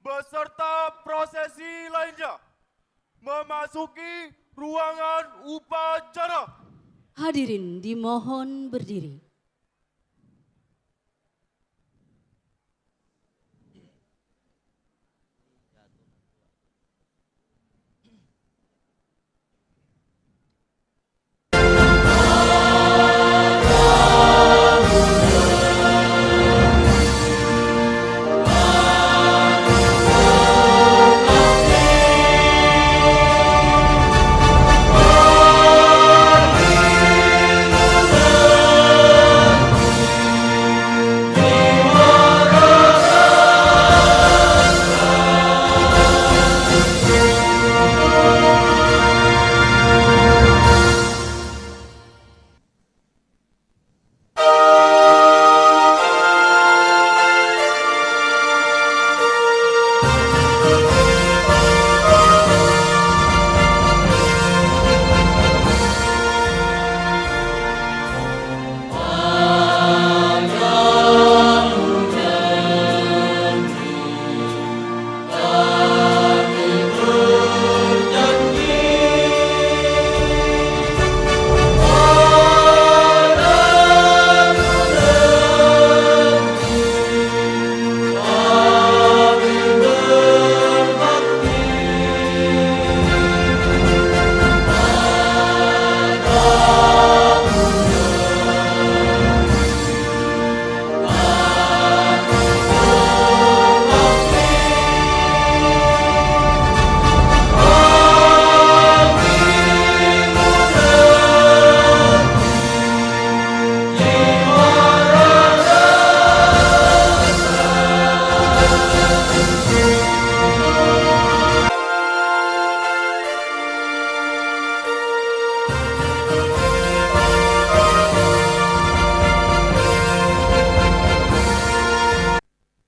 beserta prosesi lainnya memasuki ruangan upacara. Hadirin dimohon berdiri.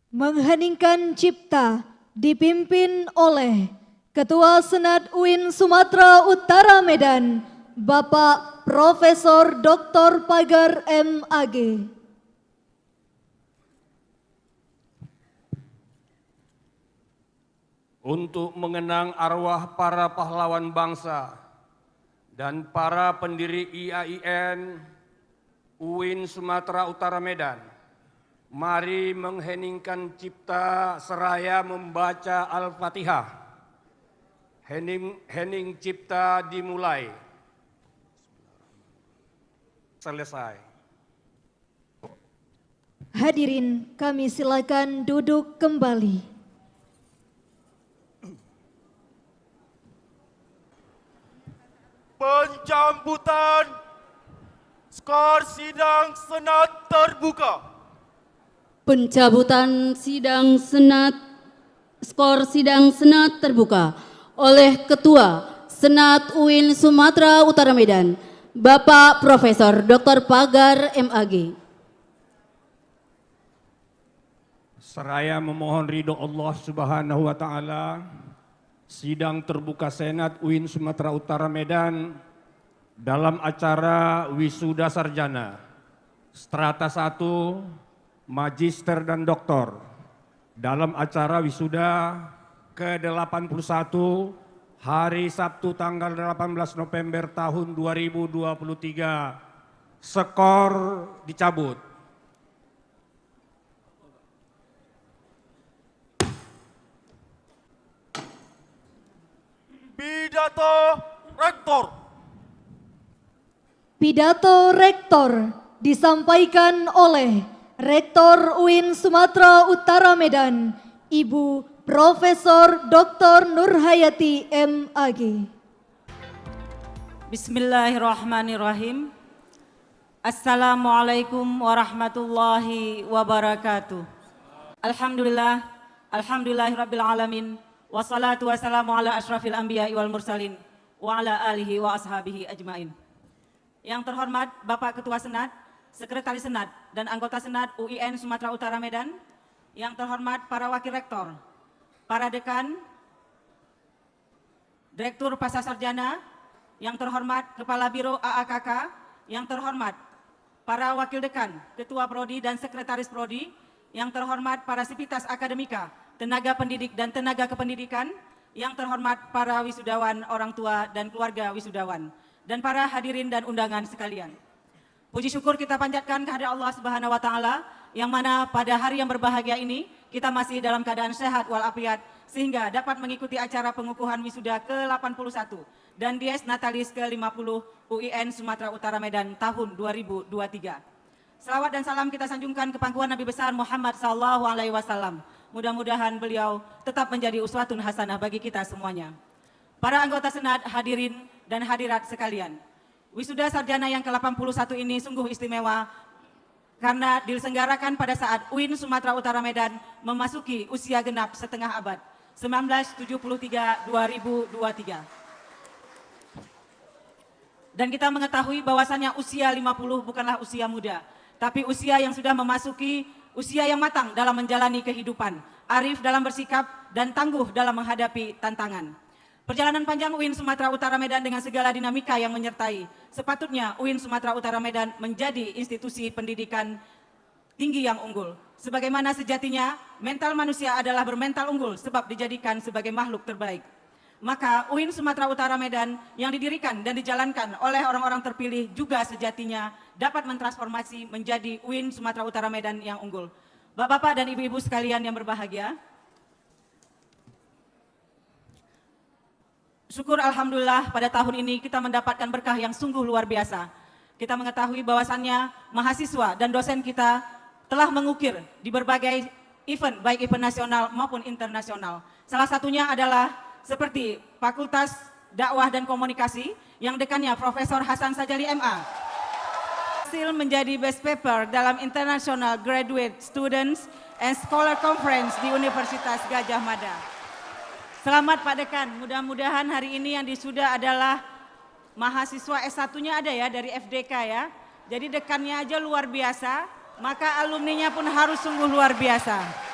Mengheningkan cipta dipimpin oleh Ketua Senat UIN Sumatera Utara Medan, Bapak Profesor Dr. Pagar MAG. Untuk mengenang arwah para pahlawan bangsa dan para pendiri IAIN UIN Sumatera Utara Medan, mari mengheningkan cipta seraya membaca Al-Fatihah. Hening cipta dimulai. Selesai. Hadirin, kami silakan duduk kembali. Penjambutan skor sidang Senat terbuka. Pencabutan skor sidang Senat terbuka oleh Ketua Senat UIN Sumatera Utara Medan, Bapak Profesor Dr. Pagar MAG. Seraya memohon ridho Allah Subhanahu wa taala, sidang terbuka Senat UIN Sumatera Utara Medan dalam acara wisuda sarjana strata 1 Magister dan Doktor dalam acara wisuda ke-81 hari Sabtu tanggal 18 November tahun 2023. Skor dicabut. Pidato Rektor. Pidato Rektor disampaikan oleh Rektor UIN Sumatera Utara Medan, Ibu Profesor Dr. Nurhayati MAG. Bismillahirrahmanirrahim. Assalamualaikum warahmatullahi wabarakatuh. Alhamdulillahirabbil alamin. Wassalatu wassalamu ala asyrafil anbiya'i wal mursalin wa ala alihi wa ashabihi ajmain. Yang terhormat Bapak Ketua Senat, Sekretaris Senat dan anggota Senat UIN Sumatera Utara Medan, yang terhormat para Wakil Rektor, para Dekan, Direktur Pasca Sarjana, yang terhormat Kepala Biro AAKK, yang terhormat para Wakil Dekan, Ketua Prodi dan Sekretaris Prodi, yang terhormat para Sivitas Akademika tenaga pendidik dan tenaga kependidikan, yang terhormat para wisudawan, orang tua dan keluarga wisudawan, dan para hadirin dan undangan sekalian. Puji syukur kita panjatkan kehadirat Allah Subhanahu wa taala yang mana pada hari yang berbahagia ini kita masih dalam keadaan sehat walafiat sehingga dapat mengikuti acara pengukuhan wisuda ke-81 dan Dies Natalis ke-50 UIN Sumatera Utara Medan tahun 2023. Selawat dan salam kita sanjungkan ke pangkuan Nabi besar Muhammad SAW. Mudah-mudahan beliau tetap menjadi uswatun hasanah bagi kita semuanya. Para anggota Senat, hadirin dan hadirat sekalian. Wisuda sarjana yang ke-81 ini sungguh istimewa karena diselenggarakan pada saat UIN Sumatera Utara Medan memasuki usia genap setengah abad, 1973-2023. Dan kita mengetahui bahwasannya usia 50 bukanlah usia muda, tapi usia yang sudah memasuki usia yang matang dalam menjalani kehidupan, arif dalam bersikap, dan tangguh dalam menghadapi tantangan. Perjalanan panjang UIN Sumatera Utara Medan dengan segala dinamika yang menyertai, sepatutnya UIN Sumatera Utara Medan menjadi institusi pendidikan tinggi yang unggul. Sebagaimana sejatinya, mental manusia adalah bermental unggul sebab dijadikan sebagai makhluk terbaik. Maka UIN Sumatera Utara Medan yang didirikan dan dijalankan oleh orang-orang terpilih juga sejatinya dapat mentransformasi menjadi UIN Sumatera Utara Medan yang unggul. Bapak-bapak dan ibu-ibu sekalian yang berbahagia, syukur alhamdulillah pada tahun ini kita mendapatkan berkah yang sungguh luar biasa. Kita mengetahui bahwasannya mahasiswa dan dosen kita telah mengukir di berbagai event, baik event nasional maupun internasional. Salah satunya adalah seperti Fakultas Dakwah dan Komunikasi yang dekannya Profesor Hasan Sajali MA. Hasil menjadi best paper dalam International Graduate Students and Scholar Conference di Universitas Gadjah Mada. Selamat Pak Dekan, mudah-mudahan hari ini yang disuda adalah mahasiswa S1-nya ada ya dari FDK ya. Jadi dekannya aja luar biasa, maka alumninya pun harus sungguh luar biasa.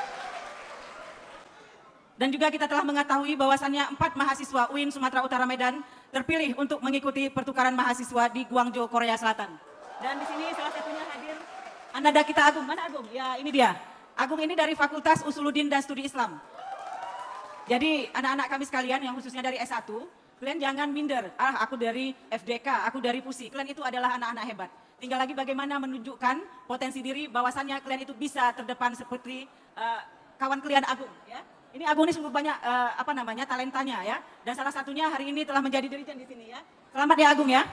Dan juga kita telah mengetahui bahwasannya 4 mahasiswa UIN Sumatera Utara Medan terpilih untuk mengikuti pertukaran mahasiswa di Guangzhou, Korea Selatan. Dan di sini salah satunya hadir Ananda kita Agung. Mana Agung? Ya ini dia. Agung ini dari Fakultas Usuluddin dan Studi Islam. Jadi anak-anak kami sekalian yang khususnya dari S1, kalian jangan minder. Aku dari FDK, aku dari PUSI. Kalian itu adalah anak-anak hebat. Tinggal lagi bagaimana menunjukkan potensi diri bahwasannya kalian itu bisa terdepan seperti kawan kalian Agung ya. Ini Agung ini sungguh banyak talentanya ya. Dan salah satunya hari ini telah menjadi dirijen di sini ya. Selamat ya Agung ya.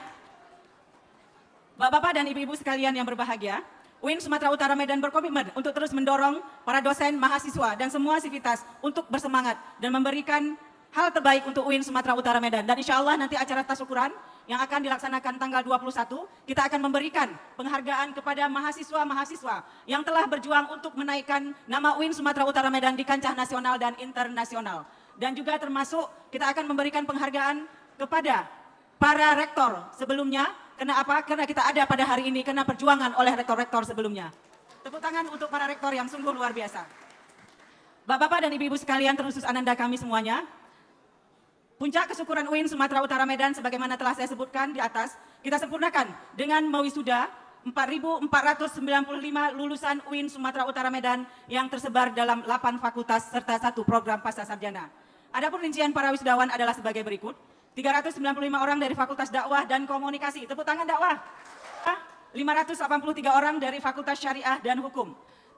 Bapak-bapak dan ibu-ibu sekalian yang berbahagia, UIN Sumatera Utara Medan berkomitmen untuk terus mendorong para dosen, mahasiswa dan semua sivitas untuk bersemangat dan memberikan hal terbaik untuk UIN Sumatera Utara Medan. Dan insya Allah nanti acara tasyakuran yang akan dilaksanakan tanggal 21, kita akan memberikan penghargaan kepada mahasiswa-mahasiswa yang telah berjuang untuk menaikkan nama UIN Sumatera Utara Medan di kancah nasional dan internasional. Dan juga termasuk kita akan memberikan penghargaan kepada para rektor sebelumnya. Kenapa? Karena kita ada pada hari ini, karena perjuangan oleh rektor-rektor sebelumnya. Tepuk tangan untuk para rektor yang sungguh luar biasa. Bapak-bapak dan ibu-ibu sekalian, terkhusus Ananda kami semuanya, puncak kesyukuran UIN Sumatera Utara Medan sebagaimana telah saya sebutkan di atas, kita sempurnakan dengan mewisuda 4.495 lulusan UIN Sumatera Utara Medan yang tersebar dalam 8 fakultas serta 1 program pascasarjana. Adapun rincian para wisudawan adalah sebagai berikut. 395 orang dari Fakultas Dakwah dan Komunikasi. Tepuk tangan dakwah. 583 orang dari Fakultas Syariah dan Hukum.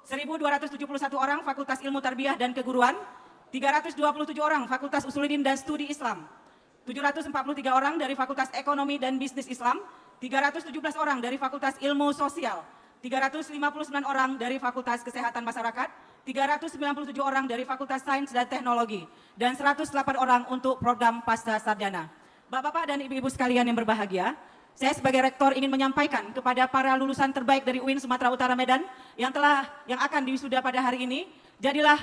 1.271 orang Fakultas Ilmu Tarbiyah dan Keguruan. 327 orang Fakultas Usuluddin dan Studi Islam, 743 orang dari Fakultas Ekonomi dan Bisnis Islam, 317 orang dari Fakultas Ilmu Sosial, 359 orang dari Fakultas Kesehatan Masyarakat, 397 orang dari Fakultas Sains dan Teknologi, dan 108 orang untuk program Pasca Sarjana. Bapak-bapak dan ibu-ibu sekalian yang berbahagia, saya sebagai rektor ingin menyampaikan kepada para lulusan terbaik dari UIN Sumatera Utara Medan yang akan diwisuda pada hari ini, jadilah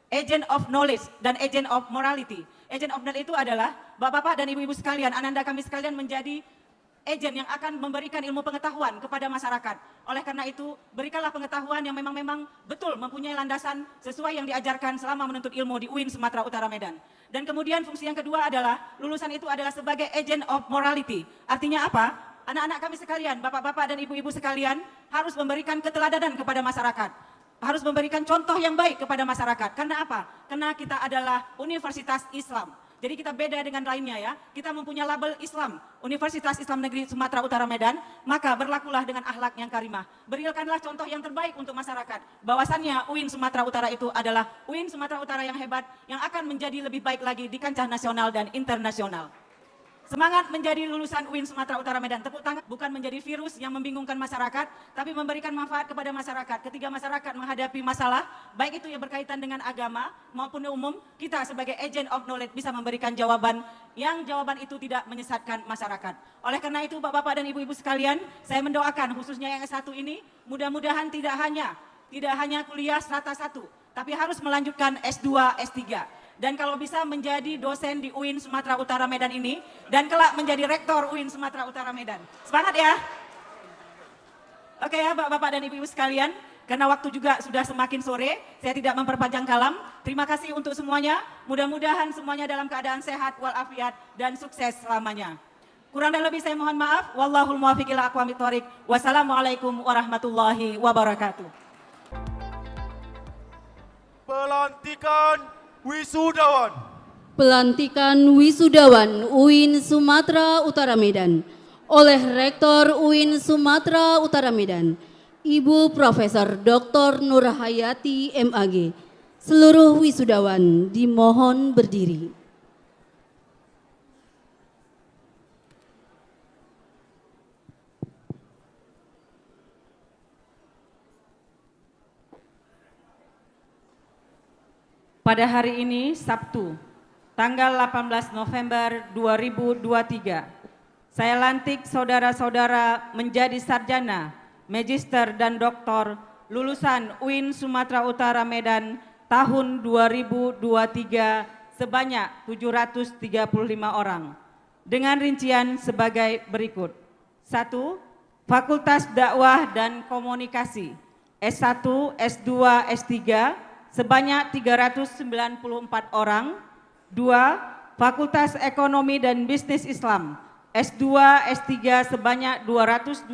agent of knowledge dan agent of morality. Agent of knowledge itu adalah bapak-bapak dan ibu-ibu sekalian, ananda kami sekalian menjadi agent yang akan memberikan ilmu pengetahuan kepada masyarakat. Oleh karena itu, berikanlah pengetahuan yang memang betul mempunyai landasan sesuai yang diajarkan selama menuntut ilmu di UIN Sumatera Utara Medan. Dan kemudian fungsi yang kedua adalah lulusan itu adalah sebagai agent of morality. Artinya apa? Anak-anak kami sekalian, bapak-bapak dan ibu-ibu sekalian harus memberikan keteladanan kepada masyarakat. harus memberikan contoh yang baik kepada masyarakat. Karena apa? Karena kita adalah universitas Islam. Jadi kita beda dengan lainnya ya. Kita mempunyai label Islam, Universitas Islam Negeri Sumatera Utara Medan, maka berlakulah dengan akhlak yang karimah. Berikanlah contoh yang terbaik untuk masyarakat. Bahwasannya UIN Sumatera Utara itu adalah UIN Sumatera Utara yang hebat, yang akan menjadi lebih baik lagi di kancah nasional dan internasional. Semangat menjadi lulusan UIN Sumatera Utara Medan. Tepuk tangan, bukan menjadi virus yang membingungkan masyarakat, tapi memberikan manfaat kepada masyarakat. Ketika masyarakat menghadapi masalah, baik itu yang berkaitan dengan agama maupun umum, kita sebagai agent of knowledge bisa memberikan jawaban yang jawaban itu tidak menyesatkan masyarakat. Oleh karena itu Bapak-bapak dan Ibu-ibu sekalian, saya mendoakan khususnya yang S1 ini, mudah-mudahan tidak hanya kuliah strata 1, tapi harus melanjutkan S2, S3. Dan kalau bisa menjadi dosen di UIN Sumatera Utara Medan ini, dan kelak menjadi rektor UIN Sumatera Utara Medan. Semangat ya. Oke ya Bapak-bapak dan Ibu-ibu sekalian, karena waktu juga sudah semakin sore, saya tidak memperpanjang kalam. Terima kasih untuk semuanya, mudah-mudahan semuanya dalam keadaan sehat walafiat dan sukses selamanya. Kurang dan lebih saya mohon maaf. Wallahul muwaffiq ila aqwamit thoriq. Wassalamualaikum warahmatullahi wabarakatuh. Pelantikan wisudawan. Pelantikan wisudawan UIN Sumatera Utara Medan oleh Rektor UIN Sumatera Utara Medan, Ibu Profesor Dr. Nurhayati MAG. Seluruh wisudawan dimohon berdiri. Pada hari ini, Sabtu, tanggal 18 November 2023, saya lantik saudara-saudara menjadi sarjana, magister dan doktor lulusan UIN Sumatera Utara Medan tahun 2023 sebanyak 735 orang. Dengan rincian sebagai berikut. 1. Fakultas Dakwah dan Komunikasi, S1, S2, S3, sebanyak 394 orang. 2. Fakultas Ekonomi dan Bisnis Islam, S2, S3 sebanyak 229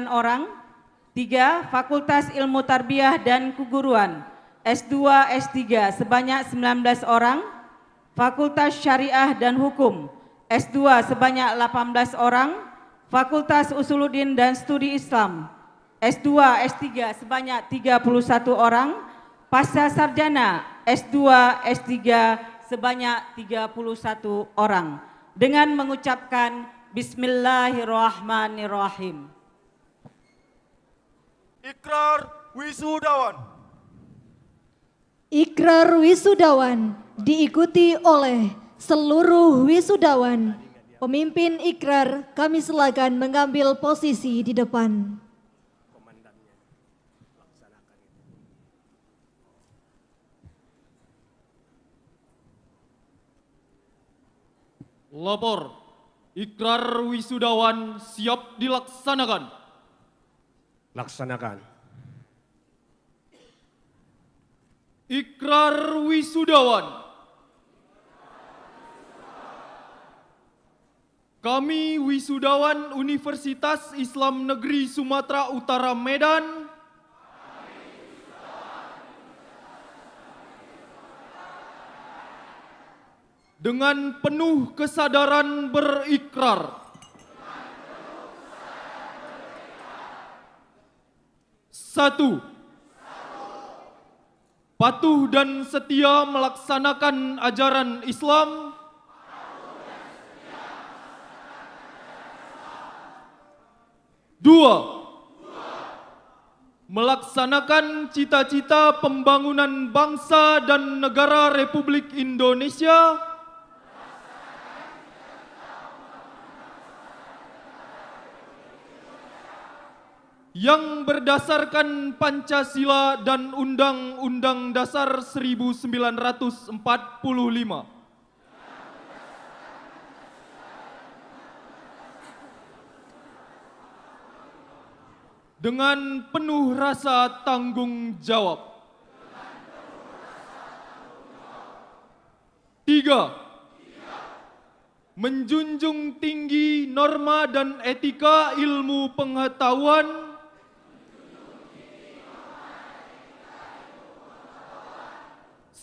orang. 3. Fakultas Ilmu Tarbiyah dan Keguruan, S2, S3 sebanyak 19 orang. Fakultas Syariah dan Hukum, S2 sebanyak 18 orang. Fakultas Usuluddin dan Studi Islam, S2, S3 sebanyak 31 orang. Pasca sarjana S2, S3 sebanyak 31 orang. Dengan mengucapkan Bismillahirrahmanirrahim. Ikrar wisudawan. Ikrar wisudawan diikuti oleh seluruh wisudawan. Pemimpin ikrar kami silakan mengambil posisi di depan. Lapor, ikrar wisudawan siap dilaksanakan. Laksanakan. Ikrar wisudawan. Kami wisudawan Universitas Islam Negeri Sumatera Utara Medan dengan penuh kesadaran berikrar. Satu, patuh dan setia melaksanakan ajaran Islam. Dua, melaksanakan cita-cita pembangunan bangsa dan negara Republik Indonesia. Yang berdasarkan Pancasila dan Undang-Undang Dasar 1945. Dengan penuh rasa tanggung jawab. 3. Menjunjung tinggi norma dan etika ilmu pengetahuan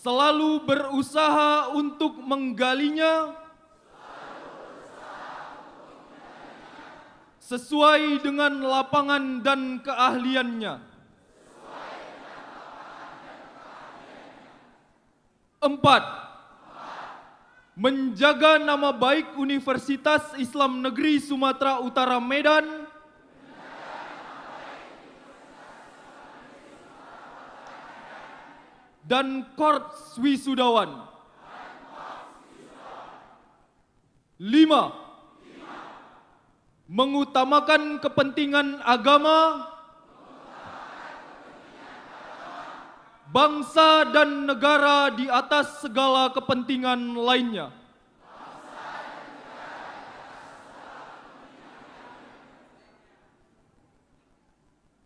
selalu berusaha untuk menggalinya sesuai dengan lapangan dan keahliannya. 4. Menjaga nama baik Universitas Islam Negeri Sumatera Utara Medan dan Korps Wisudawan. 5. Mengutamakan kepentingan agama, bangsa dan negara di atas segala kepentingan lainnya.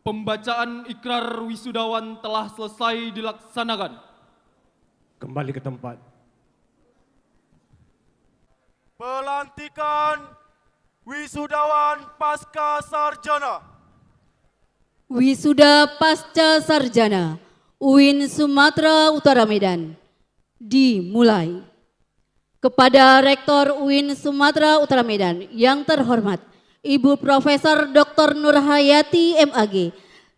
Pembacaan ikrar wisudawan telah selesai dilaksanakan. Kembali ke tempat. Pelantikan wisudawan pasca sarjana. Wisuda Pasca Sarjana UIN Sumatera Utara Medan dimulai. Kepada Rektor UIN Sumatera Utara Medan yang terhormat Ibu Profesor Dr. Nurhayati MAG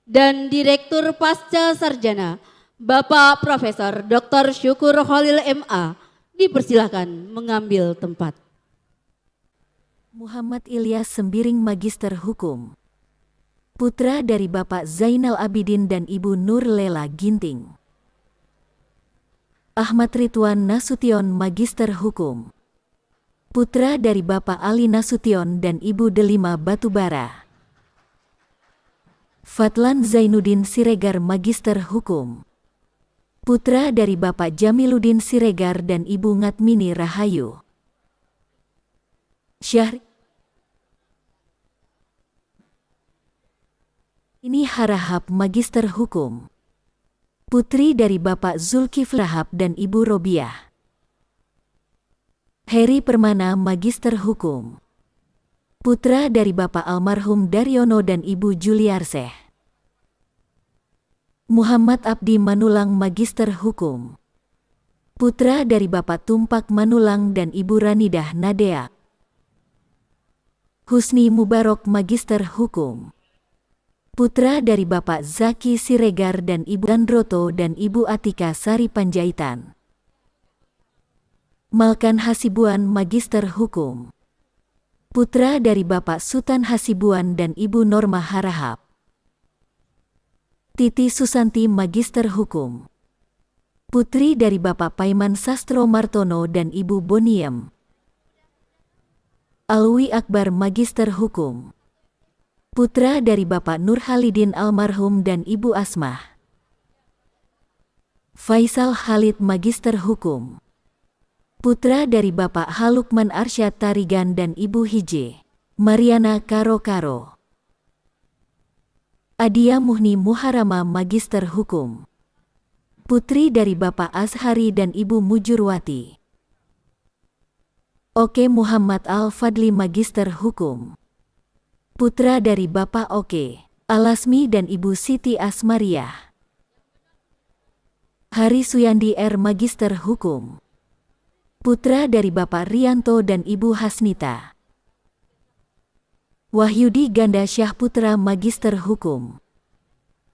dan Direktur Pasca Sarjana Bapak Profesor Dr. Syukur Khalil MA dipersilakan mengambil tempat. Muhammad Ilyas Sembiring Magister Hukum, putra dari Bapak Zainal Abidin dan Ibu Nur Lela Ginting. Ahmad Ridwan Nasution Magister Hukum, putra dari Bapak Ali Nasution dan Ibu Delima Batubara. Fadlan Zainuddin Siregar Magister Hukum, putra dari Bapak Jamiluddin Siregar dan Ibu Ngatmini Rahayu. Ini Harahap Magister Hukum, putri dari Bapak Zulkifli Rahab dan Ibu Robiah. Heri Permana Magister Hukum, putra dari Bapak Almarhum Daryono dan Ibu Juliarseh. Muhammad Abdi Manulang Magister Hukum, putra dari Bapak Tumpak Manulang dan Ibu Ranidah Nadea. Husni Mubarok Magister Hukum, putra dari Bapak Zaki Siregar dan Ibu Gandroto dan Ibu Atika Sari Panjaitan. Malkan Hasibuan Magister Hukum, putra dari Bapak Sultan Hasibuan dan Ibu Norma Harahap. Titi Susanti Magister Hukum, putri dari Bapak Paiman Sastro Martono dan Ibu Boniem. Alwi Akbar Magister Hukum, putra dari Bapak Nurhalidin Almarhum dan Ibu Asmah. Faisal Khalid Magister Hukum, putra dari Bapak Halukman Arsyad Tarigan dan Ibu Hije. Mariana Karo. Adia Muhni Muharama Magister Hukum, putri dari Bapak Azhari dan Ibu Mujurwati. Oke Muhammad Al-Fadli Magister Hukum, putra dari Bapak Oke Alasmi dan Ibu Siti Asmariah. Hari Suyandi R Magister Hukum, putra dari Bapak Rianto dan Ibu Hasnita. Wahyudi Ganda Syah Putra Magister Hukum,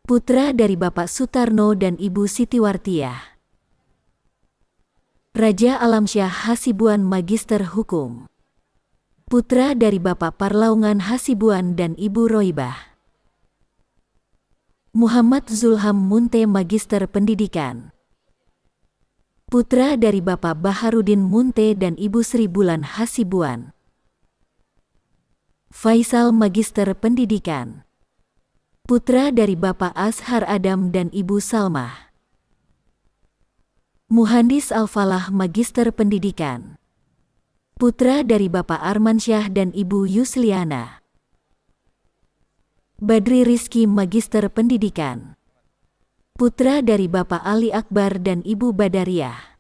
putra dari Bapak Sutarno dan Ibu Sitiwartiah. Raja Alamsyah Hasibuan Magister Hukum, putra dari Bapak Parlaungan Hasibuan dan Ibu Roibah. Muhammad Zulham Munte Magister Pendidikan, putra dari Bapak Baharudin Munte dan Ibu Sri Bulan Hasibuan. Faisal Magister Pendidikan, putra dari Bapak Azhar Adam dan Ibu Salmah. Muhandis Al-Falah Magister Pendidikan, putra dari Bapak Armansyah dan Ibu Yusliana. Badri Rizki Magister Pendidikan, putra dari Bapak Ali Akbar dan Ibu Badariah.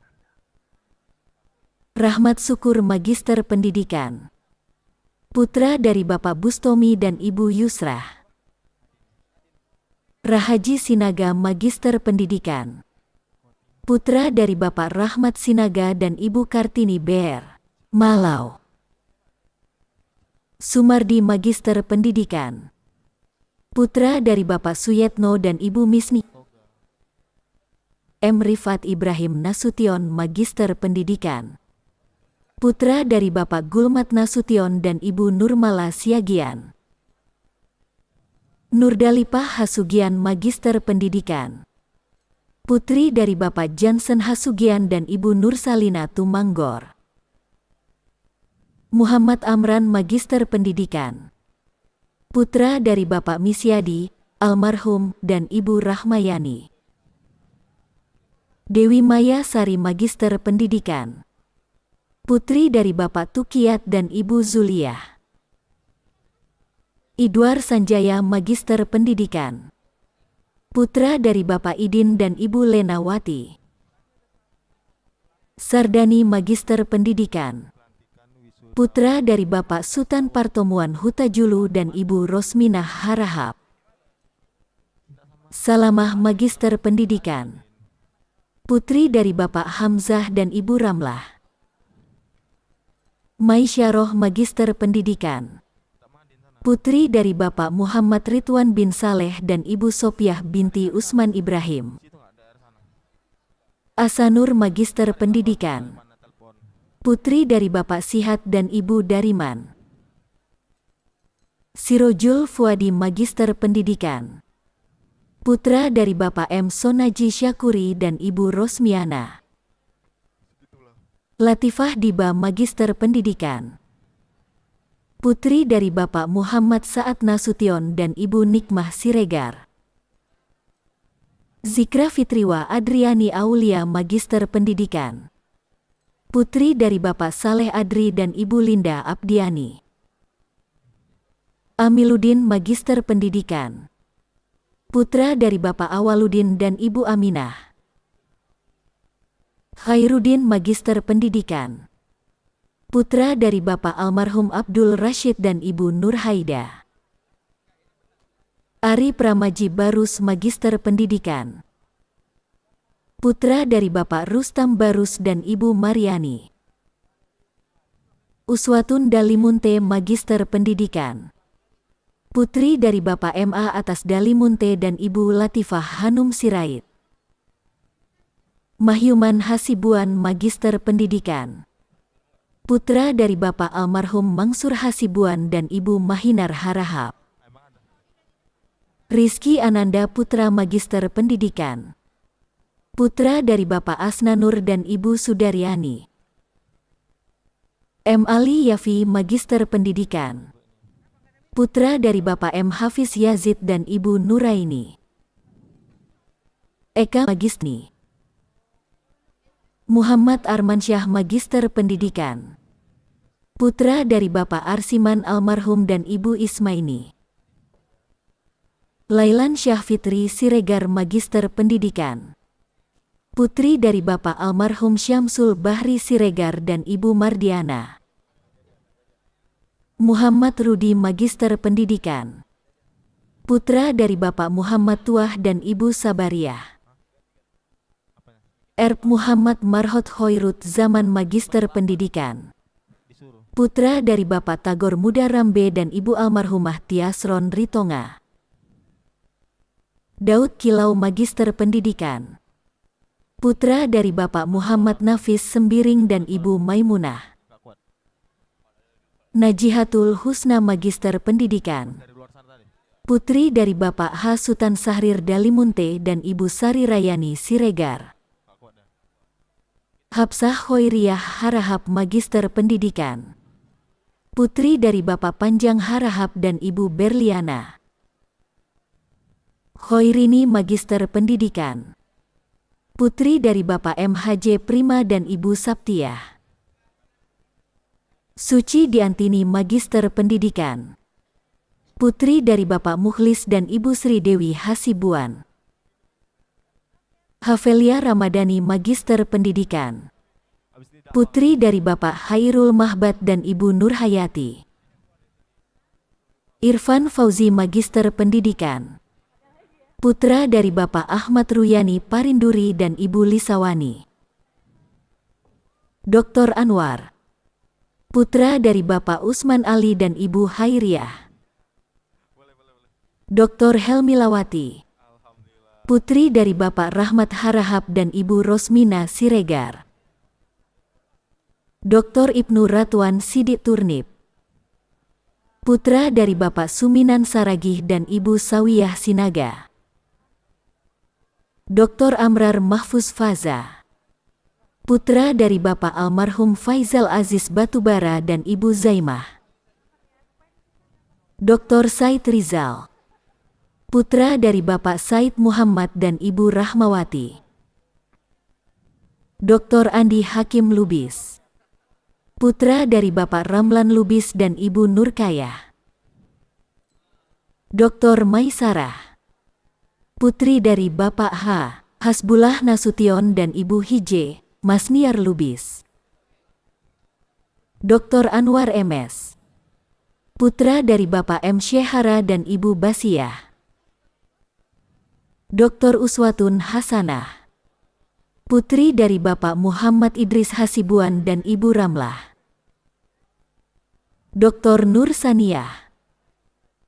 Rahmat Syukur Magister Pendidikan, putra dari Bapak Bustomi dan Ibu Yusrah. Rahaji Sinaga Magister Pendidikan, Putra dari Bapak Rahmat Sinaga dan Ibu Kartini Ber, Malau. Sumardi Magister Pendidikan. Putra dari Bapak Suyetno dan Ibu Misni. M. Rifat Ibrahim Nasution Magister Pendidikan. Putra dari Bapak Gulmat Nasution dan Ibu Nurmala Siagian. Nurdalipah Hasugian Magister Pendidikan. Putri dari Bapak Jansen Hasugian dan Ibu Nursalina Tumanggor. Muhammad Amran Magister Pendidikan. Putra dari Bapak Misyadi, almarhum, dan Ibu Rahmayani. Dewi Maya Sari Magister Pendidikan. Putri dari Bapak Tukiat dan Ibu Zuliah. Idwar Sanjaya Magister Pendidikan. Putra dari Bapak Idin dan Ibu Lenawati. Sardani Magister Pendidikan. Putra dari Bapak Sultan Partomuan Hutajulu dan Ibu Rosminah Harahap. Salamah Magister Pendidikan. Putri dari Bapak Hamzah dan Ibu Ramlah. Maisyarah Magister Pendidikan. Putri dari Bapak Muhammad Ridwan bin Saleh dan Ibu Sopiah binti Usman Ibrahim. Asanur Magister Pendidikan. Putri dari Bapak Sihat dan Ibu Dariman. Sirojul Fuadi Magister Pendidikan. Putra dari Bapak M. Sonaji Syakuri dan Ibu Rosmiana. Latifah Diba Magister Pendidikan. Putri dari Bapak Muhammad Saad Nasution dan Ibu Nikmah Siregar. Zikra Fitriwa Adriani Aulia Magister Pendidikan. Putri dari Bapak Saleh Adri dan Ibu Linda Abdiani. Amiluddin Magister Pendidikan. Putra dari Bapak Awaludin dan Ibu Aminah. Khairuddin Magister Pendidikan. Putra dari Bapak almarhum Abdul Rashid dan Ibu Nurhaida. Ari Pramaji Barus Magister Pendidikan. Putra dari Bapak Rustam Barus dan Ibu Mariani. Uswatun Dalimunte Magister Pendidikan. Putri dari Bapak MA Atas Dalimunte dan Ibu Latifah Hanum Sirait. Mahyuman Hasibuan Magister Pendidikan. Putra dari Bapak almarhum Mangsur Hasibuan dan Ibu Mahinar Harahap. Rizky Ananda Putra Magister Pendidikan. Putra dari Bapak Asnanur dan Ibu Sudaryani. M. Ali Yafi Magister Pendidikan. Putra dari Bapak M. Hafiz Yazid dan Ibu Nuraini. Eka Magistni. Muhammad Armansyah Magister Pendidikan. Putra dari Bapak Arsiman almarhum dan Ibu Ismaini. Lailan Syah Fitri Siregar Magister Pendidikan. Putri dari Bapak almarhum Syamsul Bahri Siregar dan Ibu Mardiana. Muhammad Rudi Magister Pendidikan. Putra dari Bapak Muhammad Tuah dan Ibu Sabariah. Erp Muhammad Marhot Hoirut Zaman Magister Pendidikan. Putra dari Bapak Tagor Muda Rambe dan Ibu almarhumah Tiasron Ritonga. Daud Kilau Magister Pendidikan. Putra dari Bapak Muhammad Nafis Sembiring dan Ibu Maimunah. Najihatul Husna Magister Pendidikan. Putri dari Bapak H. Sultan Sahrir Dalimunte dan Ibu Sari Rayani Siregar. Hapsah Hoiriyah Harahap Magister Pendidikan. Putri dari Bapak Panjang Harahap dan Ibu Berliana. Hoirini Magister Pendidikan. Putri dari Bapak MHJ Prima dan Ibu Saptiah. Suci Diantini Magister Pendidikan. Putri dari Bapak Mukhlis dan Ibu Sri Dewi Hasibuan. Havelia Ramadhani Magister Pendidikan. Putri dari Bapak Hairul Mahbat dan Ibu Nurhayati. Irfan Fauzi Magister Pendidikan. putra dari Bapak Ahmad Ruyani Parinduri dan Ibu Lisawani. Dr. Anwar, putra dari Bapak Usman Ali dan Ibu Hairiah. Dr. Helmilawati, putri dari Bapak Rahmat Harahap dan Ibu Rosmina Siregar. Dr. Ibnu Ratwan Sidik Turnip, putra dari Bapak Suminan Saragih dan Ibu Sawiyah Sinaga. Dr. Amrar Mahfuz Faza, putra dari Bapak almarhum Faizal Aziz Batubara dan Ibu Zaimah. Dr. Said Rizal, putra dari Bapak Said Muhammad dan Ibu Rahmawati. Dr. Andi Hakim Lubis, putra dari Bapak Ramlan Lubis dan Ibu Nurkayah. Dr. Maisarah, putri dari Bapak H. Hasbullah Nasution dan Ibu Hije, Masniar Lubis. Dr. Anwar MS, putra dari Bapak M. Syehara dan Ibu Basiah. Dr. Uswatun Hasanah, putri dari Bapak Muhammad Idris Hasibuan dan Ibu Ramlah. Dr. Nur Saniyah,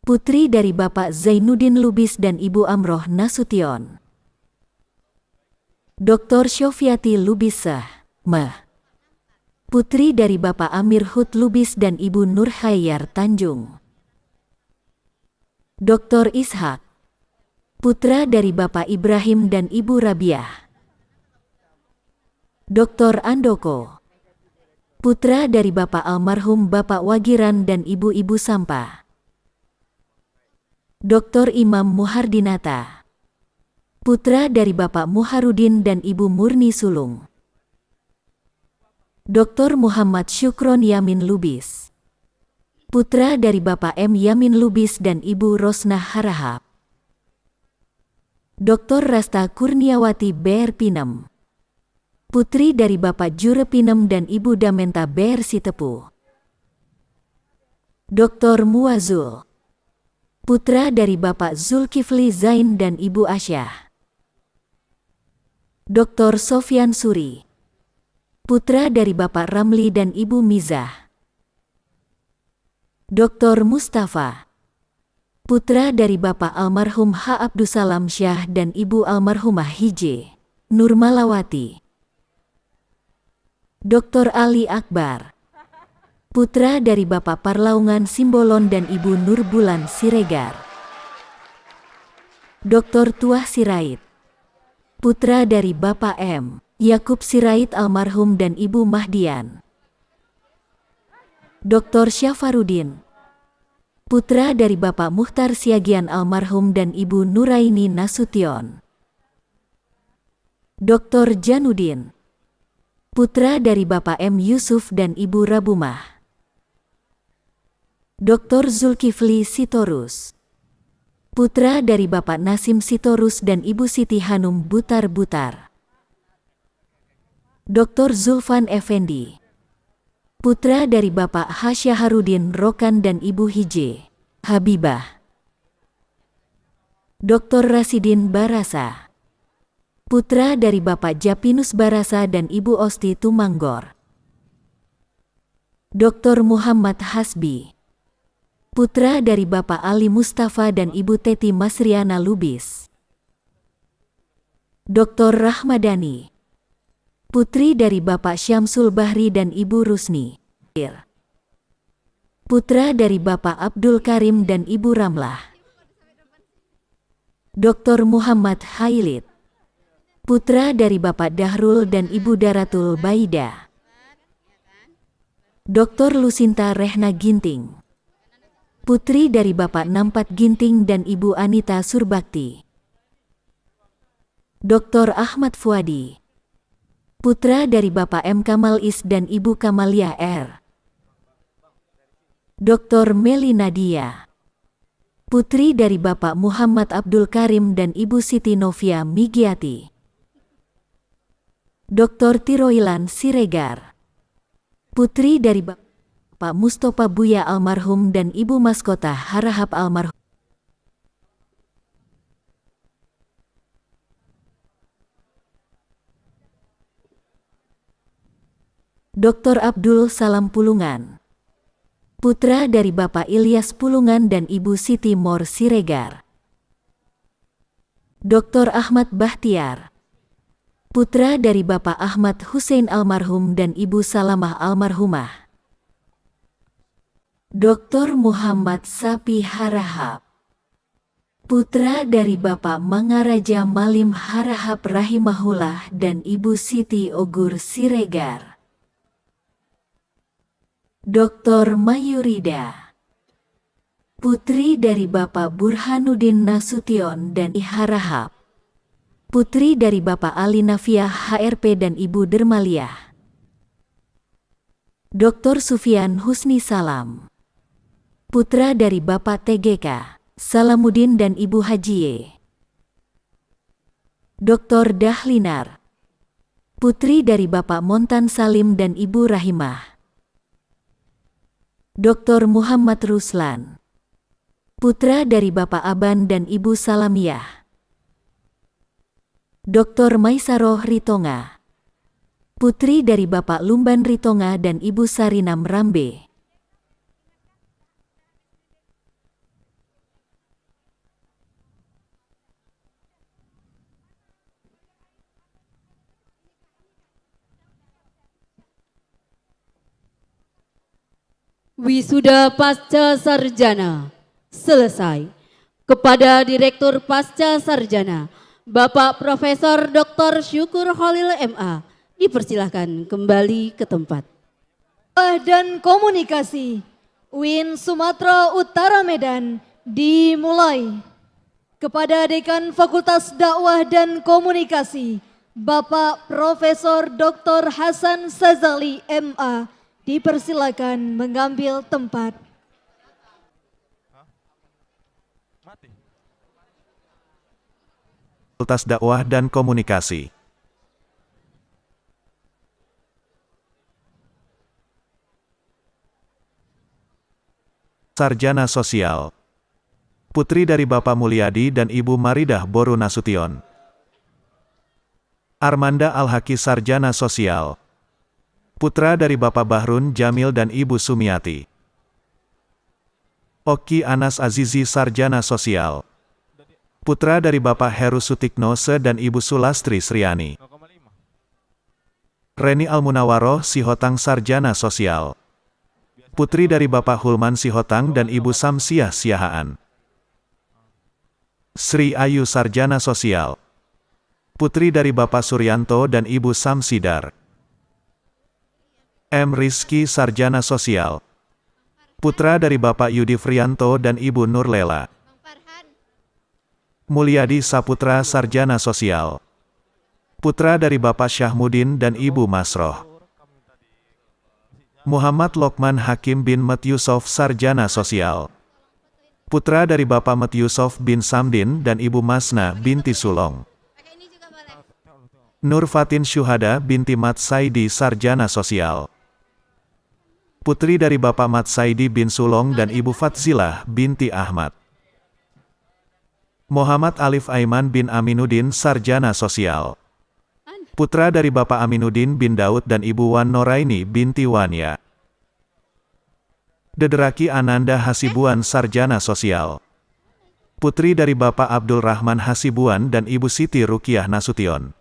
putri dari Bapak Zainuddin Lubis dan Ibu Amroh Nasution. Dr. Syofiati Lubisah, putri dari Bapak Amir Hud Lubis dan Ibu Nur Hayyar Tanjung. Dr. Ishak, putra dari Bapak Ibrahim dan Ibu Rabiah. Dr. Andoko, putra dari Bapak almarhum Bapak Wagiran dan Ibu-Ibu Sampah. Dr. Imam Muhardinata, putra dari Bapak Muharudin dan Ibu Murni Sulung. Dr. Muhammad Syukron Yamin Lubis, putra dari Bapak M. Yamin Lubis dan Ibu Rosnah Harahap. Dr. Rasta Kurniawati Ber Pinem, putri dari Bapak Jure Pinem dan Ibu Damenta Ber Sitepu. Dr. Muazul, putra dari Bapak Zulkifli Zain dan Ibu Asyah. Dr. Sofyan Suri, putra dari Bapak Ramli dan Ibu Mizah. Dr. Mustafa, putra dari Bapak almarhum H. Abdussalam Syah dan Ibu almarhumah Hije, Nurmalawati. Dr. Ali Akbar, putra dari Bapak Parlaungan Simbolon dan Ibu Nurbulan Siregar. Dr. Tuah Sirait, putra dari Bapak M. Yakub Sirait almarhum dan Ibu Mahdian. Dr. Syafarudin, putra dari Bapak Muhtar Siagian almarhum dan Ibu Nuraini Nasution. Dr. Janudin, putra dari Bapak M. Yusuf dan Ibu Rabumah. Dr. Zulkifli Sitorus, putra dari Bapak Nasim Sitorus dan Ibu Siti Hanum Butar-Butar. Dr. Zulfan Effendi, putra dari Bapak Hasyaharudin Rokan dan Ibu Hije, Habibah. Dr. Rasidin Barasa, putra dari Bapak Japinus Barasa dan Ibu Osti Tumanggor. Dr. Muhammad Hasbi, putra dari Bapak Ali Mustafa dan Ibu Teti Masriana Lubis. Dr. Rahmadani, putri dari Bapak Syamsul Bahri dan Ibu Rusni. Putra dari Bapak Abdul Karim dan Ibu Ramlah. Dr. Muhammad Hailid, putra dari Bapak Dahrul dan Ibu Daratul Baida. Dr. Lusinta Rehna Ginting, putri dari Bapak Nampat Ginting dan Ibu Anita Surbakti. Dr. Ahmad Fuadi, putra dari Bapak M. Kamal Is dan Ibu Kamalia R. Dr. Meli Nadia, putri dari Bapak Muhammad Abdul Karim dan Ibu Siti Novia Migiati. Dr. Tiroilan Siregar, putri dari Bapak Mustofa Buya almarhum dan Ibu Maskota Harahap almarhum. Dr. Abdul Salam Pulungan. Putra dari Bapak Ilyas Pulungan dan Ibu Siti Mor Siregar. Dr. Ahmad Bahtiar. Putra dari Bapak Ahmad Hussein almarhum dan Ibu Salamah almarhumah. Dr. Muhammad Sapi Harahap. Putra dari Bapak Mangaraja Malim Harahap rahimahullah dan Ibu Siti Ogur Siregar. Dr. Mayurida. Putri dari Bapak Burhanuddin Nasution dan Iharahap. Putri dari Bapak Ali Nafiah HRP dan Ibu Dermaliah. Dr. Sufyan Husni Salam. Putra dari Bapak TGK Salamuddin dan Ibu Hajie. Dr. Dahlinar. Putri dari Bapak Montan Salim dan Ibu Rahimah. Dr. Muhammad Ruslan. Putra dari Bapak Aban dan Ibu Salamiyah. Dr. Maisaroh Ritonga. Putri dari Bapak Lumban Ritonga dan Ibu Sarinam Rambe. Wisuda Pasca Sarjana selesai. Kepada Direktur Pasca Sarjana, Bapak Profesor Dr. Syukur Khalil MA, dipersilahkan kembali ke tempat. Dan komunikasi UIN Sumatera Utara Medan dimulai. Kepada Dekan Fakultas Dakwah dan Komunikasi, Bapak Profesor Dr. Hasan Sazali MA, dipersilakan mengambil tempat. Fakultas Dakwah dan Komunikasi. Sarjana Sosial. Putri dari Bapak Mulyadi dan Ibu Maridah Boru Nasution. Armanda Al-Haki Sarjana Sosial. Putra dari Bapak Bahrun Jamil dan Ibu Sumiati. Oki Anas Azizi Sarjana Sosial. Putra dari Bapak Heru Sutiknose dan Ibu Sulastri Sriani. Reni Almunawaroh Sihotang Sarjana Sosial. Putri dari Bapak Hulman Sihotang dan Ibu Samsiah Siahaan. Sri Ayu Sarjana Sosial. Putri dari Bapak Suryanto dan Ibu Samsidar. M. Rizky Sarjana Sosial. Putra dari Bapak Yudi Frianto dan Ibu Nurlela. Mulyadi Saputra Sarjana Sosial. Putra dari Bapak Syahmudin dan Ibu Masroh. Muhammad Lokman Hakim bin Met Yusof Sarjana Sosial. Putra dari Bapak Met Yusof bin Samdin dan Ibu Masna binti Sulong. Nur Fatin Syuhada binti Mat Saidi Sarjana Sosial. Putri dari Bapak Mat Saidi bin Sulong dan Ibu Fatzilah binti Ahmad. Muhammad Alif Aiman bin Aminuddin Sarjana Sosial. Putra dari Bapak Aminuddin bin Daud dan Ibu Wan Noraini binti Wanya. Dederaki Ananda Hasibuan Sarjana Sosial. Putri dari Bapak Abdul Rahman Hasibuan dan Ibu Siti Rukiah Nasution.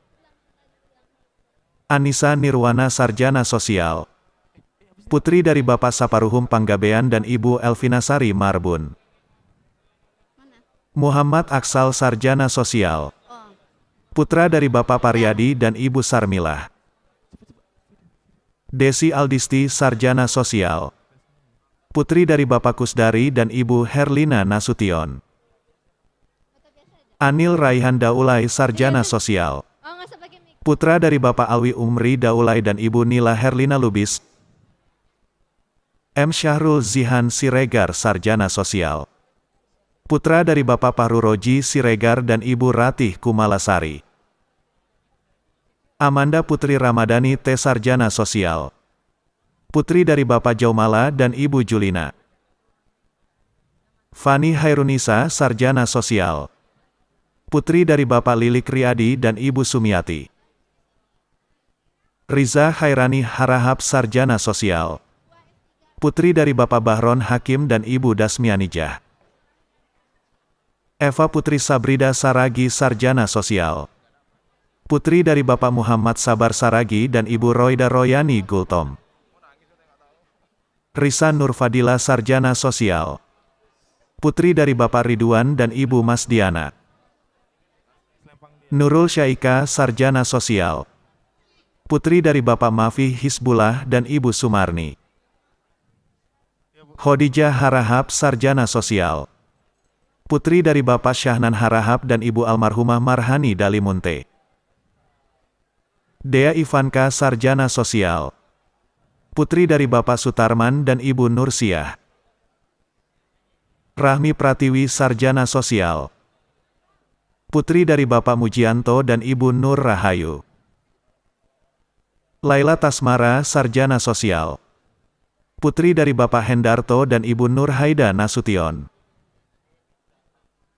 Anissa Nirwana Sarjana Sosial. Putri dari Bapak Saparuhum Panggabean dan Ibu Elvinasari Marbun. Muhammad Aksal Sarjana Sosial. Putra dari Bapak Paryadi dan Ibu Sarmilah. Desi Aldisti Sarjana Sosial. Putri dari Bapak Kusdari dan Ibu Herlina Nasution. Anil Raihan Daulay Sarjana Sosial. Putra dari Bapak Alwi Umri Daulay dan Ibu Nila Herlina Lubis. M. Syahrul Zihan Siregar Sarjana Sosial. Putra dari Bapak Pahruroji Siregar dan Ibu Ratih Kumalasari. Amanda Putri Ramadhani T. Sarjana Sosial. Putri dari Bapak Jaumala dan Ibu Julina. Fani Hairunisa Sarjana Sosial. Putri dari Bapak Lilik Riyadi dan Ibu Sumiati. Riza Khairani Harahap Sarjana Sosial. Putri dari Bapak Bahron Hakim dan Ibu Dasmianijah. Eva Putri Sabrida Saragi Sarjana Sosial. Putri dari Bapak Muhammad Sabar Saragi dan Ibu Roida Royani Gultom. Risa Nurfadila Sarjana Sosial. Putri dari Bapak Ridwan dan Ibu Masdiana. Nurul Syaika Sarjana Sosial. Putri dari Bapak Mafi Hisbullah dan Ibu Sumarni. Khadijah Harahap Sarjana Sosial. Putri dari Bapak Syahnan Harahap dan Ibu almarhumah Marhani Dalimunte. Dea Ivanka Sarjana Sosial. Putri dari Bapak Sutarman dan Ibu Nursiah. Rahmi Pratiwi Sarjana Sosial. Putri dari Bapak Mujianto dan Ibu Nur Rahayu. Laila Tasmara Sarjana Sosial. Putri dari Bapak Hendarto dan Ibu Nur Haida Nasution.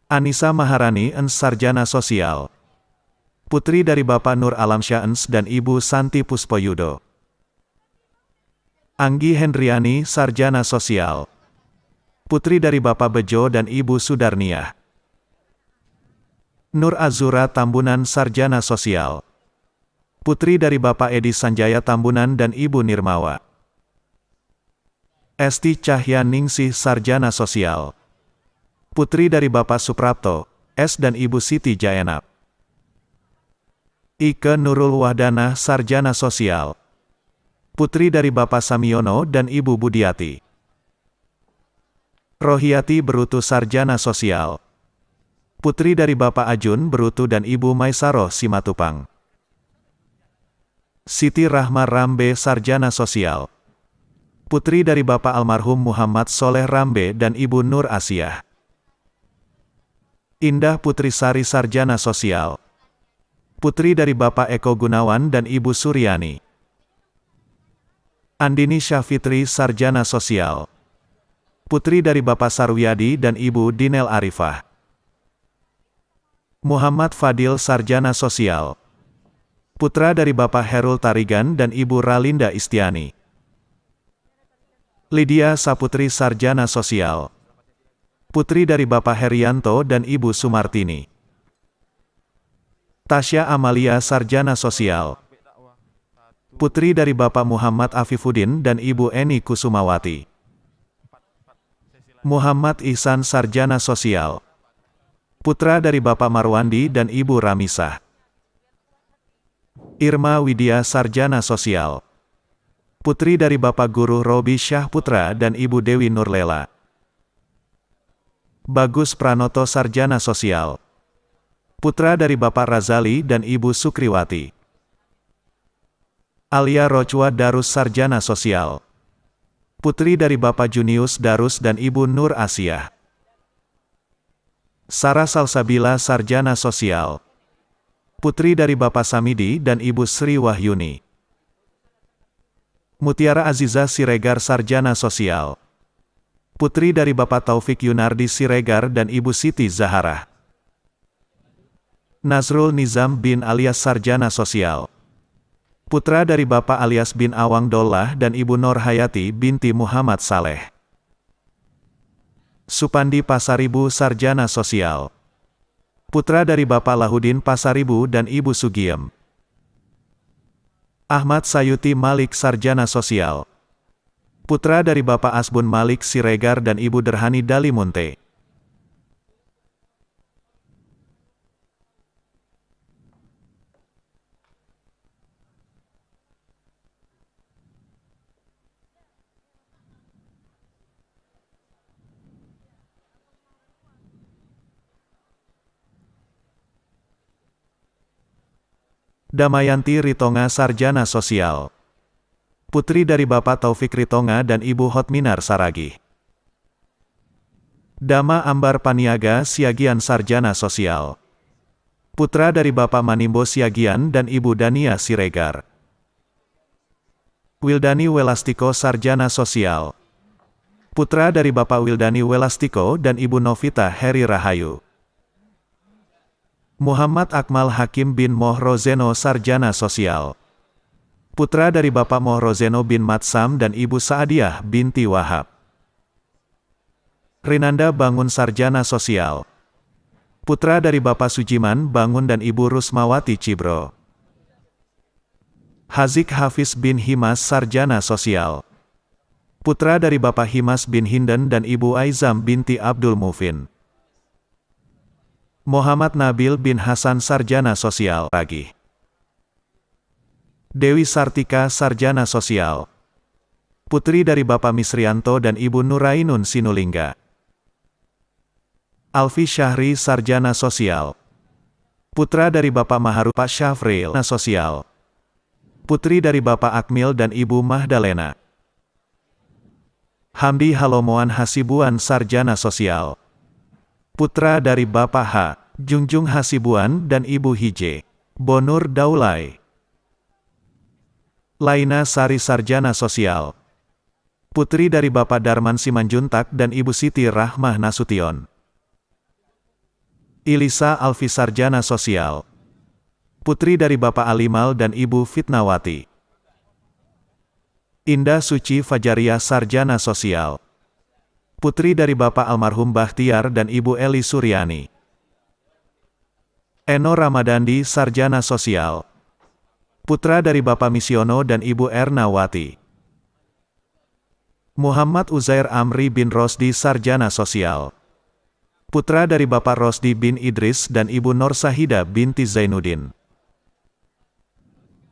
Anissa Maharani Ens Sarjana Sosial. Putri dari Bapak Nur Alamsyah Ens dan Ibu Santi Puspoyudo. Anggi Hendriani Sarjana Sosial. Putri dari Bapak Bejo dan Ibu Sudarniah. Nur Azura Tambunan Sarjana Sosial. Putri dari Bapak Edi Sanjaya Tambunan dan Ibu Nirmawa. Esti Cahya Ningsih Sarjana Sosial. Putri dari Bapak Suprapto, S dan Ibu Siti Jaenap. Ike Nurul Wahdana Sarjana Sosial. Putri dari Bapak Samiono dan Ibu Budiati. Rohiati Berutu Sarjana Sosial. Putri dari Bapak Ajun Berutu dan Ibu Maisaroh Simatupang. Siti Rahma Rambe Sarjana Sosial. Putri dari Bapak almarhum Muhammad Soleh Rambe dan Ibu Nur Asiyah. Indah Putri Sari Sarjana Sosial. Putri dari Bapak Eko Gunawan dan Ibu Suryani. Andini Syafitri Sarjana Sosial. Putri dari Bapak Sarwiyadi dan Ibu Dinel Arifah. Muhammad Fadil Sarjana Sosial. Putra dari Bapak Herul Tarigan dan Ibu Ralinda Istiani. Lydia Saputri Sarjana Sosial. Putri dari Bapak Herianto dan Ibu Sumartini. Tasya Amalia Sarjana Sosial. Putri dari Bapak Muhammad Afifuddin dan Ibu Eni Kusumawati. Muhammad Ihsan Sarjana Sosial. Putra dari Bapak Marwandi dan Ibu Ramisah. Irma Widya Sarjana Sosial. Putri dari Bapak Guru Robi Syah Putra dan Ibu Dewi Nurlela. Bagus Pranoto Sarjana Sosial. Putra dari Bapak Razali dan Ibu Sukriwati. Alia Rojwa Darus Sarjana Sosial. Putri dari Bapak Junius Darus dan Ibu Nur Asiyah. Sarah Salsabila Sarjana Sosial. Putri dari Bapak Samidi dan Ibu Sri Wahyuni. Mutiara Aziza Siregar Sarjana Sosial. Putri dari Bapak Taufik Yunardi Siregar dan Ibu Siti Zahara. Nazrul Nizam bin alias Sarjana Sosial. Putra dari Bapak alias bin Awang Dollah dan Ibu Nur Hayati binti Muhammad Saleh. Supandi Pasaribu Sarjana Sosial. Putra dari Bapak Lahudin Pasaribu dan Ibu Sugiem. Ahmad Sayuti Malik Sarjana Sosial. Putra dari Bapak Asbun Malik Siregar dan Ibu Derhani Dalimunte. Damayanti Ritonga Sarjana Sosial. Putri dari Bapak Taufik Ritonga dan Ibu Hotminar Saragi. Dama Ambar Paniaga Siagian Sarjana Sosial. Putra dari Bapak Manimbo Siagian dan Ibu Dania Siregar. Wildani Welastiko Sarjana Sosial. Putra dari Bapak Wildani Welastiko dan Ibu Novita Heri Rahayu. Muhammad Akmal Hakim bin Mohrozeno Sarjana Sosial. Putra dari Bapak Mohrozeno bin Matsam dan Ibu Saadiah binti Wahab. Rinanda Bangun sarjana sosial. Putra dari Bapak Sujiman Bangun dan Ibu Rusmawati Cibro. Hazik Hafiz bin Himas sarjana sosial. Putra dari Bapak Himas bin Hindan dan Ibu Aizam binti Abdul Mufin. Muhammad Nabil bin Hasan sarjana sosial. Pagi. Dewi Sartika sarjana sosial. Putri dari Bapak Misrianto dan Ibu Nurainun Sinulingga. Alfi Syahri sarjana sosial. Putra dari Bapak Maharupa Syafril sosial. Putri dari Bapak Akmil dan Ibu Mahdalena. Hamdi Halomoan Hasibuan sarjana sosial. Putra dari Bapak H. Jungjung Hasibuan dan Ibu Hije. Bonur Daulay. Laina Sari sarjana sosial. Putri dari Bapak Darman Simanjuntak dan Ibu Siti Rahmah Nasution. Ilisa Alfi sarjana sosial. Putri dari Bapak Alimal dan Ibu Fitnawati. Indah Suci Fajaria sarjana sosial. Putri dari Bapak almarhum Bahtiar dan Ibu Eli Suryani. Eno Ramadandi sarjana sosial. Putra dari Bapak Misiono dan Ibu Ernawati. Muhammad Uzair Amri bin Rosdi sarjana sosial. Putra dari Bapak Rosdi bin Idris dan Ibu Norsahida binti Zainuddin.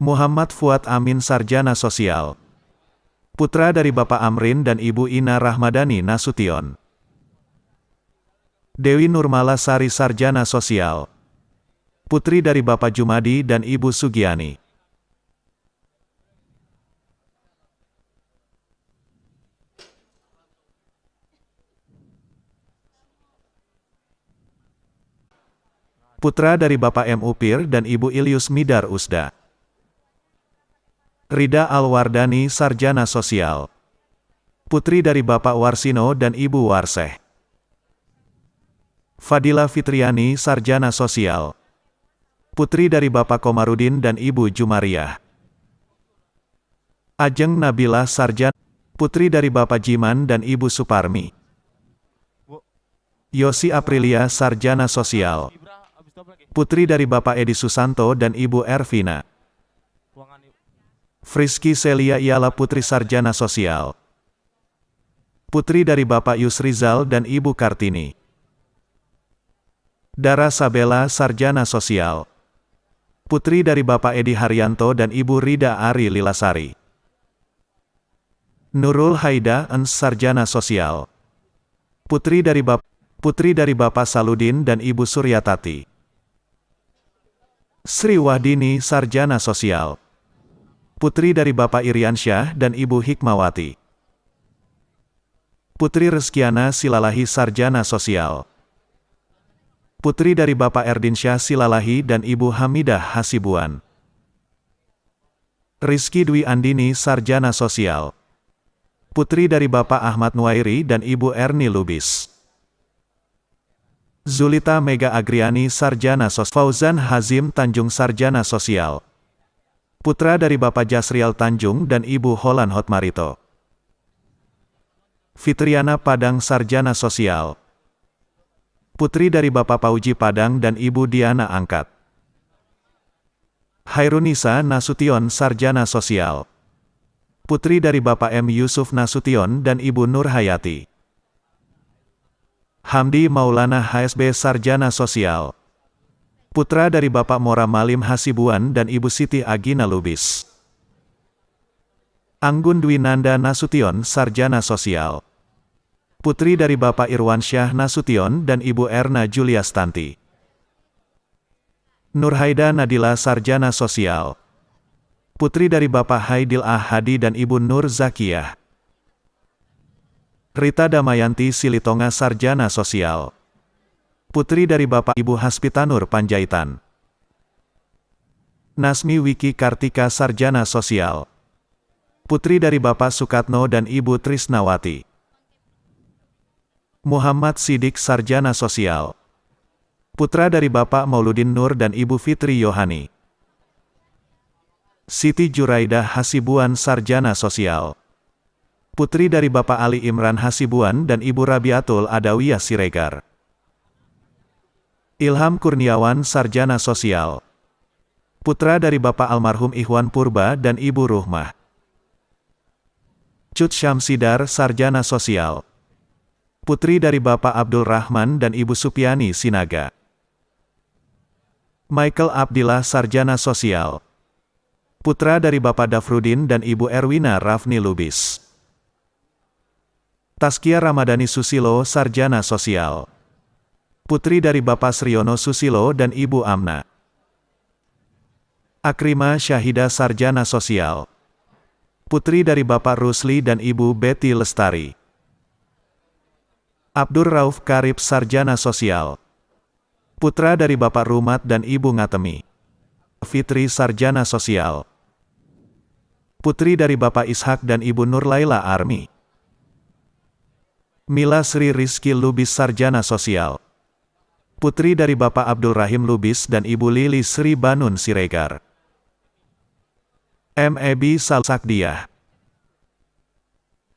Muhammad Fuad Amin sarjana sosial. Putra dari Bapak Amrin dan Ibu Ina Rahmadani Nasution. Dewi Nurmala Sari sarjana sosial. Putri dari Bapak Jumadi dan Ibu Sugiani. Putra dari Bapak M. Upir dan Ibu Ilyus Midar Usda. Rida Alwardani sarjana sosial. Putri dari Bapak Warsino dan Ibu Warseh. Fadila Fitriani sarjana sosial. Putri dari Bapak Komarudin dan Ibu Jumariah. Ajeng Nabila sarjana. Putri dari Bapak Jiman dan Ibu Suparmi. Yosi Aprilia sarjana sosial. Putri dari Bapak Edi Susanto dan Ibu Ervina. Friski Celia ialah putri sarjana sosial. Putri dari Bapak Yusrizal dan Ibu Kartini. Dara Sabela sarjana sosial. Putri dari Bapak Edi Haryanto dan Ibu Rida Ari Lilasari. Nurul Haida Ens sarjana sosial. Putri dari Bapak Saludin dan Ibu Suryatati. Sri Wahdini sarjana sosial. Putri dari Bapak Iriansyah dan Ibu Hikmawati. Putri Reskiana Silalahi sarjana sosial. Putri dari Bapak Erdinsyah Silalahi dan Ibu Hamidah Hasibuan. Rizky Dwi Andini sarjana sosial. Putri dari Bapak Ahmad Nuairi dan Ibu Erni Lubis. Zulita Mega Agriani sarjana sosial. Fauzan Hazim Tanjung sarjana sosial. Putra dari Bapak Jasrial Tanjung dan Ibu Holan Hotmarito. Fitriana Padang sarjana sosial. Putri dari Bapak Pauji Padang dan Ibu Diana Angkat. Hairunisa Nasution sarjana sosial. Putri dari Bapak M. Yusuf Nasution dan Ibu Nur Hayati. Hamdi Maulana HSB sarjana sosial. Putra dari Bapak Mora Malim Hasibuan dan Ibu Siti Agina Lubis. Anggun Dwi Nanda Nasution sarjana sosial. Putri dari Bapak Irwansyah Nasution dan Ibu Erna Juliastanti. Nurhaida Nadila sarjana sosial. Putri dari Bapak Haidil Ahadi dan Ibu Nur Zakiyah. Rita Damayanti Silitonga sarjana sosial. Putri dari Bapak Ibu Haspitanur Panjaitan. Nasmi Wiki Kartika sarjana sosial. Putri dari Bapak Sukatno dan Ibu Trisnawati. Muhammad Sidik sarjana sosial. Putra dari Bapak Mauludin Nur dan Ibu Fitri Yohani. Siti Juraidah Hasibuan Sarjana Sosial. Putri dari Bapak Ali Imran Hasibuan dan Ibu Rabiatul Adawiyah Siregar. Ilham Kurniawan Sarjana Sosial. Putra dari Bapak almarhum Ikhwan Purba dan Ibu Ruhmah. Cut Syamsidar Sarjana Sosial. Putri dari Bapak Abdul Rahman dan Ibu Supiani Sinaga. Michael Abdillah Sarjana Sosial. Putra dari Bapak Dafrudin dan Ibu Erwina Rafni Lubis. Taskia Ramadhani Susilo Sarjana Sosial. Putri dari Bapak Sriono Susilo dan Ibu Amna. Akrima Syahida Sarjana Sosial. Putri dari Bapak Rusli dan Ibu Betty Lestari. Abdur Rauf Karib Sarjana Sosial. Putra dari Bapak Rumat dan Ibu Ngatemi. Fitri Sarjana Sosial. Putri dari Bapak Ishak dan Ibu Nurlaila Armi. Mila Sri Rizky Lubis Sarjana Sosial. Putri dari Bapak Abdul Rahim Lubis dan Ibu Lili Sri Banun Siregar. MEB Salsakdiah.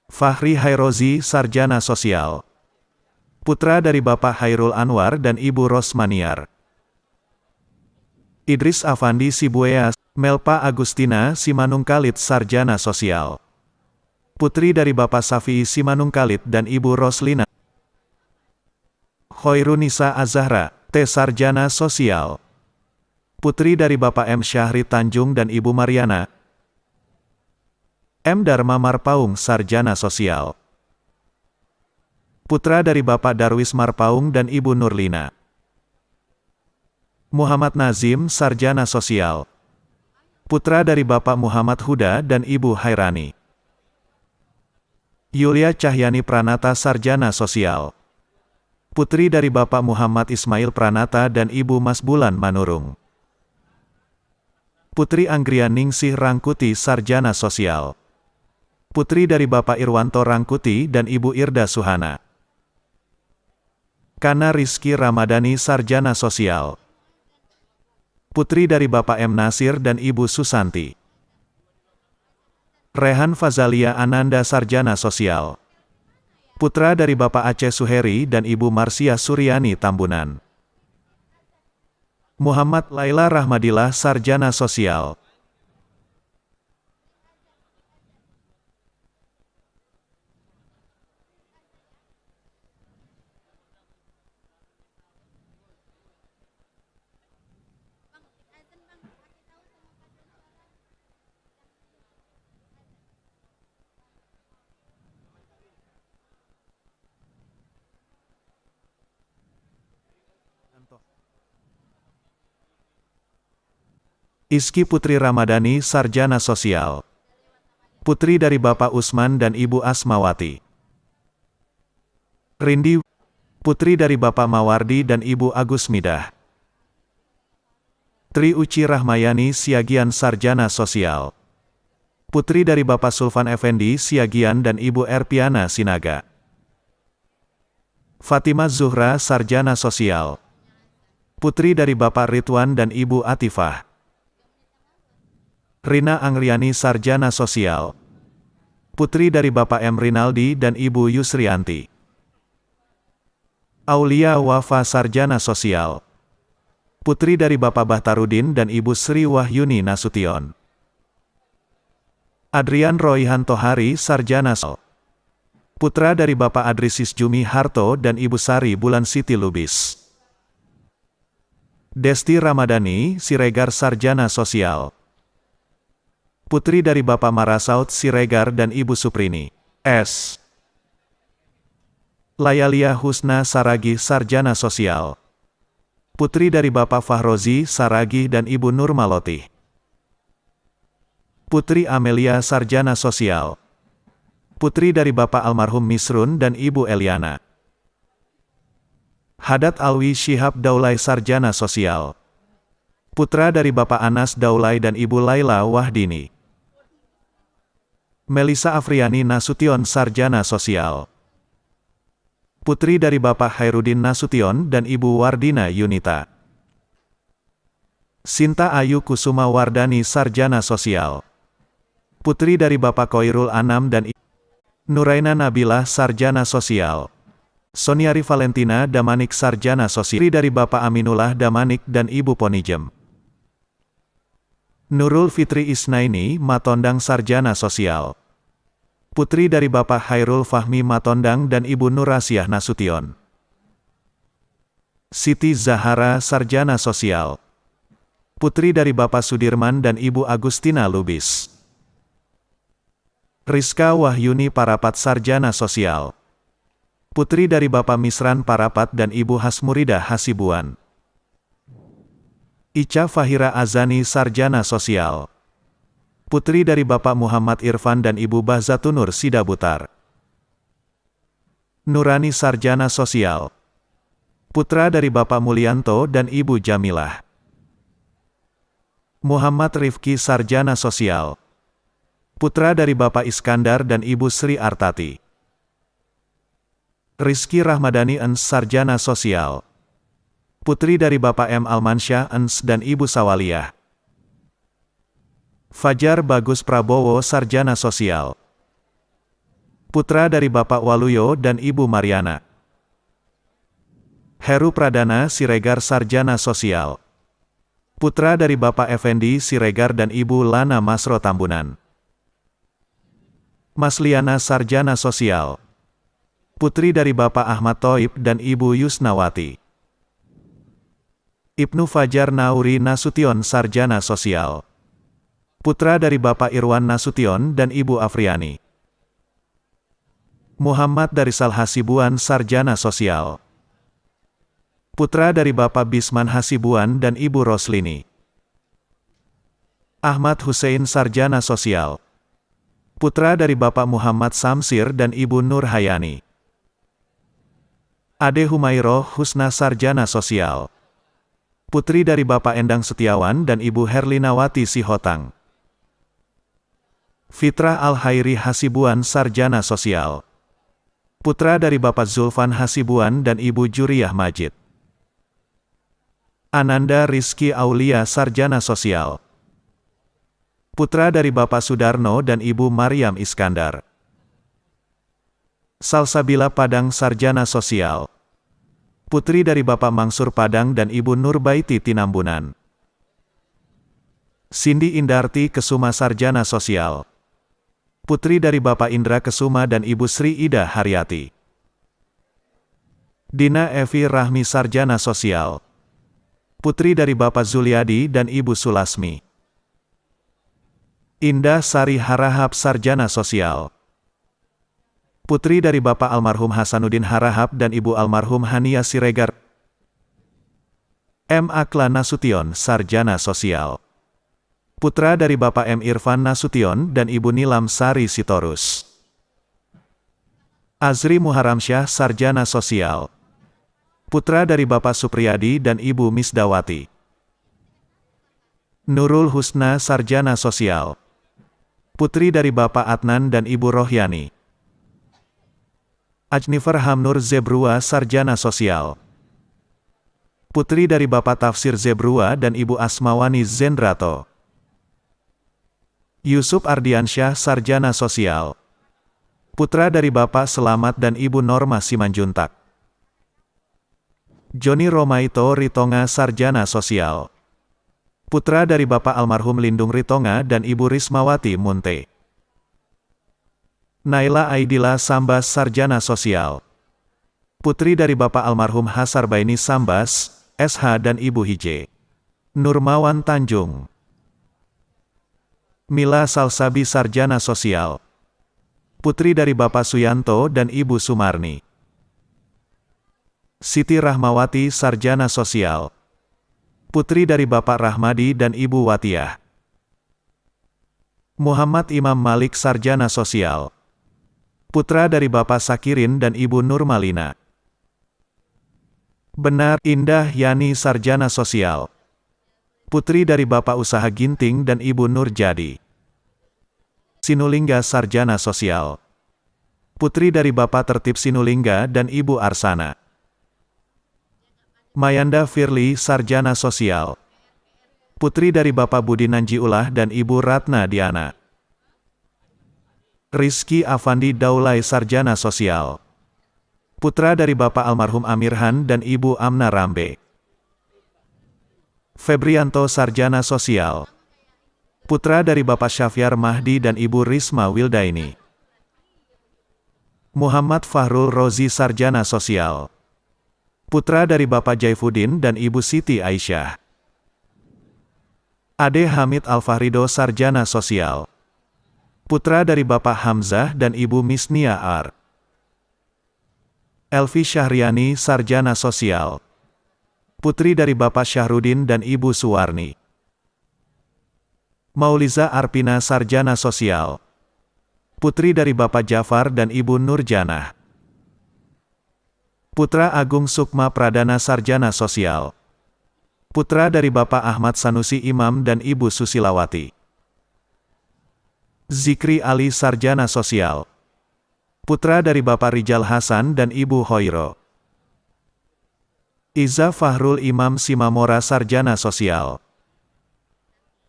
Fahri Hairozi Sarjana Sosial. Putra dari Bapak Hairul Anwar dan Ibu Rosmaniar. Idris Afandi Sibueas, Melpa Agustina Simanungkalit Sarjana Sosial. Putri dari Bapak Safi Simanungkalit dan Ibu Roslina. Khoirunisa Azahra, T. Sarjana Sosial. Putri dari Bapak M. Syahri Tanjung dan Ibu Mariana. M. Dharma Marpaung Sarjana Sosial. Putra dari Bapak Darwis Marpaung dan Ibu Nurlina. Muhammad Nazim Sarjana Sosial. Putra dari Bapak Muhammad Huda dan Ibu Hairani. Yulia Cahyani Pranata Sarjana Sosial. Putri dari Bapak Muhammad Ismail Pranata dan Ibu Masbulan Manurung. Putri Anggrian Ningsih Rangkuti Sarjana Sosial. Putri dari Bapak Irwanto Rangkuti dan Ibu Irda Suhana. Kana Rizky Ramadhani Sarjana Sosial. Putri dari Bapak M. Nasir dan Ibu Susanti. Rehan Fazalia Ananda Sarjana Sosial. Putra dari Bapak Aceh Suheri dan Ibu Marsia Suryani Tambunan. Muhammad Laila Rahmadillah Sarjana Sosial. Iski Putri Ramadhani Sarjana Sosial. Putri dari Bapak Usman dan Ibu Asmawati. Rindi, putri dari Bapak Mawardi dan Ibu Agus Midah. Tri Uci Rahmayani Siagian Sarjana Sosial. Putri dari Bapak Sulfan Effendi Siagian dan Ibu Erpiana Sinaga. Fatimah Zuhra Sarjana Sosial. Putri dari Bapak Ridwan dan Ibu Atifah. Rina Angliani Sarjana Sosial. Putri dari Bapak M. Rinaldi dan Ibu Yusrianti. Aulia Wafa Sarjana Sosial. Putri dari Bapak Bahtarudin dan Ibu Sri Wahyuni Nasution. Adrian Royhan Tohari Sarjana Sosial. Putra dari Bapak Adrisis Jumi Harto dan Ibu Sari Bulan Siti Lubis. Desti Ramadhani Siregar Sarjana Sosial. Putri dari Bapak Marasaut Siregar dan Ibu Suprini. S. Layalia Husna Saragih Sarjana Sosial. Putri dari Bapak Fahrozi Saragih dan Ibu Nurmaloti. Putri Amelia Sarjana Sosial. Putri dari Bapak almarhum Misrun dan Ibu Eliana. Hadat Alwi Syihab Daulay Sarjana Sosial. Putra dari Bapak Anas Daulay dan Ibu Laila Wahdini. Melisa Afriani Nasution Sarjana Sosial. Putri dari Bapak Hairudin Nasution dan Ibu Wardina Yunita. Sinta Ayu Kusuma Wardani Sarjana Sosial. Putri dari Bapak Koirul Anam dan Nuraina Nabilah Sarjana Sosial. Soniari Valentina Damanik Sarjana Sosial. Putri dari Bapak Aminullah Damanik dan Ibu Ponijem. Nurul Fitri Isnaini Matondang Sarjana Sosial. Putri dari Bapak Hairul Fahmi Matondang dan Ibu Nurasiah Nasution. Siti Zahara Sarjana Sosial. Putri dari Bapak Sudirman dan Ibu Agustina Lubis. Rizka Wahyuni Parapat Sarjana Sosial. Putri dari Bapak Misran Parapat dan Ibu Hasmuridah Hasibuan. Ica Fahira Azani Sarjana Sosial. Putri dari Bapak Muhammad Irfan dan Ibu Bahzatunur Sidabutar. Nurani Sarjana Sosial. Putra dari Bapak Mulyanto dan Ibu Jamilah. Muhammad Rifki Sarjana Sosial. Putra dari Bapak Iskandar dan Ibu Sri Artati. Rizky Rahmadani Ens Sarjana Sosial. Putri dari Bapak M. Almansyah Ens dan Ibu Sawaliyah. Fajar Bagus Prabowo Sarjana Sosial. Putra dari Bapak Waluyo dan Ibu Mariana. Heru Pradana Siregar Sarjana Sosial. Putra dari Bapak Effendi Siregar dan Ibu Lana Masro Tambunan. Masliana Sarjana Sosial. Putri dari Bapak Ahmad Thoib dan Ibu Yusnawati. Ibnu Fajar Nauri Nasution Sarjana Sosial. Putra dari Bapak Irwan Nasution dan Ibu Afriani. Muhammad Darisal Hasibuan Sarjana Sosial. Putra dari Bapak Bisman Hasibuan dan Ibu Roslini. Ahmad Hussein Sarjana Sosial. Putra dari Bapak Muhammad Samsir dan Ibu Nur Hayani. Ade Humairoh Husna Sarjana Sosial. Putri dari Bapak Endang Setiawan dan Ibu Herlinawati Sihotang. Fitrah Al-Hairi Hasibuan Sarjana Sosial. Putra dari Bapak Zulfan Hasibuan dan Ibu Juriyah Majid. Ananda Rizky Aulia Sarjana Sosial. Putra dari Bapak Sudarno dan Ibu Maryam Iskandar. Salsabila Padang Sarjana Sosial. Putri dari Bapak Mangsur Padang dan Ibu Nurbaiti Tinambunan. Cindy Indarti Kesuma Sarjana Sosial. Putri dari Bapak Indra Kesuma dan Ibu Sri Ida Haryati. Dina Evi Rahmi Sarjana Sosial. Putri dari Bapak Zuliadi dan Ibu Sulasmi. Indah Sari Harahap Sarjana Sosial. Putri dari Bapak Almarhum Hasanuddin Harahap dan Ibu Almarhum Hania Siregar. M. Akla Nasution Sarjana Sosial. Putra dari Bapak M. Irfan Nasution dan Ibu Nilam Sari Sitorus. Azri Muharamsyah Sarjana Sosial. Putra dari Bapak Supriyadi dan Ibu Misdawati. Nurul Husna Sarjana Sosial. Putri dari Bapak Adnan dan Ibu Rohyani. Ajnifer Hamnur Zebrua Sarjana Sosial. Putri dari Bapak Tafsir Zebrua dan Ibu Asmawani Zendrato. Yusuf Ardiansyah Sarjana Sosial. Putra dari Bapak Selamat dan Ibu Norma Simanjuntak. Joni Romaito Ritonga Sarjana Sosial. Putra dari Bapak Almarhum Lindung Ritonga dan Ibu Rismawati Munte. Naila Aidila Sambas Sarjana Sosial. Putri dari Bapak Almarhum Hasarbaini Sambas, SH dan Ibu Hije. Nurmawan Tanjung. Mila Salsabi Sarjana Sosial. Putri dari Bapak Suyanto dan Ibu Sumarni. Siti Rahmawati Sarjana Sosial. Putri dari Bapak Rahmadi dan Ibu Watiyah. Muhammad Imam Malik Sarjana Sosial. Putra dari Bapak Sakirin dan Ibu Nurmalina. Benar Indah Yani Sarjana Sosial. Putri dari Bapak Usaha Ginting dan Ibu Nurjadi. Sinulingga Sarjana Sosial. Putri dari Bapak Tertib Sinulingga dan Ibu Arsana. Mayanda Firly Sarjana Sosial. Putri dari Bapak Budi Nanjiulah dan Ibu Ratna Diana. Rizky Afandi Daulay Sarjana Sosial. Putra dari Bapak almarhum Amirhan dan Ibu Amna Rambe. Febrianto Sarjana Sosial. Putra dari Bapak Syafyar Mahdi dan Ibu Risma Wildaini. Muhammad Fahrul Rozi Sarjana Sosial. Putra dari Bapak Jaifuddin dan Ibu Siti Aisyah. Ade Hamid Alfahrido Sarjana Sosial. Putra dari Bapak Hamzah dan Ibu Misnia Ar. Elvi Syahriani Sarjana Sosial. Putri dari Bapak Syahrudin dan Ibu Suwarni. Mauliza Arpina Sarjana Sosial. Putri dari Bapak Jafar dan Ibu Nurjanah. Putra Agung Sukma Pradana Sarjana Sosial. Putra dari Bapak Ahmad Sanusi Imam dan Ibu Susilawati. Zikri Ali Sarjana Sosial. Putra dari Bapak Rijal Hasan dan Ibu Hoiro. Iza Fahrul Imam Simamora Sarjana Sosial.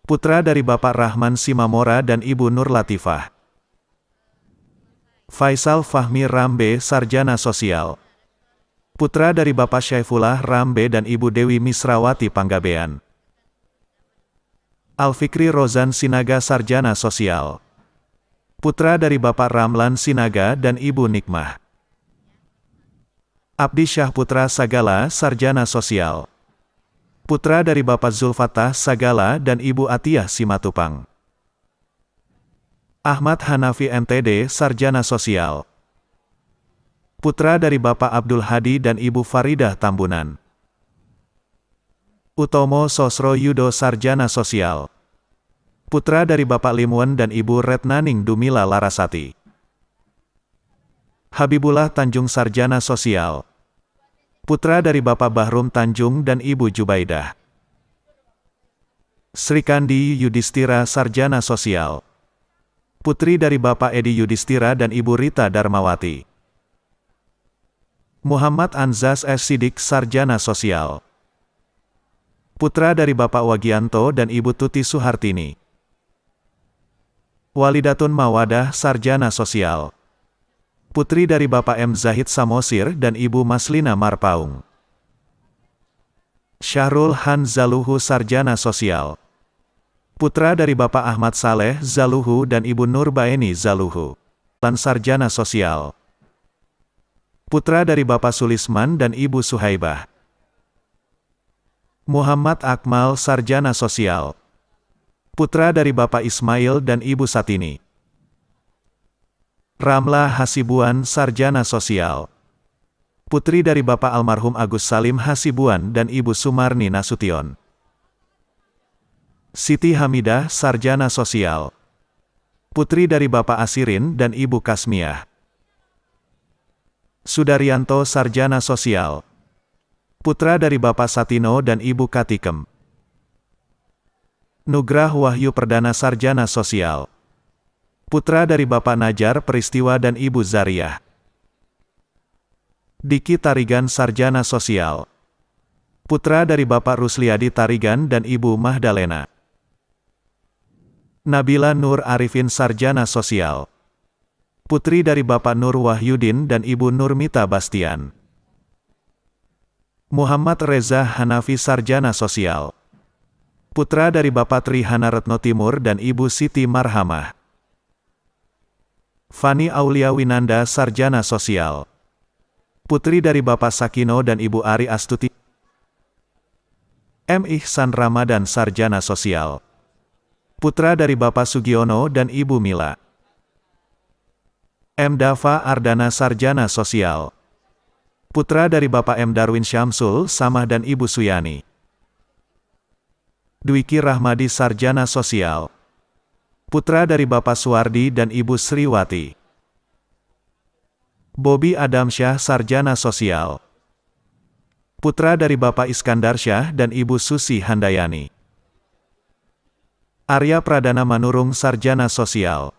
Putra dari Bapak Rahman Simamora dan Ibu Nur Latifah. Faisal Fahmi Rambe Sarjana Sosial. Putra dari Bapak Syaifullah Rambe dan Ibu Dewi Misrawati Panggabean. Alfikri Rozan Sinaga Sarjana Sosial. Putra dari Bapak Ramlan Sinaga dan Ibu Nikmah. Abdi Syah Putra Sagala Sarjana Sosial. Putra dari Bapak Zulfatah Sagala dan Ibu Atiyah Simatupang. Ahmad Hanafi MTD Sarjana Sosial. Putra dari Bapak Abdul Hadi dan Ibu Faridah Tambunan. Utomo Sosro Yudo Sarjana Sosial. Putra dari Bapak Limwan dan Ibu Retnaning Dumila Larasati. Habibullah Tanjung Sarjana Sosial. Putra dari Bapak Bahrum Tanjung dan Ibu Jubaidah. Srikandi Yudhistira Sarjana Sosial. Putri dari Bapak Edi Yudhistira dan Ibu Rita Darmawati. Muhammad Anzas S. Sidik Sarjana Sosial. Putra dari Bapak Wagianto dan Ibu Tuti Suhartini. Walidatun Mawadah Sarjana Sosial. Putri dari Bapak M. Zahid Samosir dan Ibu Maslina Marpaung. Syahrul Han Zaluhu Sarjana Sosial. Putra dari Bapak Ahmad Saleh Zaluhu dan Ibu Nurbaeni Zaluhu. Lan Sarjana Sosial. Putra dari Bapak Sulisman dan Ibu Suhaibah. Muhammad Akmal Sarjana Sosial. Putra dari Bapak Ismail dan Ibu Satini. Ramla Hasibuan Sarjana Sosial. Putri dari Bapak almarhum Agus Salim Hasibuan dan Ibu Sumarni Nasution. Siti Hamidah Sarjana Sosial. Putri dari Bapak Asirin dan Ibu Kasmiah. Sudaryanto Sarjana Sosial. Putra dari Bapak Satino dan Ibu Katikem. Nugrah Wahyu Perdana Sarjana Sosial. Putra dari Bapak Najar Peristiwa dan Ibu Zariyah. Diki Tarigan Sarjana Sosial. Putra dari Bapak Rusliadi Tarigan dan Ibu Mahdalena. Nabila Nur Arifin Sarjana Sosial. Putri dari Bapak Nur Wahyudin dan Ibu Nurmita Bastian. Muhammad Reza Hanafi Sarjana Sosial. Putra dari Bapak Trihana Retno Timur dan Ibu Siti Marhamah. Fani Aulia Winanda Sarjana Sosial. Putri dari Bapak Sakino dan Ibu Ari Astuti. M. Ihsan Ramadan Sarjana Sosial. Putra dari Bapak Sugiono dan Ibu Mila. M. Dava Ardana Sarjana Sosial. Putra dari Bapak M. Darwin Syamsul Samah dan Ibu Suyani. Dwiki Rahmadi Sarjana Sosial. Putra dari Bapak Suwardi dan Ibu Sriwati. Bobi Adamsyah Sarjana Sosial. Putra dari Bapak Iskandar Syah dan Ibu Susi Handayani. Arya Pradana Manurung Sarjana Sosial.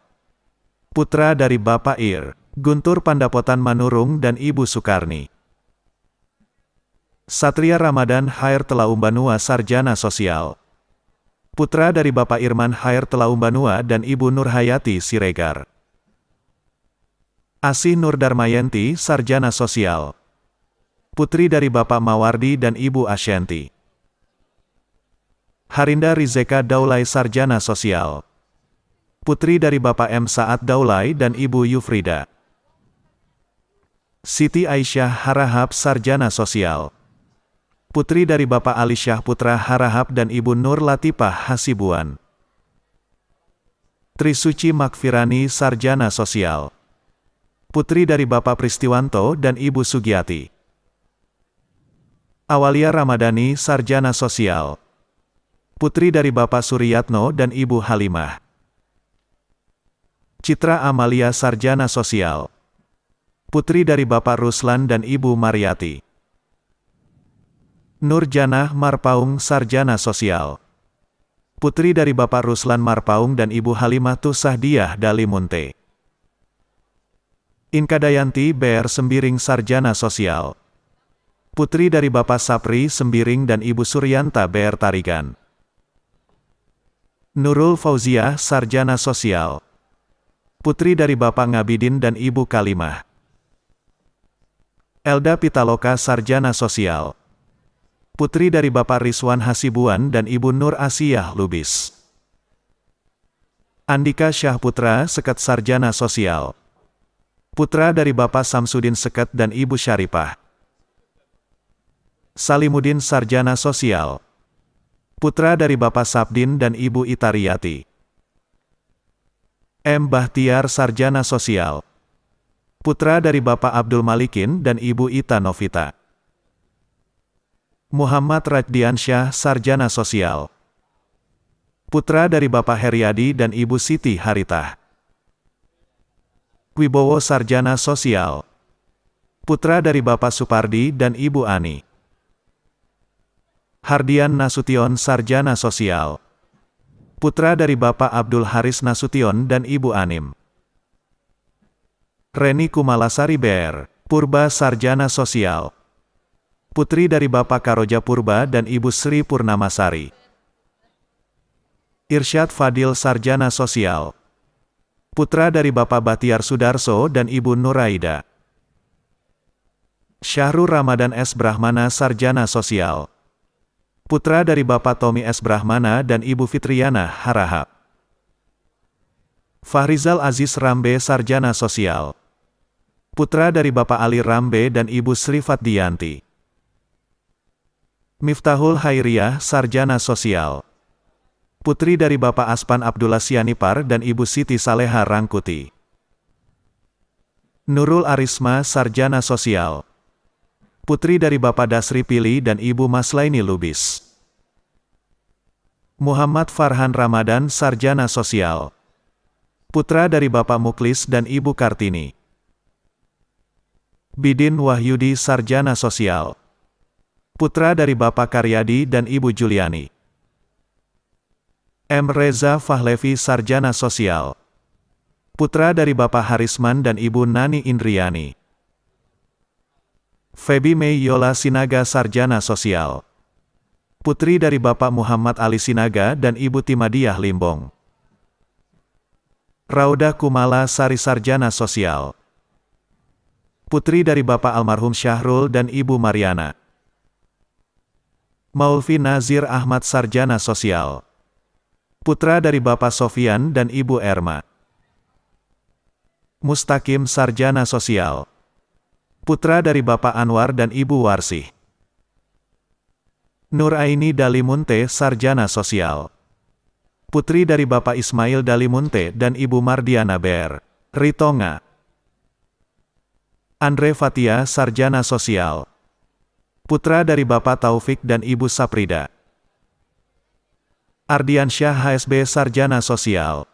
Putra dari Bapak Ir. Guntur Pandapotan Manurung dan Ibu Sukarni. Satria Ramadan Hair Telaumbanua Sarjana Sosial. Putra dari Bapak Irman Hair Telaumbanua dan Ibu Nurhayati Siregar. Asih Nur Darmayanti, Sarjana Sosial. Putri dari Bapak Mawardi dan Ibu Asyanti. Harinda Rizeka Daulay, Sarjana Sosial. Putri dari Bapak M. Saad Daulay dan Ibu Yufrida. Siti Aisyah Harahap, Sarjana Sosial. Putri dari Bapak Ali Syah Putra Harahap dan Ibu Nur Latifah Hasibuan. Trisuci Makfirani, Sarjana Sosial. Putri dari Bapak Pristiwanto dan Ibu Sugiyati. Awalia Ramadhani, Sarjana Sosial. Putri dari Bapak Suryatno dan Ibu Halimah. Citra Amalia, Sarjana Sosial. Putri dari Bapak Ruslan dan Ibu Mariati. Nur Janah Marpaung, Sarjana Sosial. Putri dari Bapak Ruslan Marpaung dan Ibu Halimah Tusahdiah Dalimunte. Inkadayanti BR Sembiring, Sarjana Sosial. Putri dari Bapak Sapri Sembiring dan Ibu Suryanta BR Tarigan. Nurul Fauziah, Sarjana Sosial. Putri dari Bapak Ngabidin dan Ibu Kalimah. Elda Pitaloka, Sarjana Sosial. Putri dari Bapak Rizwan Hasibuan dan Ibu Nur Asiyah Lubis. Andika Syahputra, Sekat, Sarjana Sosial. Putra dari Bapak Samsudin Sekat dan Ibu Syaripah. Salimuddin, Sarjana Sosial. Putra dari Bapak Sabdin dan Ibu Itariyati. M. Bahtiar, Sarjana Sosial. Putra dari Bapak Abdul Malikin dan Ibu Ita Novita. Muhammad Rajdiansyah, Sarjana Sosial. Putra dari Bapak Heriadi dan Ibu Siti Haritah. Wibowo, Sarjana Sosial. Putra dari Bapak Supardi dan Ibu Ani. Hardian Nasution, Sarjana Sosial. Putra dari Bapak Abdul Haris Nasution dan Ibu Anim. Reni Kumalasari BR, Purba, Sarjana Sosial. Putri dari Bapak Karoja Purba dan Ibu Sri Purnamasari. Irsyad Fadil, Sarjana Sosial. Putra dari Bapak Batiar Sudarso dan Ibu Nuraida. Syahrul Ramadan S. Brahmana, Sarjana Sosial. Putra dari Bapak Tommy S. Brahmana dan Ibu Fitriana Harahap. Fahrizal Aziz Rambe, Sarjana Sosial. Putra dari Bapak Ali Rambe dan Ibu Sri Fatdiyanti. Miftahul Hairiyah, Sarjana Sosial. Putri dari Bapak Aspan Abdullah Sianipar dan Ibu Siti Saleha Rangkuti. Nurul Arisma, Sarjana Sosial. Putri dari Bapak Dasri Pili dan Ibu Maslaini Lubis. Muhammad Farhan Ramadan, Sarjana Sosial. Putra dari Bapak Muklis dan Ibu Kartini. Bidin Wahyudi, Sarjana Sosial. Putra dari Bapak Karyadi dan Ibu Juliani. M. Reza Fahlevi, Sarjana Sosial. Putra dari Bapak Harisman dan Ibu Nani Indriani. Febi Mei Yola Sinaga, Sarjana Sosial. Putri dari Bapak Muhammad Ali Sinaga dan Ibu Timadiah Limbong. Rauda Kumala Sari, Sarjana Sosial. Putri dari Bapak Almarhum Syahrul dan Ibu Mariana. Maulvi Nazir Ahmad, Sarjana Sosial. Putra dari Bapak Sofian dan Ibu Erma. Mustaqim, Sarjana Sosial. Putra dari Bapak Anwar dan Ibu Warsih. Nur Aini Dalimunte, Sarjana Sosial. Putri dari Bapak Ismail Dalimunte dan Ibu Mardiana Ber Ritonga. Andre Fatia, Sarjana Sosial. Putra dari Bapak Taufik dan Ibu Saprida. Ardiansyah HSB, Sarjana Sosial.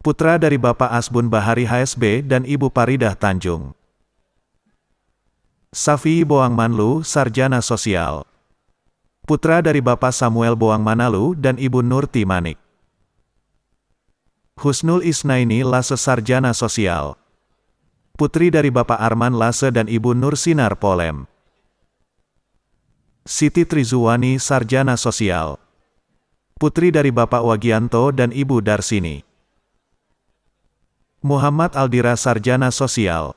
Putra dari Bapak Asbun Bahari HSB dan Ibu Paridah Tanjung. Safi Boang Manlu, Sarjana Sosial. Putra dari Bapak Samuel Boang Manalu dan Ibu Nurti Manik. Husnul Isnaini Lase, Sarjana Sosial. Putri dari Bapak Arman Lase dan Ibu Nur Sinar Polem. Siti Trizuwani, Sarjana Sosial. Putri dari Bapak Wagianto dan Ibu Darsini. Muhammad Aldira Sarjana Sosial.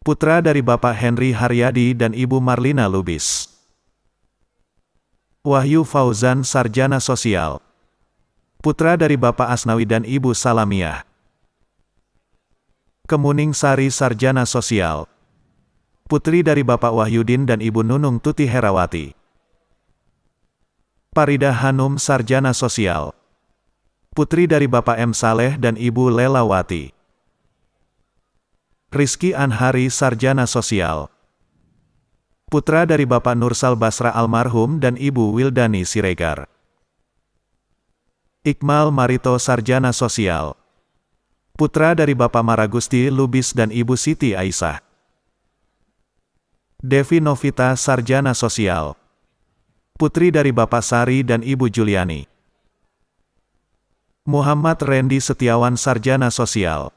Putra dari Bapak Henry Haryadi dan Ibu Marlina Lubis. Wahyu Fauzan Sarjana Sosial. Putra dari Bapak Asnawi dan Ibu Salamiah. Kemuning Sari Sarjana Sosial. Putri dari Bapak Wahyudin dan Ibu Nunung Tuti Herawati. Parida Hanum Sarjana Sosial. Putri dari Bapak M. Saleh dan Ibu Lelawati. Rizky Anhari Sarjana Sosial. Putra dari Bapak Nursal Basra almarhum dan Ibu Wildani Siregar. Iqmal Marito Sarjana Sosial. Putra dari Bapak Maragusti Lubis dan Ibu Siti Aisyah. Devi Novita Sarjana Sosial. Putri dari Bapak Sari dan Ibu Juliani. Muhammad Rendi Setiawan Sarjana Sosial.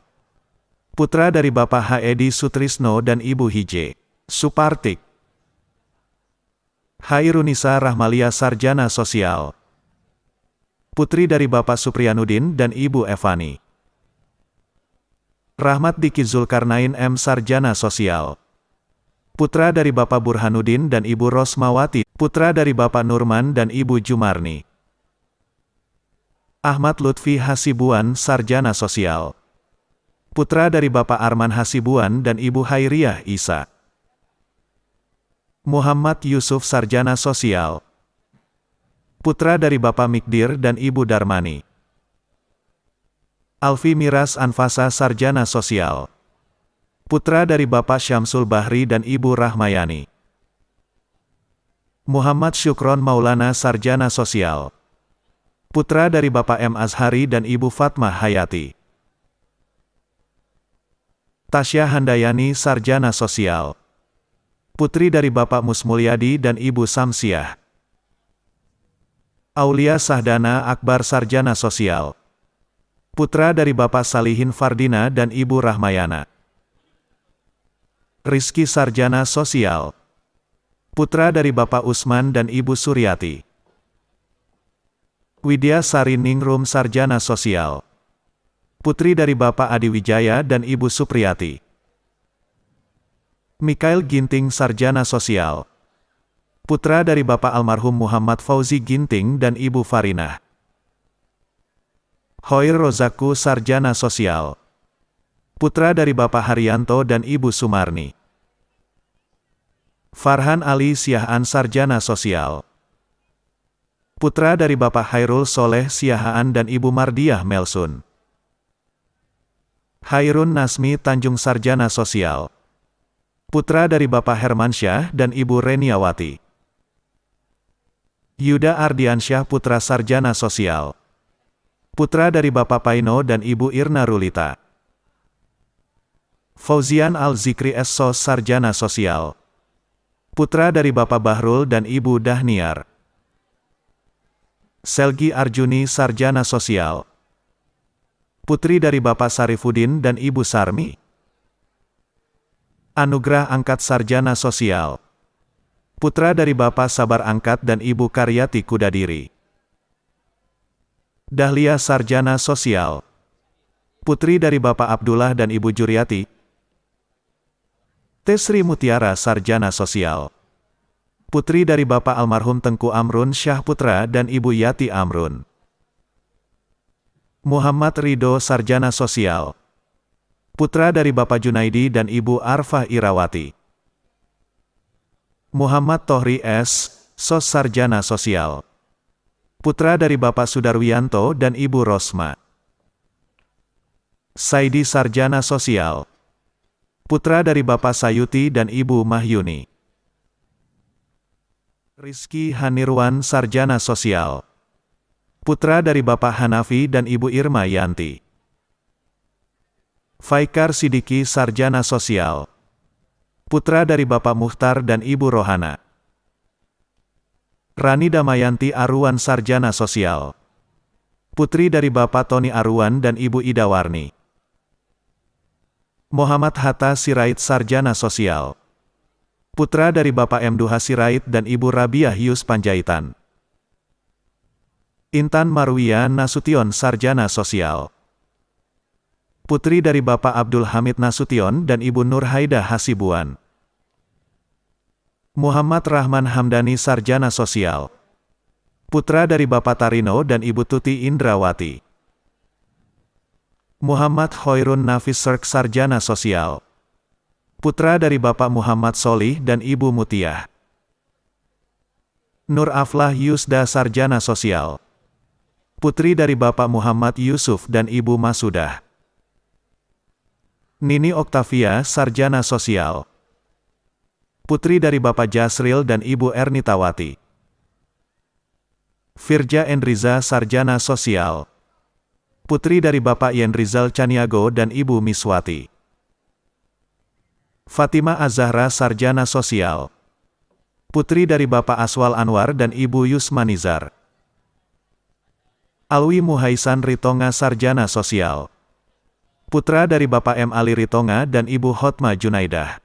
Putra dari Bapak H. Edi Sutrisno dan Ibu Hije Supartik. Hairunisa Rahmalia Sarjana Sosial. Putri dari Bapak Supriyanudin dan Ibu Evani. Rahmat Diki Zulkarnain M. Sarjana Sosial. Putra dari Bapak Burhanuddin dan Ibu Rosmawati. Putra dari Bapak Nurman dan Ibu Jumarni. Ahmad Lutfi Hasibuan Sarjana Sosial. Putra dari Bapak Arman Hasibuan dan Ibu Hairiyah Isa. Muhammad Yusuf Sarjana Sosial. Putra dari Bapak Mikdir dan Ibu Darmani. Alfi Miras Anfasa Sarjana Sosial. Putra dari Bapak Syamsul Bahri dan Ibu Rahmayani. Muhammad Syukron Maulana Sarjana Sosial. Putra dari Bapak M. Azhari dan Ibu Fatmah Hayati. Tasya Handayani Sarjana Sosial. Putri dari Bapak Musmulyadi dan Ibu Samsiah. Aulia Sahdana Akbar Sarjana Sosial. Putra dari Bapak Salihin Fardina dan Ibu Rahmayana. Rizky Sarjana Sosial. Putra dari Bapak Usman dan Ibu Suryati. Widya Sari Ningrum Sarjana Sosial. Putri dari Bapak Adi Wijaya dan Ibu Supriyati. Mikael Ginting Sarjana Sosial. Putra dari Bapak almarhum Muhammad Fauzi Ginting dan Ibu Farinah. Hoir Rozaku Sarjana Sosial. Putra dari Bapak Haryanto dan Ibu Sumarni. Farhan Ali Siahaan Sarjana Sosial. Putra dari Bapak Hairul Soleh Siahaan dan Ibu Mardiah Melsun. Hairun Nasmi Tanjung Sarjana Sosial. Putra dari Bapak Hermansyah dan Ibu Reniawati. Yuda Ardiansyah Putra Sarjana Sosial. Putra dari Bapak Paino dan Ibu Irna Rulita. Fauzian Al-Zikri Essos Sarjana Sosial. Putra dari Bapak Bahrul dan Ibu Dahniar. Selgi Arjuni Sarjana Sosial. Putri dari Bapak Sarifudin dan Ibu Sarmi. Anugrah Angkat Sarjana Sosial. Putra dari Bapak Sabar Angkat dan Ibu Karyati Kudadiri. Dahlia Sarjana Sosial. Putri dari Bapak Abdullah dan Ibu Juriati. Tesri Mutiara Sarjana Sosial. Putri dari Bapak almarhum Tengku Amrun Syah Putra dan Ibu Yati Amrun. Muhammad Ridho Sarjana Sosial. Putra dari Bapak Junaidi dan Ibu Arfah Irawati. Muhammad Tohri S. Sos Sarjana Sosial. Putra dari Bapak Sudarwianto dan Ibu Rosma. Saidi Sarjana Sosial. Putra dari Bapak Sayuti dan Ibu Mahyuni. Rizky Hanirwan Sarjana Sosial. Putra dari Bapak Hanafi dan Ibu Irma Yanti. Faikar Sidiki Sarjana Sosial. Putra dari Bapak Muhtar dan Ibu Rohana. Rani Damayanti Aruan Sarjana Sosial. Putri dari Bapak Tony Aruan dan Ibu Ida Warni. Muhammad Hatta Sirait Sarjana Sosial. Putra dari Bapak M. Duha Sirait dan Ibu Rabiah Yus Panjaitan. Intan Marwiyah Nasution Sarjana Sosial. Putri dari Bapak Abdul Hamid Nasution dan Ibu Nur Haida Hasibuan. Muhammad Rahman Hamdani Sarjana Sosial. Putra dari Bapak Tarino dan Ibu Tuti Indrawati. Muhammad Khairun Nafis Serk Sarjana Sosial. Putra dari Bapak Muhammad Solih dan Ibu Mutiah. Nur Aflah Yusda Sarjana Sosial. Putri dari Bapak Muhammad Yusuf dan Ibu Masudah. Nini Oktavia Sarjana Sosial. Putri dari Bapak Jasril dan Ibu Ernitawati. Firja Endriza Sarjana Sosial. Putri dari Bapak Yendrizal Caniago dan Ibu Miswati. Fatima Azahra Sarjana Sosial. Putri dari Bapak Aswal Anwar dan Ibu Yusmanizar. Alwi Muhaisan Ritonga Sarjana Sosial. Putra dari Bapak M. Ali Ritonga dan Ibu Hotma Junaidah.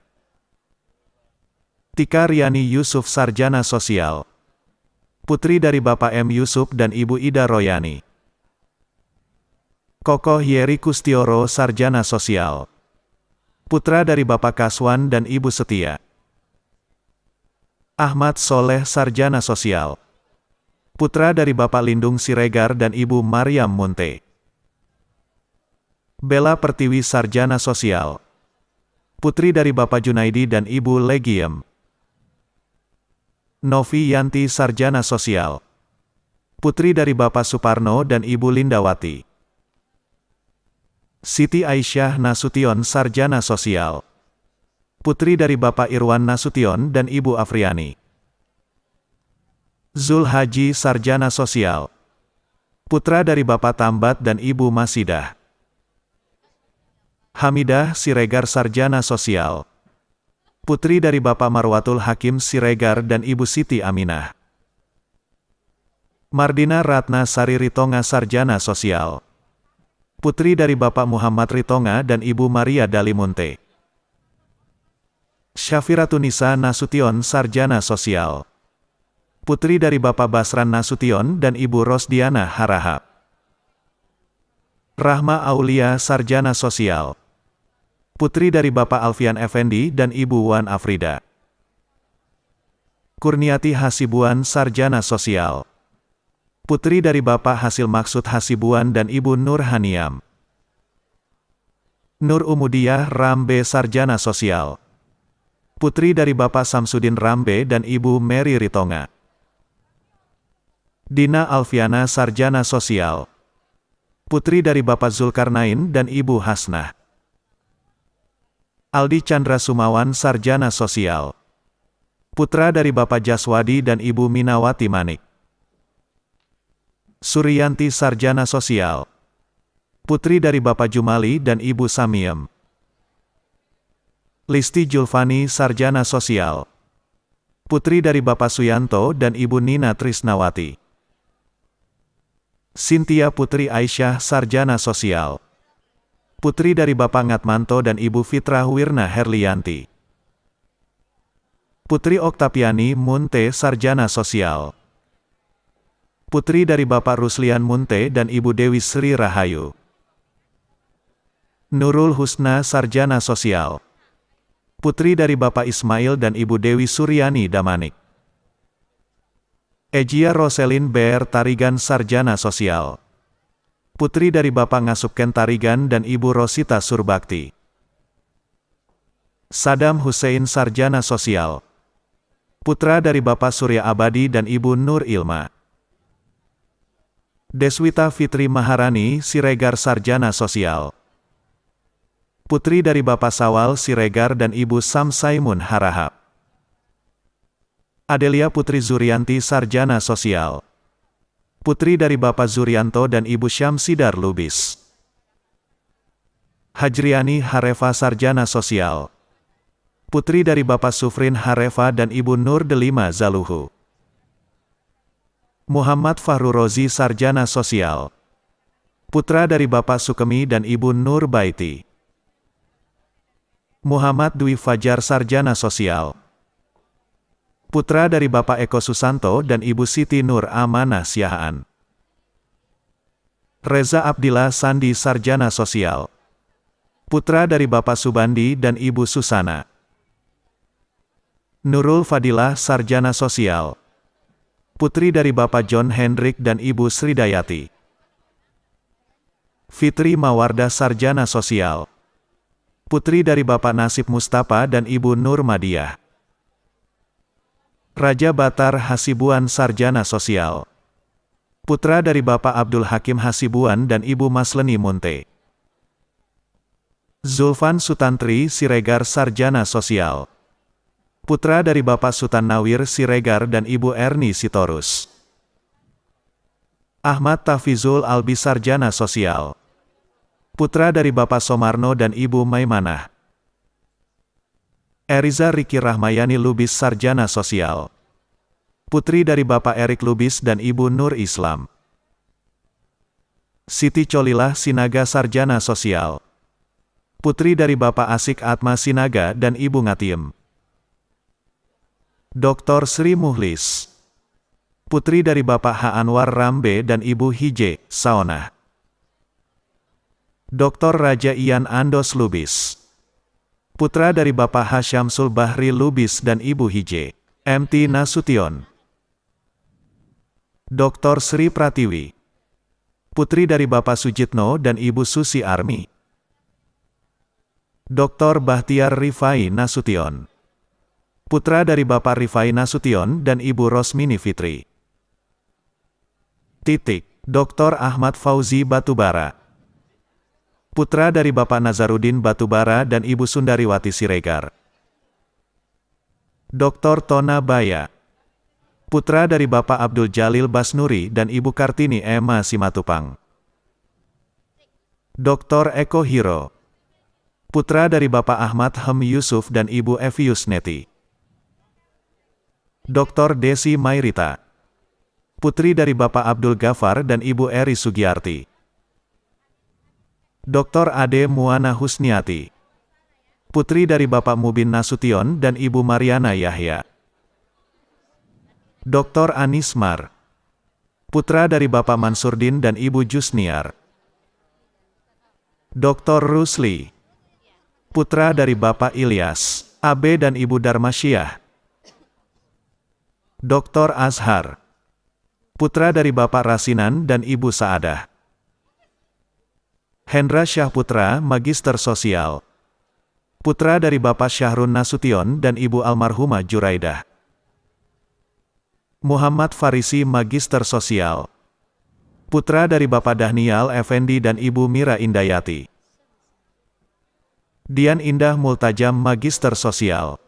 Tika Riani Yusuf Sarjana Sosial. Putri dari Bapak M. Yusuf dan Ibu Ida Royani. Kokoh Yeri Kustioro Sarjana Sosial. Putra dari Bapak Kaswan dan Ibu Setia. Ahmad Soleh Sarjana Sosial. Putra dari Bapak Lindung Siregar dan Ibu Maryam Munte. Bella Pertiwi Sarjana Sosial. Putri dari Bapak Junaidi dan Ibu Legiem. Novi Yanti Sarjana Sosial. Putri dari Bapak Suparno dan Ibu Lindawati. Siti Aisyah Nasution Sarjana Sosial. Putri dari Bapak Irwan Nasution dan Ibu Afriani. Zul Haji Sarjana Sosial. Putra dari Bapak Tambat dan Ibu Masidah. Hamidah Siregar Sarjana Sosial. Putri dari Bapak Marwatul Hakim Siregar dan Ibu Siti Aminah. Mardina Ratna Sari Ritonga Sarjana Sosial. Putri dari Bapak Muhammad Ritonga dan Ibu Maria Dalimunte. Syafiratunisa Nasution Sarjana Sosial. Putri dari Bapak Basran Nasution dan Ibu Rosdiana Harahap. Rahma Aulia Sarjana Sosial. Putri dari Bapak Alfian Effendi dan Ibu Wan Afrida. Kurniati Hasibuan Sarjana Sosial. Putri dari Bapak Hasil Maksud Hasibuan dan Ibu Nur Haniam. Nur Umudiyah Rambe Sarjana Sosial. Putri dari Bapak Samsudin Rambe dan Ibu Mary Ritonga. Dina Alfiana Sarjana Sosial. Putri dari Bapak Zulkarnain dan Ibu Hasnah. Aldi Chandra Sumawan Sarjana Sosial. Putra dari Bapak Jaswadi dan Ibu Minawati Manik. Suryanti Sarjana Sosial. Putri dari Bapak Jumali dan Ibu Samiem. Listi Julfani Sarjana Sosial. Putri dari Bapak Suyanto dan Ibu Nina Trisnawati. Sintia Putri Aisyah Sarjana Sosial. Putri dari Bapak Ngatmanto dan Ibu Fitrah Wirna Herlianti. Putri Oktapiani Munte Sarjana Sosial. Putri dari Bapak Ruslian Munte dan Ibu Dewi Sri Rahayu. Nurul Husna Sarjana Sosial. Putri dari Bapak Ismail dan Ibu Dewi Suryani Damanik. Ejia Roselin Ber Tarigan Sarjana Sosial. Putri dari Bapak Ngasupken Tarigan dan Ibu Rosita Surbakti. Sadam Hussein Sarjana Sosial. Putra dari Bapak Surya Abadi dan Ibu Nur Ilma. Deswita Fitri Maharani Siregar Sarjana Sosial. Putri dari Bapak Sawal Siregar dan Ibu Samsaimun Harahap. Adelia Putri Zurianti Sarjana Sosial. Putri dari Bapak Zurianto dan Ibu Syamsidar Lubis. Hajriani Harefa Sarjana Sosial. Putri dari Bapak Sufrin Harefa dan Ibu Nur Delima Zaluhu. Muhammad Fahru Rozi Sarjana Sosial. Putra dari Bapak Sukemi dan Ibu Nur Baiti. Muhammad Dwi Fajar Sarjana Sosial. Putra dari Bapak Eko Susanto dan Ibu Siti Nur Amanah Siahaan. Reza Abdillah Sandi Sarjana Sosial. Putra dari Bapak Subandi dan Ibu Susana. Nurul Fadilah Sarjana Sosial. Putri dari Bapak John Hendrik dan Ibu Sridayati. Fitri Mawardah Sarjana Sosial. Putri dari Bapak Nasib Mustafa dan Ibu Nur Madiah. Raja Batar Hasibuan Sarjana Sosial. Putra dari Bapak Abdul Hakim Hasibuan dan Ibu Masleni Munte. Zulfan Sutantri Siregar Sarjana Sosial. Putra dari Bapak Sutan Nawir Siregar dan Ibu Erni Sitorus. Ahmad Tafizul Albi Sarjana Sosial. Putra dari Bapak Somarno dan Ibu Maimanah. Eriza Riki Rahmayani Lubis Sarjana Sosial. Putri dari Bapak Erik Lubis dan Ibu Nur Islam. Siti Colilah Sinaga Sarjana Sosial. Putri dari Bapak Asik Atma Sinaga dan Ibu Ngatiem. Dr. Sri Muhlis. Putri dari Bapak H. Anwar Rambe dan Ibu Hije, Saonah. Dr. Raja Ian Andos Lubis. Putra dari Bapak H. Syamsul Bahri Lubis dan Ibu Hije, MT Nasution. Dr. Sri Pratiwi. Putri dari Bapak Sujitno dan Ibu Susi Armi. Dr. Bahtiar Rifai Nasution. Putra dari Bapak Rifai Nasution dan Ibu Rosmini Fitri. Titik. Dr. Ahmad Fauzi Batubara. Putra dari Bapak Nazarudin Batubara dan Ibu Sundariwati Siregar. Dr. Tona Baya. Putra dari Bapak Abdul Jalil Basnuri dan Ibu Kartini Emma Simatupang. Dr. Eko Hiro. Putra dari Bapak Ahmad Hem Yusuf dan Ibu Evius Neti. Dr. Desi Mairita. Putri dari Bapak Abdul Ghaffar dan Ibu Eri Sugiyarti. Dr. Ade Muana Husniati. Putri dari Bapak Mubin Nasution dan Ibu Mariana Yahya. Dr. Anismar. Putra dari Bapak Mansurdin dan Ibu Jusniar. Dr. Rusli. Putra dari Bapak Ilyas, Abe dan Ibu Darmasyah. Dr. Azhar. Putra dari Bapak Rasinan dan Ibu Saadah. Hendra Syahputra, Magister Sosial. Putra dari Bapak Syahrun Nasution dan Ibu almarhumah Juraidah. Muhammad Farisi, Magister Sosial. Putra dari Bapak Dahnial Effendi dan Ibu Mira Indayati. Dian Indah Multajam, Magister Sosial.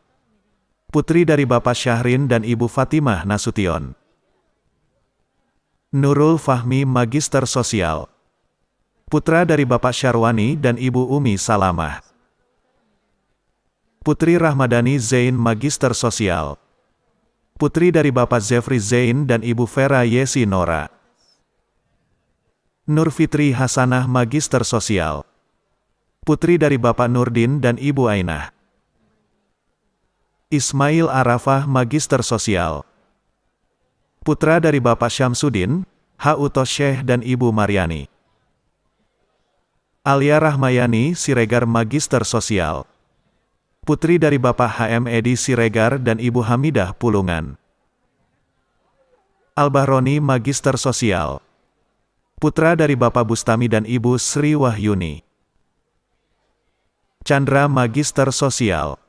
Putri dari Bapak Syahrin dan Ibu Fatimah Nasution. Nurul Fahmi, Magister Sosial. Putra dari Bapak Syarwani dan Ibu Umi Salamah. Putri Rahmadani Zain, Magister Sosial. Putri dari Bapak Zefri Zain dan Ibu Vera Yesi Nora. Nur Fitri Hasanah, Magister Sosial. Putri dari Bapak Nurdin dan Ibu Ainah. Ismail Arafah, Magister Sosial. Putra dari Bapak Syamsuddin, H. Utos Syekh dan Ibu Maryani. Alia Rahmayani Siregar, Magister Sosial. Putri dari Bapak HM Edi Siregar dan Ibu Hamidah Pulungan. Al-Bahroni, Magister Sosial. Putra dari Bapak Bustami dan Ibu Sri Wahyuni. Chandra, Magister Sosial.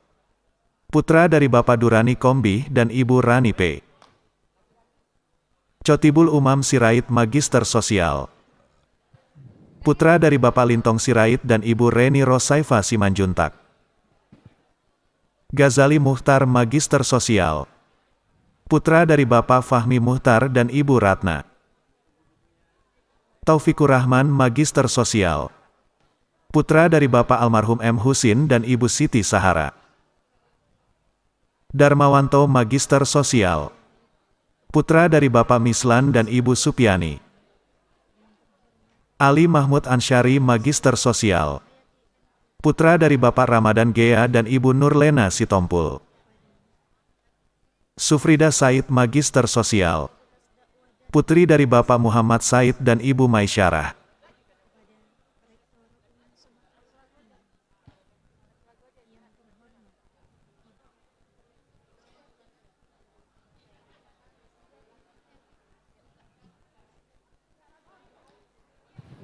Putra dari Bapak Durani Kombi dan Ibu Rani P. Cotibul Umam Sirait, Magister Sosial. Putra dari Bapak Lintong Sirait dan Ibu Reni Rosaifa Simanjuntak. Ghazali Muhtar, Magister Sosial. Putra dari Bapak Fahmi Muhtar dan Ibu Ratna. Taufikur Rahman, Magister Sosial. Putra dari Bapak almarhum M. Husin dan Ibu Siti Sahara. Darmawanto, Magister Sosial. Putra dari Bapak Mislan dan Ibu Supiani. Ali Mahmud Ansyari, Magister Sosial. Putra dari Bapak Ramadan Gea dan Ibu Nurlena Sitompul. Sufrida Said, Magister Sosial. Putri dari Bapak Muhammad Said dan Ibu Maisyarah.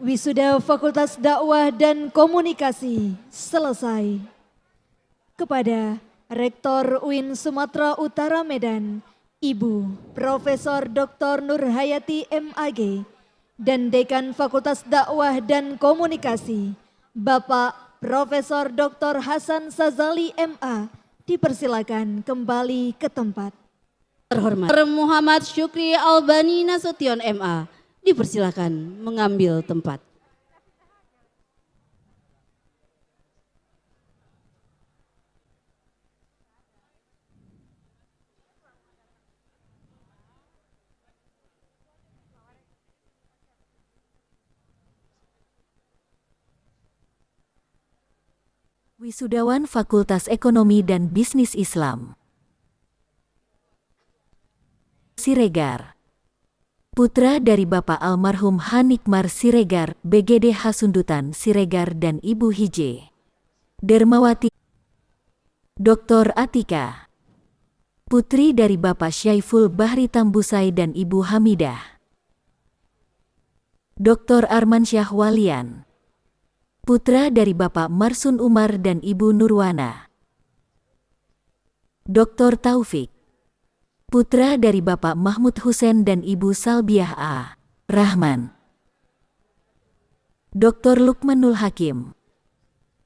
Wisuda Fakultas Dakwah dan Komunikasi selesai. Kepada Rektor UIN Sumatera Utara Medan, Ibu Profesor Dr. Nurhayati MAG, dan Dekan Fakultas Dakwah dan Komunikasi, Bapak Profesor Dr. Hasan Sazali MA, dipersilakan kembali ke tempat. Terhormat Muhammad Syukri Albani Nasution MA, dipersilakan mengambil tempat. Wisudawan Fakultas Ekonomi dan Bisnis Islam Siregar, putra dari Bapak almarhum Hanikmar Siregar, BGD Hasundutan Siregar dan Ibu Hije Dermawati. Dr. Atika, putri dari Bapak Syaiful Bahri Tambusai dan Ibu Hamidah. Dr. Armansyah Walian, putra dari Bapak Marsun Umar dan Ibu Nurwana. Dr. Taufik, putra dari Bapak Mahmud Hussein dan Ibu Salbiah A. Rahman. Dr. Lukmanul Hakim,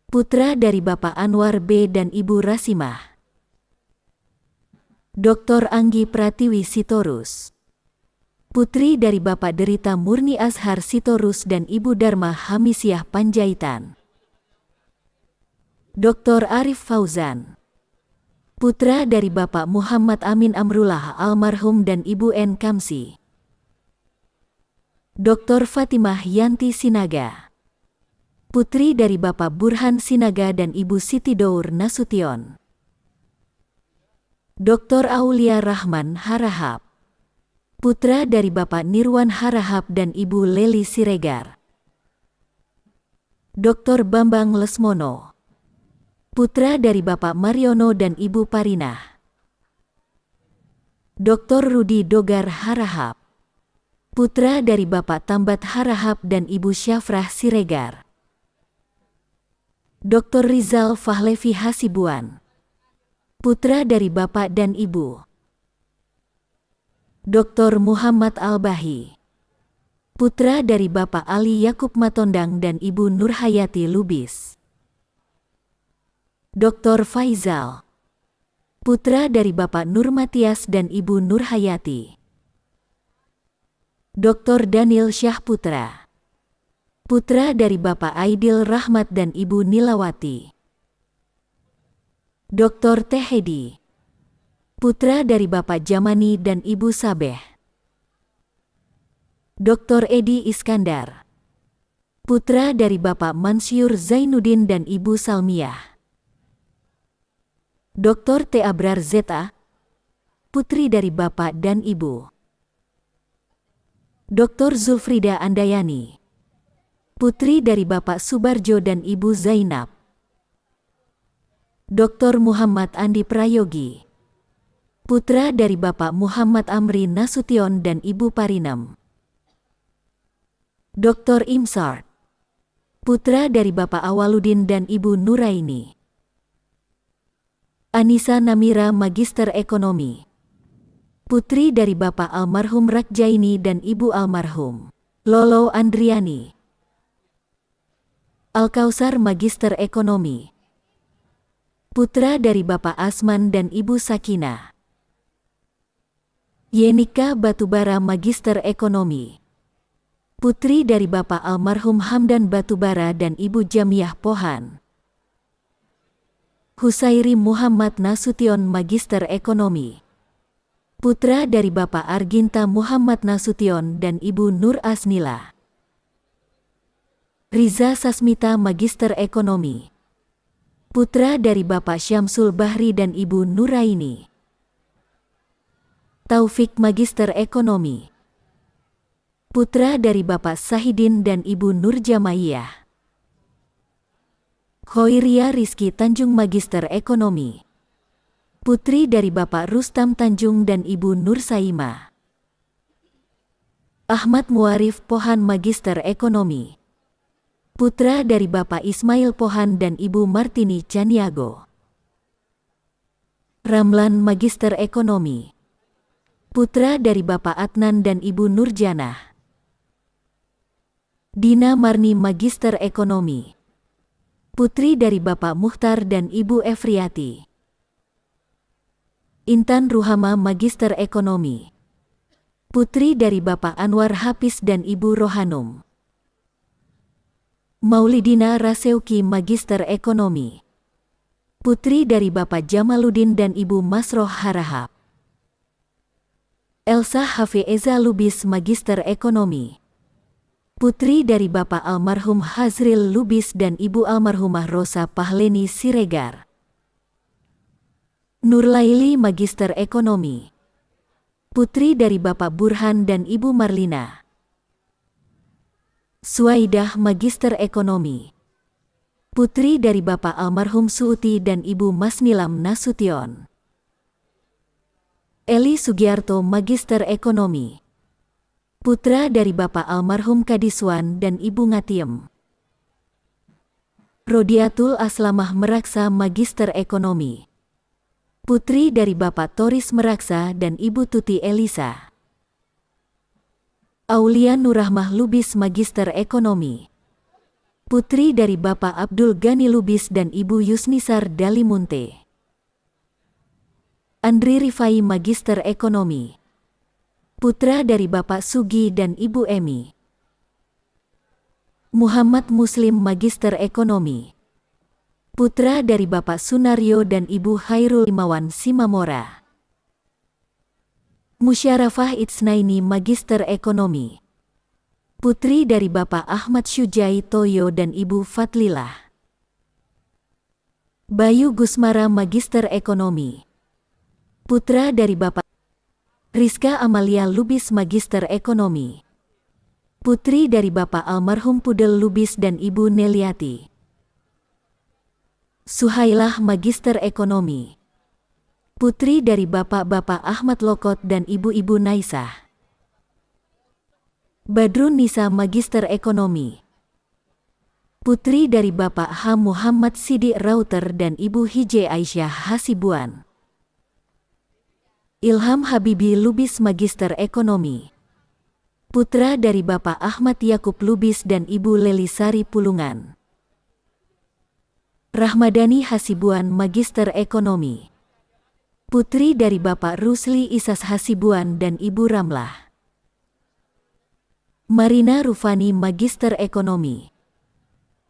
putra dari Bapak Anwar B. dan Ibu Rasimah. Dr. Anggi Pratiwi Sitorus, putri dari Bapak Derita Murni Azhar Sitorus dan Ibu Dharma Hamisyah Panjaitan. Dr. Arif Fauzan, putra dari Bapak Muhammad Amin Amrullah almarhum dan Ibu N. Kamsi. Dr. Fatimah Yanti Sinaga, putri dari Bapak Burhan Sinaga dan Ibu Siti Dour Nasution. Dr. Aulia Rahman Harahap, putra dari Bapak Nirwan Harahap dan Ibu Leli Siregar. Dr. Bambang Lesmono, putra dari Bapak Mariono dan Ibu Parinah. Dr. Rudi Dogar Harahap, putra dari Bapak Tambat Harahap dan Ibu Syafrah Siregar. Dr. Rizal Fahlevi Hasibuan, putra dari Bapak dan Ibu. Dr. Muhammad Al-Bahi, putra dari Bapak Ali Yakub Matondang dan Ibu Nurhayati Lubis. Dr. Faizal, putra dari Bapak Nurmatias dan Ibu Nurhayati. Dr. Daniel Syahputra, putra dari Bapak Aidil Rahmat dan Ibu Nilawati. Dr. Tehedi, putra dari Bapak Jamani dan Ibu Sabeh. Dr. Edi Iskandar, putra dari Bapak Mansyur Zainuddin dan Ibu Salmiah. Dr. T. Abrar Zeta, putri dari Bapak dan Ibu. Dr. Zulfrida Andayani, putri dari Bapak Subarjo dan Ibu Zainab. Dr. Muhammad Andi Prayogi, putra dari Bapak Muhammad Amri Nasution dan Ibu Parinem. Dr. Imsart, putra dari Bapak Awaludin dan Ibu Nuraini. Anissa Namira Magister Ekonomi, putri dari Bapak almarhum Rakjaini dan Ibu almarhum Lolo Andriani. Alkausar Magister Ekonomi, putra dari Bapak Asman dan Ibu Sakinah. Yenika Batubara Magister Ekonomi, putri dari Bapak almarhum Hamdan Batubara dan Ibu Jamiah Pohan. Husairi Muhammad Nasution Magister Ekonomi, putra dari Bapak Arginta Muhammad Nasution dan Ibu Nur Asnila. Riza Sasmita Magister Ekonomi, putra dari Bapak Syamsul Bahri dan Ibu Nuraini. Taufik Magister Ekonomi, putra dari Bapak Sahidin dan Ibu Nurjamaiyah. Khoiria Rizki Tanjung Magister Ekonomi, putri dari Bapak Rustam Tanjung dan Ibu Nur Saimah. Ahmad Muarif Pohan Magister Ekonomi, putra dari Bapak Ismail Pohan dan Ibu Martini Caniago. Ramlan Magister Ekonomi, putra dari Bapak Adnan dan Ibu Nurjanah. Dina Marni Magister Ekonomi, putri dari Bapak Muhtar dan Ibu Efriati. Intan Ruhama Magister Ekonomi, putri dari Bapak Anwar Hafiz dan Ibu Rohanum. Maulidina Raseuki Magister Ekonomi, putri dari Bapak Jamaluddin dan Ibu Masroh Harahap. Elsa Hafeeza Lubis Magister Ekonomi, putri dari Bapak almarhum Hazril Lubis dan Ibu almarhumah Rosa Pahleni Siregar. Nurlaili Magister Ekonomi, putri dari Bapak Burhan dan Ibu Marlina. Suaidah Magister Ekonomi, putri dari Bapak almarhum Suuti dan Ibu Masnilam Nasution. Eli Sugiarto Magister Ekonomi, putra dari Bapak almarhum Kadiswan dan Ibu Ngatiem. Rodiatul Aslamah Meraksa Magister Ekonomi, putri dari Bapak Toris Meraksa dan Ibu Tuti Elisa. Aulia Nurrahmah Lubis Magister Ekonomi, putri dari Bapak Abdul Ghani Lubis dan Ibu Yusnisar Dalimunte. Andri Rifai Magister Ekonomi, putra dari Bapak Sugi dan Ibu Emi. Muhammad Muslim Magister Ekonomi, putra dari Bapak Sunario dan Ibu Hairul Imawan Simamora. Musyarafah Itsnaini Magister Ekonomi, putri dari Bapak Ahmad Syujai Toyo dan Ibu Fatlilah. Bayu Gusmara Magister Ekonomi, putra dari Bapak Rizka Amalia Lubis Magister Ekonomi, putri dari Bapak almarhum Pudel Lubis dan Ibu Neliati. Suhailah Magister Ekonomi, putri dari Bapak-Bapak Ahmad Lokot dan Ibu-Ibu Naisah. Badrun Nisa Magister Ekonomi, putri dari Bapak H. Muhammad Sidik Rauter dan Ibu Hije Aisyah Hasibuan. Ilham Habibi Lubis Magister Ekonomi, putra dari Bapak Ahmad Yakub Lubis dan Ibu Lelisari Pulungan. Rahmadani Hasibuan Magister Ekonomi, putri dari Bapak Rusli Isas Hasibuan dan Ibu Ramlah. Marina Rufani Magister Ekonomi,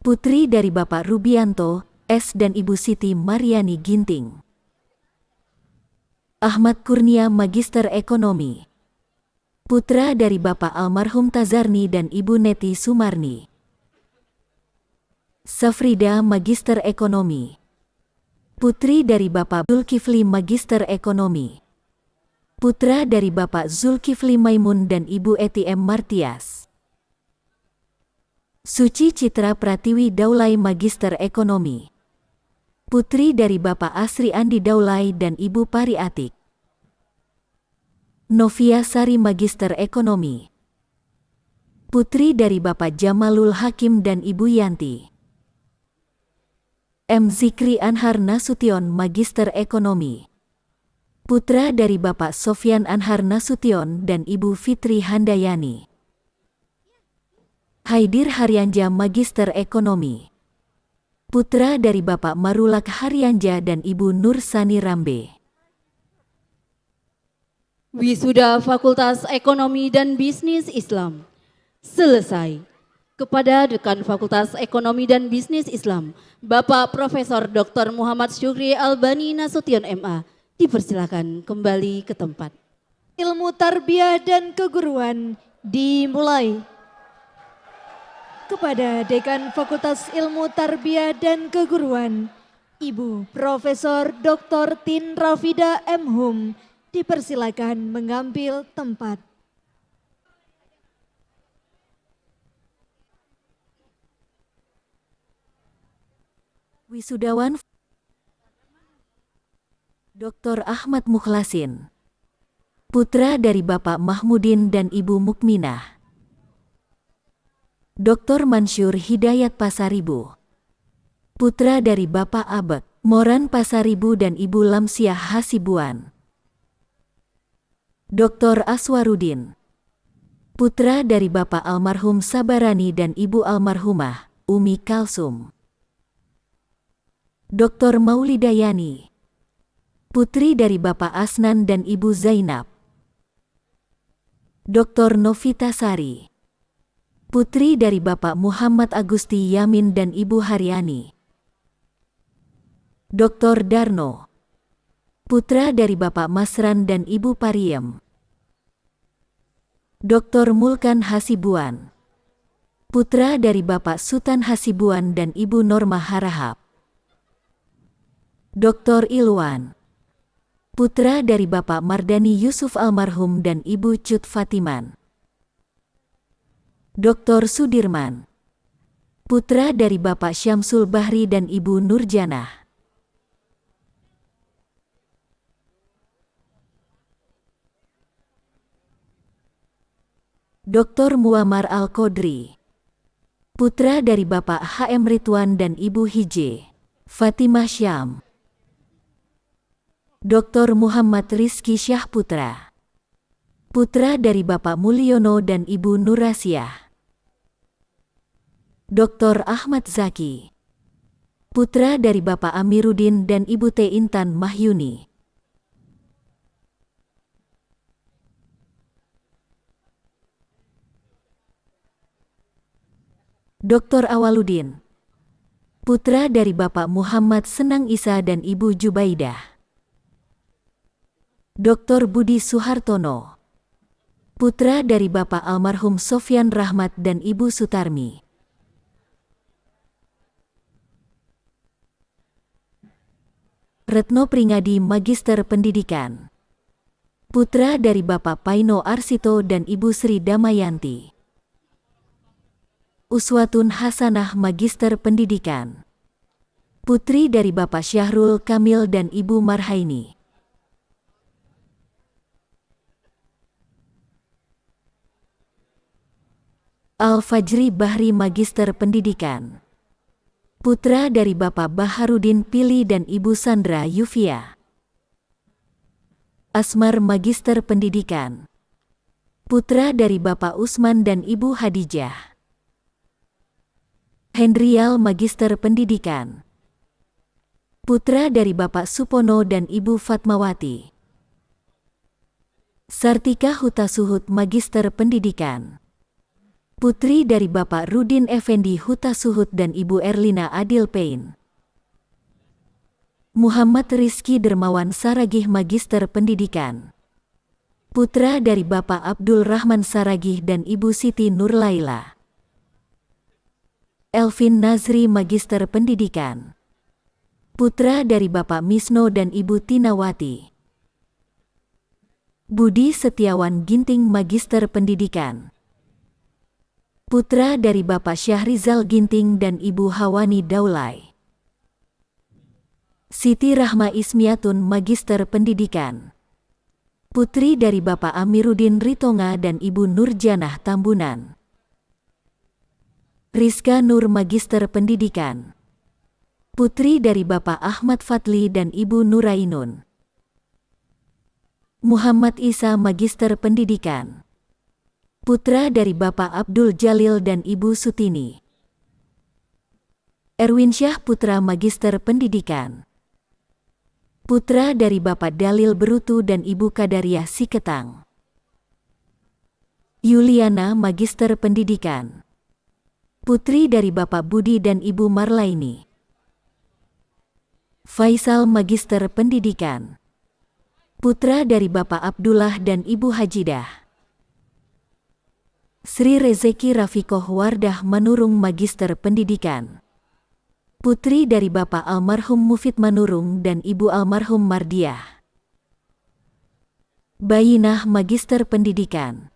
putri dari Bapak Rubianto S dan Ibu Siti Mariani Ginting. Ahmad Kurnia Magister Ekonomi, putra dari Bapak almarhum Tazarni dan Ibu Neti Sumarni. Safrida Magister Ekonomi, putri dari Bapak Zulkifli Magister Ekonomi, putra dari Bapak Zulkifli Maimun dan Ibu Etiem Martias. Suci Citra Pratiwi Daulay Magister Ekonomi, putri dari Bapak Asri Andi Daulay dan Ibu Pari Atik. Novia Sari Magister Ekonomi, putri dari Bapak Jamalul Hakim dan Ibu Yanti. M. Zikri Anhar Nasution Magister Ekonomi, putra dari Bapak Sofyan Anhar Nasution dan Ibu Fitri Handayani. Haidir Haryanja Magister Ekonomi, putra dari Bapak Marulak Haryanja dan Ibu Nur Sani Rambe. Wisuda Fakultas Ekonomi dan Bisnis Islam selesai. Kepada Dekan Fakultas Ekonomi dan Bisnis Islam, Bapak Profesor Dr. Muhammad Syukri Albani Nasution MA, dipersilakan kembali ke tempat. Ilmu tarbiyah dan keguruan dimulai. Kepada Dekan Fakultas Ilmu Tarbiyah dan Keguruan, Ibu Profesor Dr. Tin Rafida M. Hum, dipersilakan mengambil tempat. Wisudawan Dr. Ahmad Mukhlasin, putra dari Bapak Mahmudin dan Ibu Mukminah. Dr. Mansyur Hidayat Pasaribu. Putra dari Bapak Abek Moran Pasaribu dan Ibu Lamsiah Hasibuan. Dr. Aswarudin. Putra dari Bapak almarhum Sabarani dan Ibu almarhumah Umi Kalsum. Dr. Maulidayani. Putri dari Bapak Asnan dan Ibu Zainab. Dr. Novita Sari. Putri dari Bapak Muhammad Agusti Yamin dan Ibu Haryani. Dr. Darno. Putra dari Bapak Masran dan Ibu Pariem. Dr. Mulkan Hasibuan. Putra dari Bapak Sultan Hasibuan dan Ibu Norma Harahap. Dr. Ilwan. Putra dari Bapak Mardani Yusuf almarhum dan Ibu Cut Fatiman. Dr. Sudirman. Putra dari Bapak Syamsul Bahri dan Ibu Nurjanah. Dr. Muammar Al-Qodri. Putra dari Bapak HM Ridwan dan Ibu Hije Fatimah Syam. Dr. Muhammad Rizki Syahputra. Putra dari Bapak Mulyono dan Ibu Nurasiah. Dr. Ahmad Zaki. Putra dari Bapak Amiruddin dan Ibu T. Intan Mahyuni. Dr. Awaludin. Putra dari Bapak Muhammad Senang Isa dan Ibu Jubaidah. Dr. Budi Suhartono. Putra dari Bapak almarhum Sofyan Rahmat dan Ibu Sutarmi. Retno Pringadi Magister Pendidikan. Putra dari Bapak Paino Arsito dan Ibu Sri Damayanti. Uswatun Hasanah Magister Pendidikan. Putri dari Bapak Syahrul Kamil dan Ibu Marhaini. Al-Fajri Bahri Magister Pendidikan. Putra dari Bapak Baharudin Pili dan Ibu Sandra Yufia. Asmar Magister Pendidikan. Putra dari Bapak Usman dan Ibu Hadijah. Hendrial Magister Pendidikan. Putra dari Bapak Supono dan Ibu Fatmawati. Sartika Hutasuhud Magister Pendidikan. Putri dari Bapak Rudin Effendi Hutasuhud dan Ibu Erlina Adil Pain. Muhammad Rizki Dermawan Saragih Magister Pendidikan. Putra dari Bapak Abdul Rahman Saragih dan Ibu Siti Nurlaila. Elvin Nazri Magister Pendidikan. Putra dari Bapak Misno dan Ibu Tinawati. Budi Setiawan Ginting Magister Pendidikan. Putra dari Bapak Syahrizal Ginting dan Ibu Hawani Daulay. Siti Rahma Ismiatun Magister Pendidikan. Putri dari Bapak Amiruddin Ritonga dan Ibu Nurjanah Tambunan. Rizka Nur Magister Pendidikan. Putri dari Bapak Ahmad Fadli dan Ibu Nurainun. Muhammad Isa Magister Pendidikan. Putra dari Bapak Abdul Jalil dan Ibu Sutini. Erwin Syah Putra Magister Pendidikan. Putra dari Bapak Dalil Berutu dan Ibu Kadariah Siketang. Yuliana Magister Pendidikan. Putri dari Bapak Budi dan Ibu Marlaini. Faisal Magister Pendidikan. Putra dari Bapak Abdullah dan Ibu Hajidah. Sri Rezeki Rafikoh Wardah Manurung Magister Pendidikan. Putri dari Bapak almarhum Mufid Manurung dan Ibu almarhum Mardiah. Bayinah Magister Pendidikan.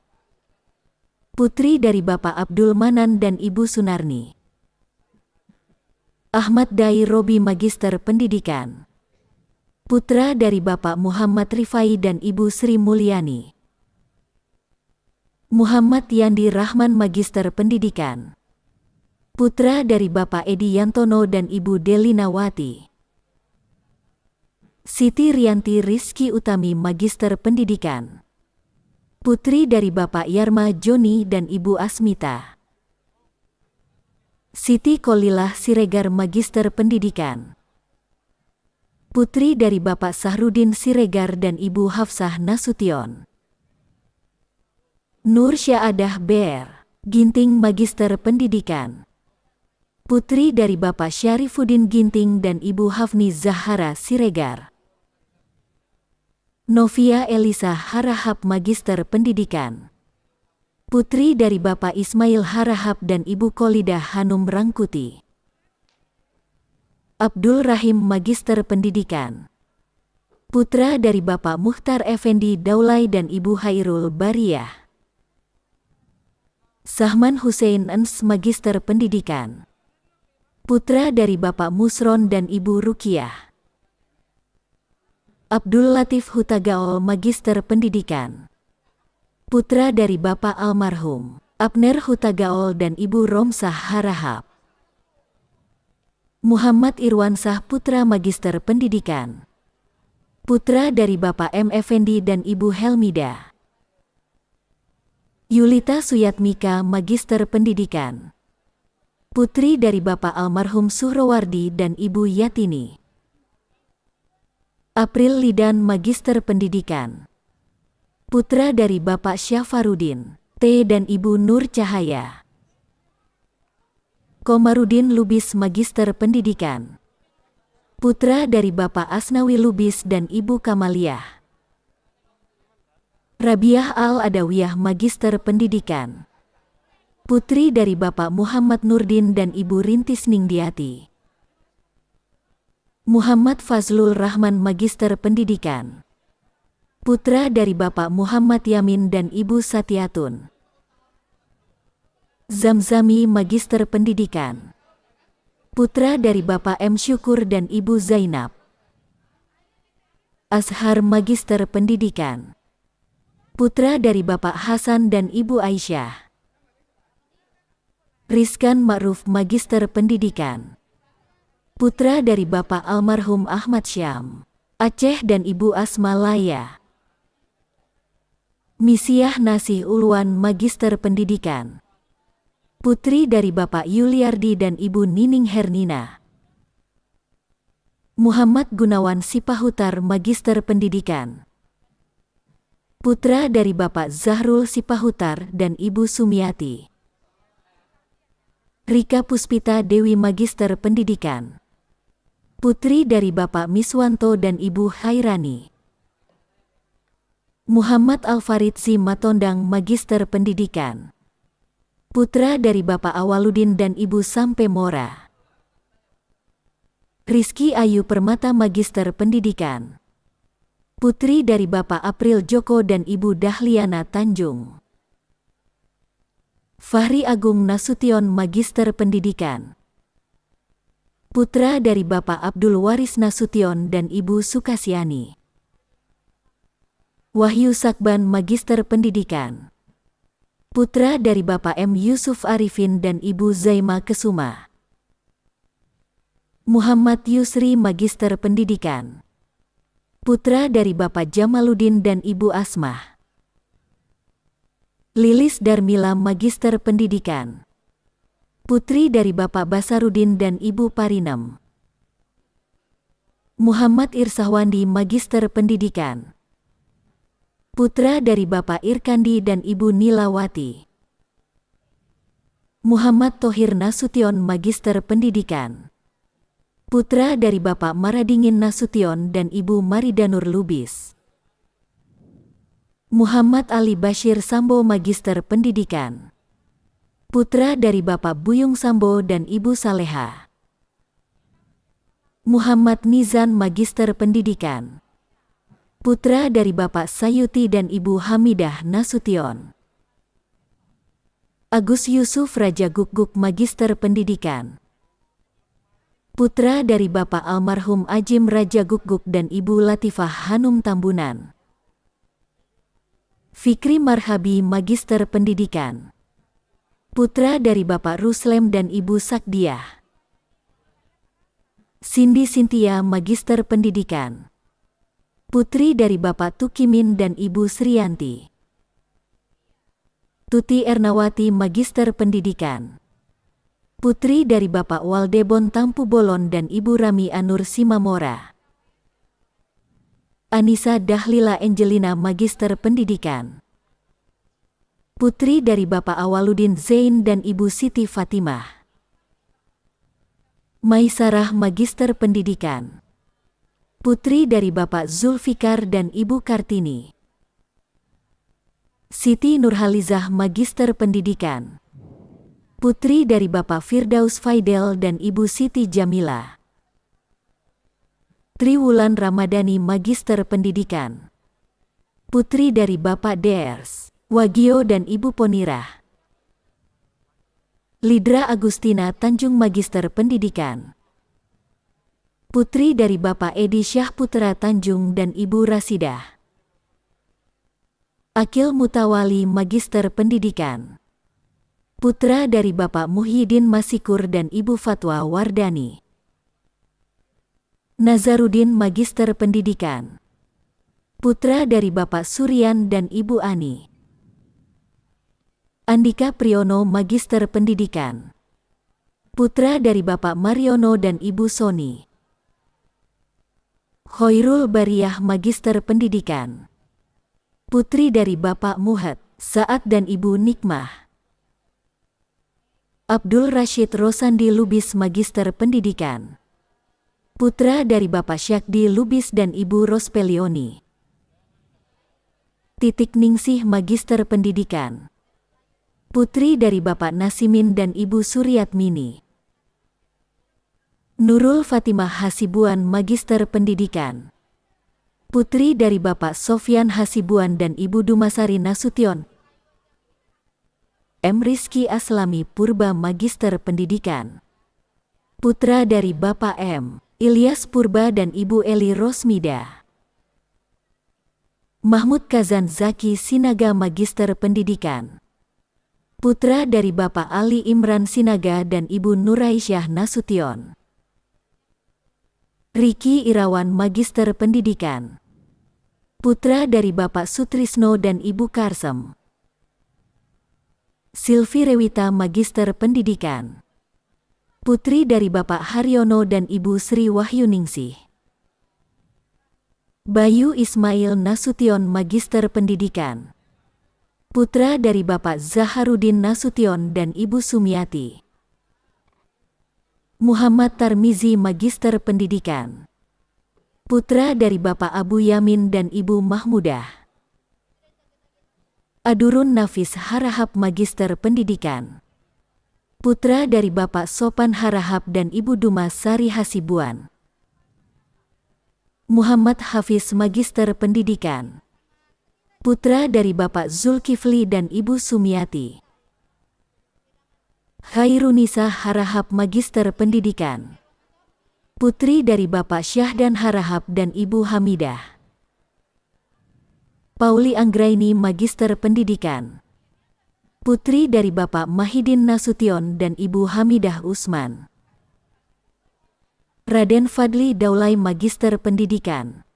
Putri dari Bapak Abdul Manan dan Ibu Sunarni. Ahmad Dai Robi Magister Pendidikan. Putra dari Bapak Muhammad Rifai dan Ibu Sri Mulyani. Muhammad Yandi Rahman Magister Pendidikan. Putra dari Bapak Edi Yantono dan Ibu Delinawati. Siti Rianti Rizky Utami Magister Pendidikan. Putri dari Bapak Yarma Joni dan Ibu Asmita. Siti Kolilah Siregar Magister Pendidikan. Putri dari Bapak Sahrudin Siregar dan Ibu Hafsah Nasution. Nur Syaadah Ber Ginting Magister Pendidikan. Putri dari Bapak Syarifuddin Ginting dan Ibu Hafni Zahara Siregar. Novia Elisa Harahap Magister Pendidikan. Putri dari Bapak Ismail Harahap dan Ibu Kolidah Hanum Rangkuti. Abdul Rahim Magister Pendidikan. Putra dari Bapak Muhtar Effendi Daulay dan Ibu Hairul Bariyah. Sahman Hussein Ens Magister Pendidikan. Putra dari Bapak Musron dan Ibu Rukiah. Abdul Latif Hutagaol Magister Pendidikan. Putra dari Bapak almarhum Abner Hutagaol dan Ibu Romsah Harahap. Muhammad Irwansah Putra Magister Pendidikan. Putra dari Bapak M. Effendi dan Ibu Helmida. Yulita Suyatmika Magister Pendidikan. Putri dari Bapak almarhum Suhrowardi dan Ibu Yatini. April Lidan Magister Pendidikan. Putra dari Bapak Syafarudin T dan Ibu Nur Cahaya. Komarudin Lubis Magister Pendidikan. Putra dari Bapak Asnawi Lubis dan Ibu Kamaliah. Rabiah Al-Adawiyah Magister Pendidikan. Putri dari Bapak Muhammad Nurdin dan Ibu Rintis Ningdiati. Muhammad Fazlul Rahman Magister Pendidikan. Putra dari Bapak Muhammad Yamin dan Ibu Satiatun. Zamzami Magister Pendidikan. Putra dari Bapak M. Syukur dan Ibu Zainab. Azhar Magister Pendidikan. Putra dari Bapak Hasan dan Ibu Aisyah. Rizkan Ma'ruf Magister Pendidikan. Putra dari Bapak almarhum Ahmad Syam Aceh dan Ibu Asma Laya. Misiah Nasih Ulwan Magister Pendidikan. Putri dari Bapak Yuliardi dan Ibu Nining Hernina. Muhammad Gunawan Sipahutar Magister Pendidikan. Putra dari Bapak Zahrul Sipahutar dan Ibu Sumiati. Rika Puspita Dewi Magister Pendidikan. Putri dari Bapak Miswanto dan Ibu Hairani. Muhammad Al-Farid Matondang Magister Pendidikan. Putra dari Bapak Awaludin dan Ibu Sampe Mora. Rizky Ayu Permata Magister Pendidikan. Putri dari Bapak April Joko dan Ibu Dahliana Tanjung. Fahri Agung Nasution Magister Pendidikan. Putra dari Bapak Abdul Waris Nasution dan Ibu Sukasiani. Wahyu Sakban Magister Pendidikan. Putra dari Bapak M. Yusuf Arifin dan Ibu Zaima Kesuma. Muhammad Yusri Magister Pendidikan. Putra dari Bapak Jamaluddin dan Ibu Asmah. Lilis Darmila Magister Pendidikan. Putri dari Bapak Basarudin dan Ibu Parinem. Muhammad Irsahwandi Magister Pendidikan. Putra dari Bapak Irkandi dan Ibu Nilawati. Muhammad Thohir Nasution Magister Pendidikan. Putra dari Bapak Maradingin Nasution dan Ibu Maridanur Lubis. Muhammad Ali Bashir Sambo Magister Pendidikan. Putra dari Bapak Buyung Sambo dan Ibu Saleha. Muhammad Nizan Magister Pendidikan. Putra dari Bapak Sayuti dan Ibu Hamidah Nasution. Agus Yusuf Raja Guguk Magister Pendidikan. Putra dari Bapak almarhum Ajim Raja Guguk dan Ibu Latifah Hanum Tambunan. Fikri Marhabi Magister Pendidikan. Putra dari Bapak Ruslem dan Ibu Sakdiah. Cindy Cynthia Magister Pendidikan. Putri dari Bapak Tukimin dan Ibu Sriyanti. Tuti Ernawati Magister Pendidikan. Putri dari Bapak Waldebon Tampu Bolon dan Ibu Rami Anur Simamora. Anissa Dahlila Angelina Magister Pendidikan. Putri dari Bapak Awaludin Zain dan Ibu Siti Fatimah. Maisarah Magister Pendidikan. Putri dari Bapak Zulfikar dan Ibu Kartini. Siti Nurhalizah Magister Pendidikan. Putri dari Bapak Firdaus Faidel dan Ibu Siti Jamila. Triwulan Ramadhani Magister Pendidikan. Putri dari Bapak Ders Wagio dan Ibu Ponirah. Lidra Agustina Tanjung Magister Pendidikan. Putri dari Bapak Edi Syahputra Tanjung dan Ibu Rasidah. Akil Mutawali Magister Pendidikan. Putra dari Bapak Muhyiddin Masikur dan Ibu Fatwa Wardani. Nazarudin Magister Pendidikan. Putra dari Bapak Suryan dan Ibu Ani. Andika Priyono Magister Pendidikan. Putra dari Bapak Mariono dan Ibu Soni. Khairul Bariyah Magister Pendidikan. Putri dari Bapak Muhad Saad dan Ibu Nikmah. Abdul Rashid Rosandi Lubis Magister Pendidikan. Putra dari Bapak Syakdi Lubis dan Ibu Rospelioni. Titik Ningsih Magister Pendidikan. Putri dari Bapak Nasimin dan Ibu Suryatmini. Nurul Fatimah Hasibuan Magister Pendidikan. Putri dari Bapak Sofyan Hasibuan dan Ibu Dumasari Nasution. M. Rizky Aslami Purba Magister Pendidikan. Putra dari Bapak M. Ilyas Purba dan Ibu Eli Rosmida. Mahmud Kazan Zaki Sinaga Magister Pendidikan. Putra dari Bapak Ali Imran Sinaga dan Ibu Nuraisyah Nasution. Riki Irawan Magister Pendidikan. Putra dari Bapak Sutrisno dan Ibu Karsem. Silvi Rewita Magister Pendidikan. Putri dari Bapak Haryono dan Ibu Sri Wahyuningsih. Bayu Ismail Nasution Magister Pendidikan. Putra dari Bapak Zaharudin Nasution dan Ibu Sumiati. Muhammad Tarmizi Magister Pendidikan. Putra dari Bapak Abu Yamin dan Ibu Mahmudah. Adurun Nafis Harahap Magister Pendidikan. Putra dari Bapak Sopan Harahap dan Ibu Dumas Sari Hasibuan. Muhammad Hafiz Magister Pendidikan. Putra dari Bapak Zulkifli dan Ibu Sumiati. Khairunisa Harahap Magister Pendidikan. Putri dari Bapak Syahdan Harahap dan Ibu Hamidah. Pauli Anggraini Magister Pendidikan. Putri dari Bapak Mahidin Nasution dan Ibu Hamidah Usman. Raden Fadli Daulay Magister Pendidikan.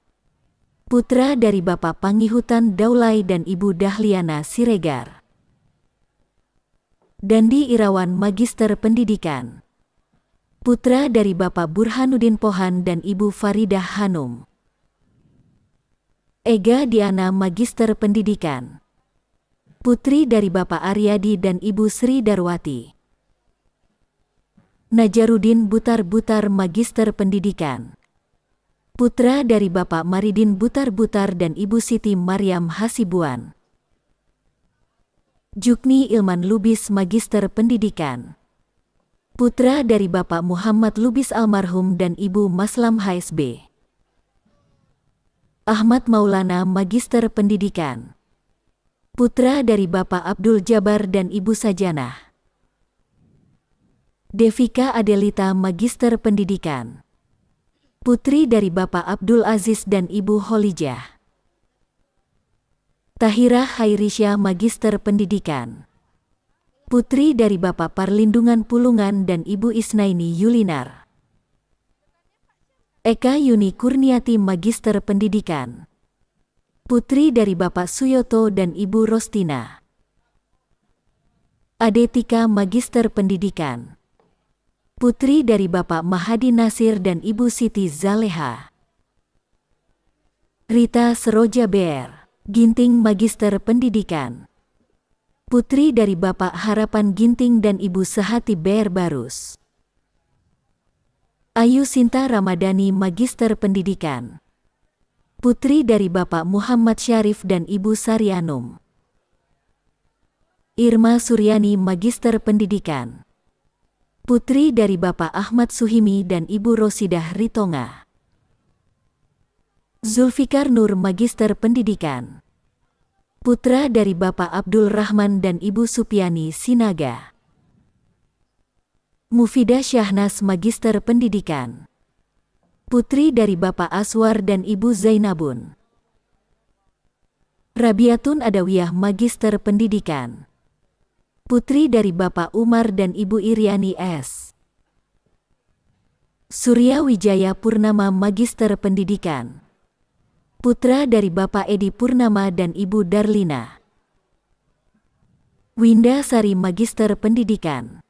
Putra dari Bapak Pangihutan Daulay dan Ibu Dahliana Siregar. Dandi Irawan Magister Pendidikan. Putra dari Bapak Burhanuddin Pohan dan Ibu Faridah Hanum. Ega Diana Magister Pendidikan. Putri dari Bapak Aryadi dan Ibu Sri Darwati. Najarudin Butar-Butar Magister Pendidikan. Putra dari Bapak Maridin Butar-Butar dan Ibu Siti Maryam Hasibuan. Jukni Ilman Lubis Magister Pendidikan. Putra dari Bapak Muhammad Lubis Almarhum dan Ibu Maslam HSB. Ahmad Maulana Magister Pendidikan. Putra dari Bapak Abdul Jabar dan Ibu Sajanah. Devika Adelita Magister Pendidikan. Putri dari Bapak Abdul Aziz dan Ibu Holijah. Tahira Khairisya Magister Pendidikan. Putri dari Bapak Parlindungan Pulungan dan Ibu Isnaini Yulinar. Eka Yuni Kurniati Magister Pendidikan. Putri dari Bapak Suyoto dan Ibu Rostina. Adetika Magister Pendidikan. Putri dari Bapak Mahadi Nasir dan Ibu Siti Zaleha. Rita Seroja BR, Ginting Magister Pendidikan. Putri dari Bapak Harapan Ginting dan Ibu Sehati BR Barus. Ayu Sinta Ramadhani Magister Pendidikan. Putri dari Bapak Muhammad Syarif dan Ibu Sarianum. Irma Suryani Magister Pendidikan. Putri dari Bapak Ahmad Suhimi dan Ibu Rosidah Ritonga. Zulfikar Nur Magister Pendidikan. Putra dari Bapak Abdul Rahman dan Ibu Supiani Sinaga. Mufidah Syahnas Magister Pendidikan. Putri dari Bapak Aswar dan Ibu Zainabun. Rabiatun Adawiyah Magister Pendidikan. Putri dari Bapak Umar dan Ibu Iriani S. Surya Wijaya Purnama Magister Pendidikan. Putra dari Bapak Edi Purnama dan Ibu Darlina. Winda Sari Magister Pendidikan.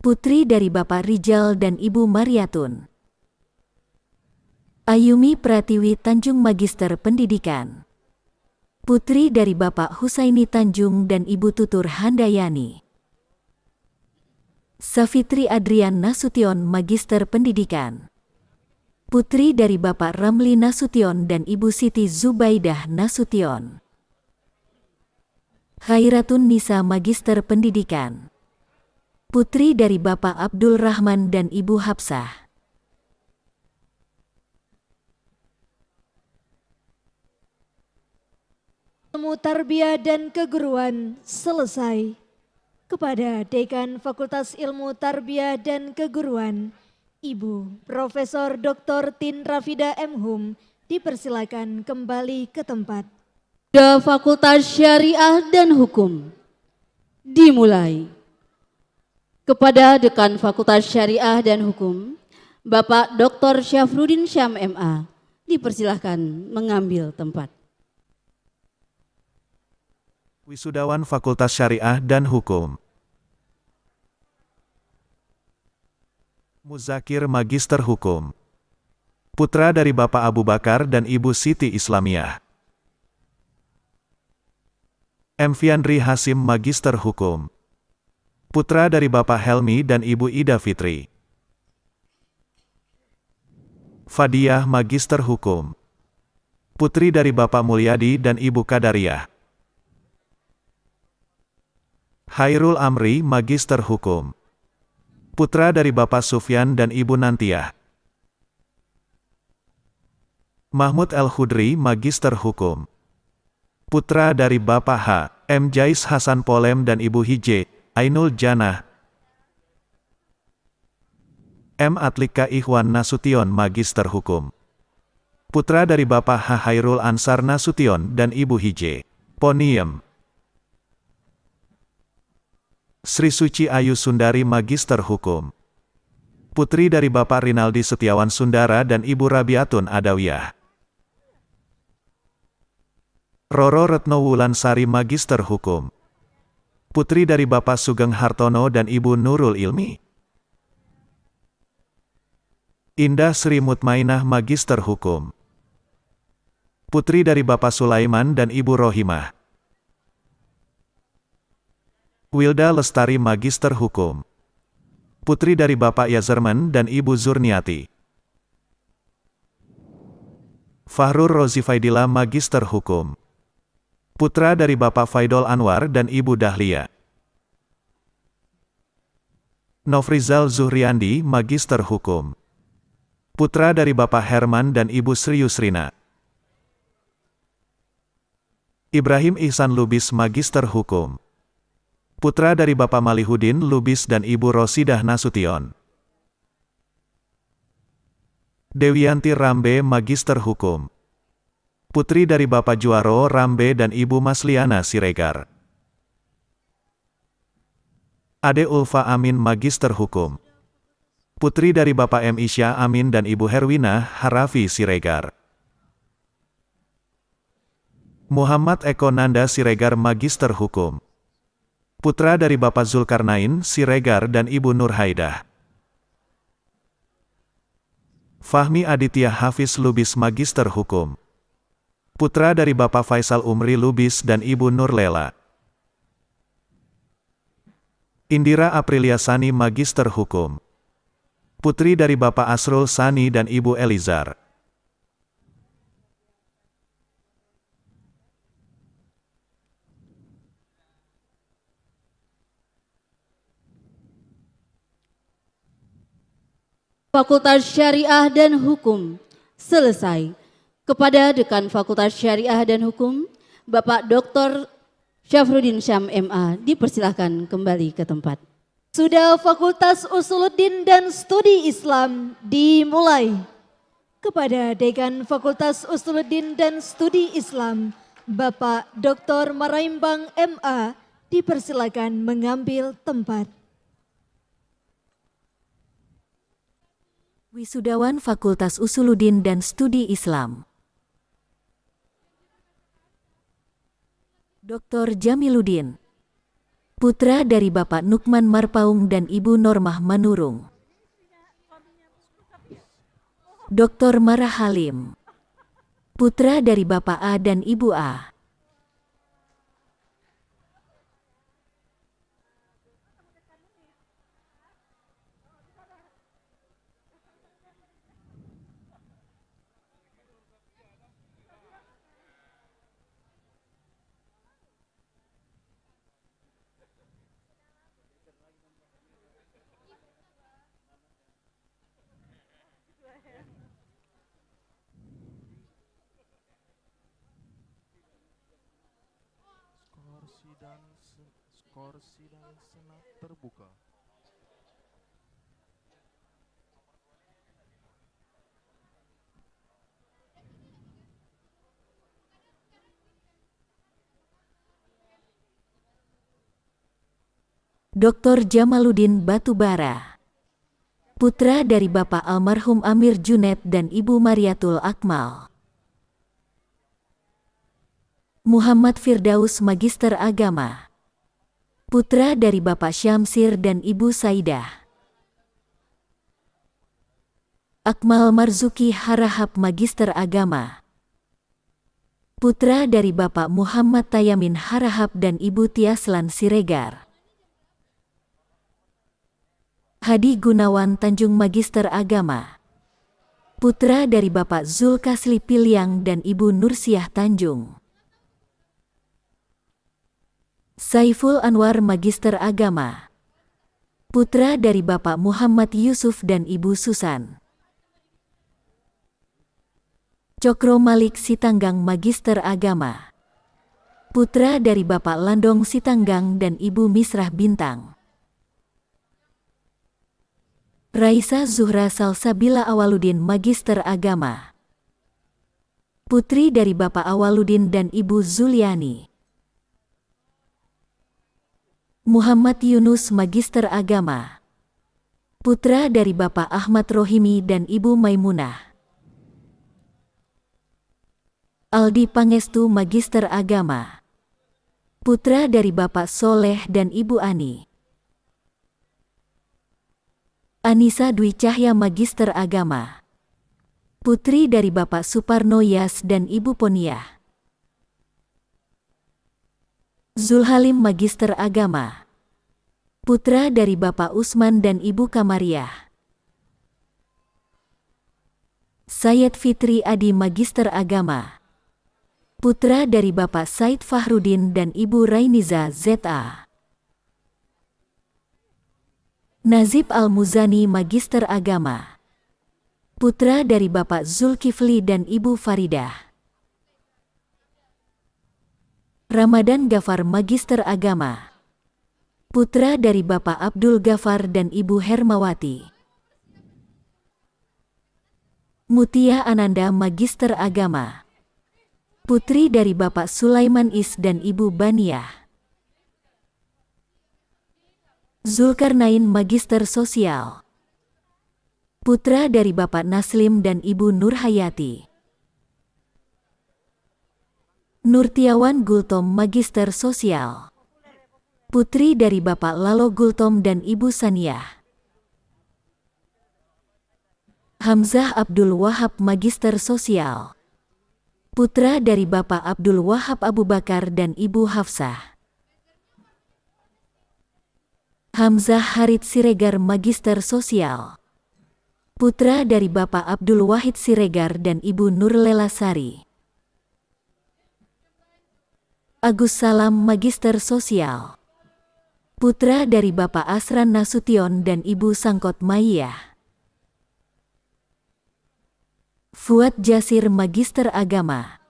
Putri dari Bapak Rijal dan Ibu Mariatun. Ayumi Pratiwi Tanjung Magister Pendidikan. Putri dari Bapak Husaini Tanjung dan Ibu Tutur Handayani. Safitri Adrian Nasution Magister Pendidikan. Putri dari Bapak Ramli Nasution dan Ibu Siti Zubaidah Nasution. Khairatun Nisa Magister Pendidikan. Putri dari Bapak Abdul Rahman dan Ibu Hapsah. Ilmu Tarbiyah dan Keguruan selesai. Kepada Dekan Fakultas Ilmu Tarbiyah dan Keguruan, Ibu Profesor Dr. Tin Rafida M.Hum, dipersilakan kembali ke tempat. Fakultas Syariah dan Hukum dimulai. Kepada Dekan Fakultas Syariah dan Hukum, Bapak Dr. Syafruddin Syam MA, dipersilakan mengambil tempat. Wisudawan Fakultas Syariah dan Hukum. Muzakir Magister Hukum. Putra dari Bapak Abu Bakar dan Ibu Siti Islamiyah. M. Fiandri Hasim Magister Hukum. Putra dari Bapak Helmi dan Ibu Ida Fitri. Fadiah Magister Hukum. Putri dari Bapak Mulyadi dan Ibu Kadariyah. Hairul Amri Magister Hukum. Putra dari Bapak Sufyan dan Ibu Nantiah. Mahmud El-Khudri Magister Hukum. Putra dari Bapak H. M. Jais Hasan Polem dan Ibu Hije, Ainul Janah. M. Atlika Ikhwan Nasution Magister Hukum. Putra dari Bapak H. Hairul Ansar Nasution dan Ibu Hije, Poniem. Sri Suci Ayu Sundari Magister Hukum. Putri dari Bapak Rinaldi Setiawan Sundara dan Ibu Rabiatun Adawiyah. Roro Retno Wulansari Magister Hukum. Putri dari Bapak Sugeng Hartono dan Ibu Nurul Ilmi. Indah Sri Mutmainah Magister Hukum. Putri dari Bapak Sulaiman dan Ibu Rohimah. Wilda Lestari Magister Hukum. Putri dari Bapak Yazerman dan Ibu Zurniati. Fahrur Rozi Faidila Magister Hukum. Putra dari Bapak Faidol Anwar dan Ibu Dahlia. Nofrizal Zuhriandi Magister Hukum. Putra dari Bapak Herman dan Ibu Sri Yusrina. Ibrahim Ihsan Lubis Magister Hukum. Putra dari Bapak Malihudin Lubis dan Ibu Rosidah Nasution. Dewianti Rambe Magister Hukum. Putri dari Bapak Juaro Rambe dan Ibu Masliana Siregar. Ade Ulfa Amin Magister Hukum. Putri dari Bapak M. Isya Amin dan Ibu Herwina Harafi Siregar. Muhammad Eko Nanda Siregar Magister Hukum. Putra dari Bapak Zulkarnain Siregar dan Ibu Nur Haidah. Fahmi Aditya Hafiz Lubis Magister Hukum. Putra dari Bapak Faisal Umri Lubis dan Ibu Nur Lela. Indira Aprilia Sani Magister Hukum. Putri dari Bapak Asrul Sani dan Ibu Elizar. Fakultas Syariah dan Hukum selesai. Kepada Dekan Fakultas Syariah dan Hukum, Bapak Dr. Syafruddin Syam MA, dipersilahkan kembali ke tempat. Sudah Fakultas Usuluddin dan Studi Islam dimulai. Kepada Dekan Fakultas Usuluddin dan Studi Islam, Bapak Dr. Maraimbang MA, dipersilakan mengambil tempat. Wisudawan Fakultas Usuluddin dan Studi Islam. Dr. Jamiluddin, putra dari Bapak Nukman Marpaung dan Ibu Normah Manurung. Dr. Marah Halim, putra dari Bapak A dan Ibu A. Skor sidang senat terbuka. Dr. Jamaluddin Batubara, putra dari Bapak almarhum Amir Junet dan Ibu Mariatul Akmal. Muhammad Firdaus Magister Agama, putra dari Bapak Syamsir dan Ibu Saidah. Akmal Marzuki Harahap Magister Agama, putra dari Bapak Muhammad Tayamin Harahap dan Ibu Tiaslan Siregar. Hadi Gunawan Tanjung Magister Agama, putra dari Bapak Zulkasli Piliang dan Ibu Nursiah Tanjung. Saiful Anwar Magister Agama, putra dari Bapak Muhammad Yusuf dan Ibu Susan. Cokro Malik Sitanggang Magister Agama, putra dari Bapak Landong Sitanggang dan Ibu Misrah Bintang. Raisa Zuhra Salsabila Awaluddin Magister Agama, putri dari Bapak Awaluddin dan Ibu Zuliani. Muhammad Yunus Magister Agama, putra dari Bapak Ahmad Rohimi dan Ibu Maimunah. Aldi Pangestu Magister Agama, putra dari Bapak Soleh dan Ibu Ani. Anissa Dwi Cahya Magister Agama, putri dari Bapak Suparno Yas dan Ibu Poniah. Zulhalim Magister Agama, putra dari Bapak Usman dan Ibu Kamariah. Sayyid Fitri Adi Magister Agama, putra dari Bapak Said Fahrudin dan Ibu Rainiza ZA. Nazib Al-Muzani Magister Agama, putra dari Bapak Zulkifli dan Ibu Faridah. Ramadan Gafar Magister Agama, putra dari Bapak Abdul Gafar dan Ibu Hermawati. Mutia Ananda Magister Agama, putri dari Bapak Sulaiman Is dan Ibu Baniah. Zulkarnain Magister Sosial. Putra dari Bapak Naslim dan Ibu Nurhayati. Nurtiawan Gultom Magister Sosial. Putri dari Bapak Lalo Gultom dan Ibu Saniah. Hamzah Abdul Wahab Magister Sosial. Putra dari Bapak Abdul Wahab Abu Bakar dan Ibu Hafsah. Hamzah Harit Siregar Magister Sosial. Putra dari Bapak Abdul Wahid Siregar dan Ibu Nurlela Sari. Agus Salam Magister Sosial. Putra dari Bapak Asran Nasution dan Ibu Sangkot Maiyah. Fuad Jasir Magister Agama.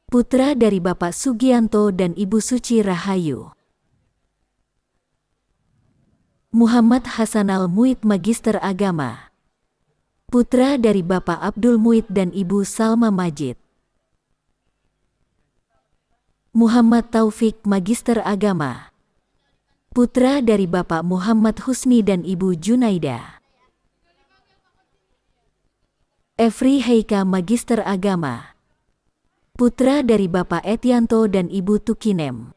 Putra dari Bapak Sugianto dan Ibu Suci Rahayu. Muhammad Hasanal Muid Magister Agama. Putra dari Bapak Abdul Muid dan Ibu Salma Majid. Muhammad Taufik Magister Agama. Putra dari Bapak Muhammad Husni dan Ibu Junaida. Efri Heika Magister Agama. Putra dari Bapak Etianto dan Ibu Tukinem.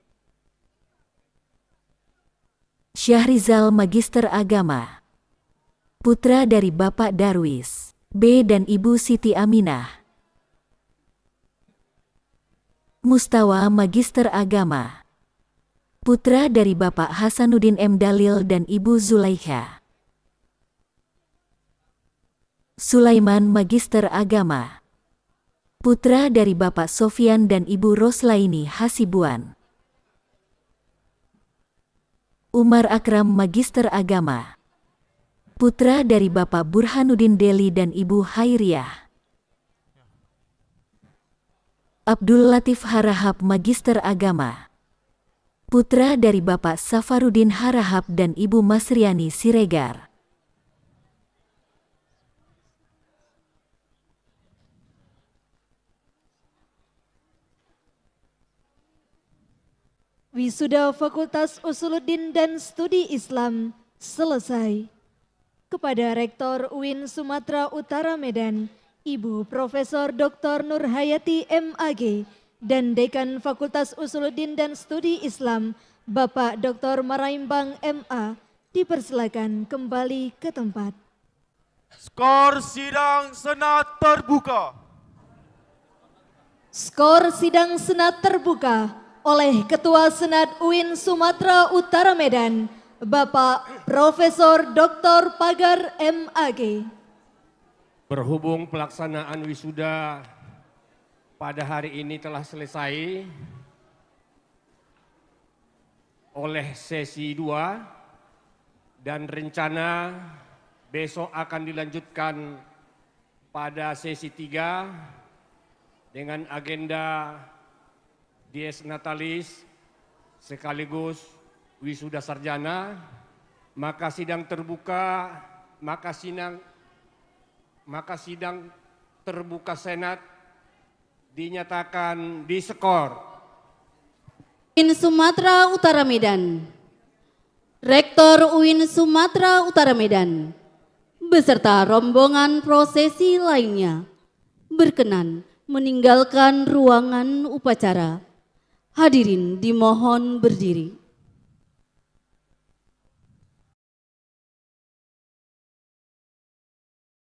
Syahrizal Magister Agama. Putra dari Bapak Darwis B dan Ibu Siti Aminah. Mustawa Magister Agama. Putra dari Bapak Hasanuddin M. Dalil dan Ibu Zulaikha. Sulaiman Magister Agama. Putra dari Bapak Sofyan dan Ibu Roslaini Hasibuan. Umar Akram Magister Agama. Putra dari Bapak Burhanuddin Deli dan Ibu Hairiyah. Abdul Latif Harahap Magister Agama. Putra dari Bapak Safarudin Harahap dan Ibu Masriani Siregar. Wisuda Fakultas Usuluddin dan Studi Islam selesai. Kepada Rektor UIN Sumatera Utara Medan, Ibu Profesor Dr. Nurhayati MAG, dan Dekan Fakultas Usuluddin dan Studi Islam, Bapak Dr. Maraimbang MA, dipersilakan kembali ke tempat. Skor sidang Senat terbuka. Skor sidang Senat terbuka oleh Ketua Senat UIN Sumatera Utara Medan, Bapak Profesor Dr. Pagar MAG. Berhubung pelaksanaan wisuda pada hari ini telah selesai oleh sesi 2 dan rencana besok akan dilanjutkan pada sesi 3 dengan agenda Dies Natalis sekaligus wisuda sarjana, maka sidang terbuka Senat dinyatakan diskor. UIN Sumatera Utara Medan. Rektor UIN Sumatera Utara Medan beserta rombongan prosesi lainnya berkenan meninggalkan ruangan upacara. Hadirin dimohon berdiri.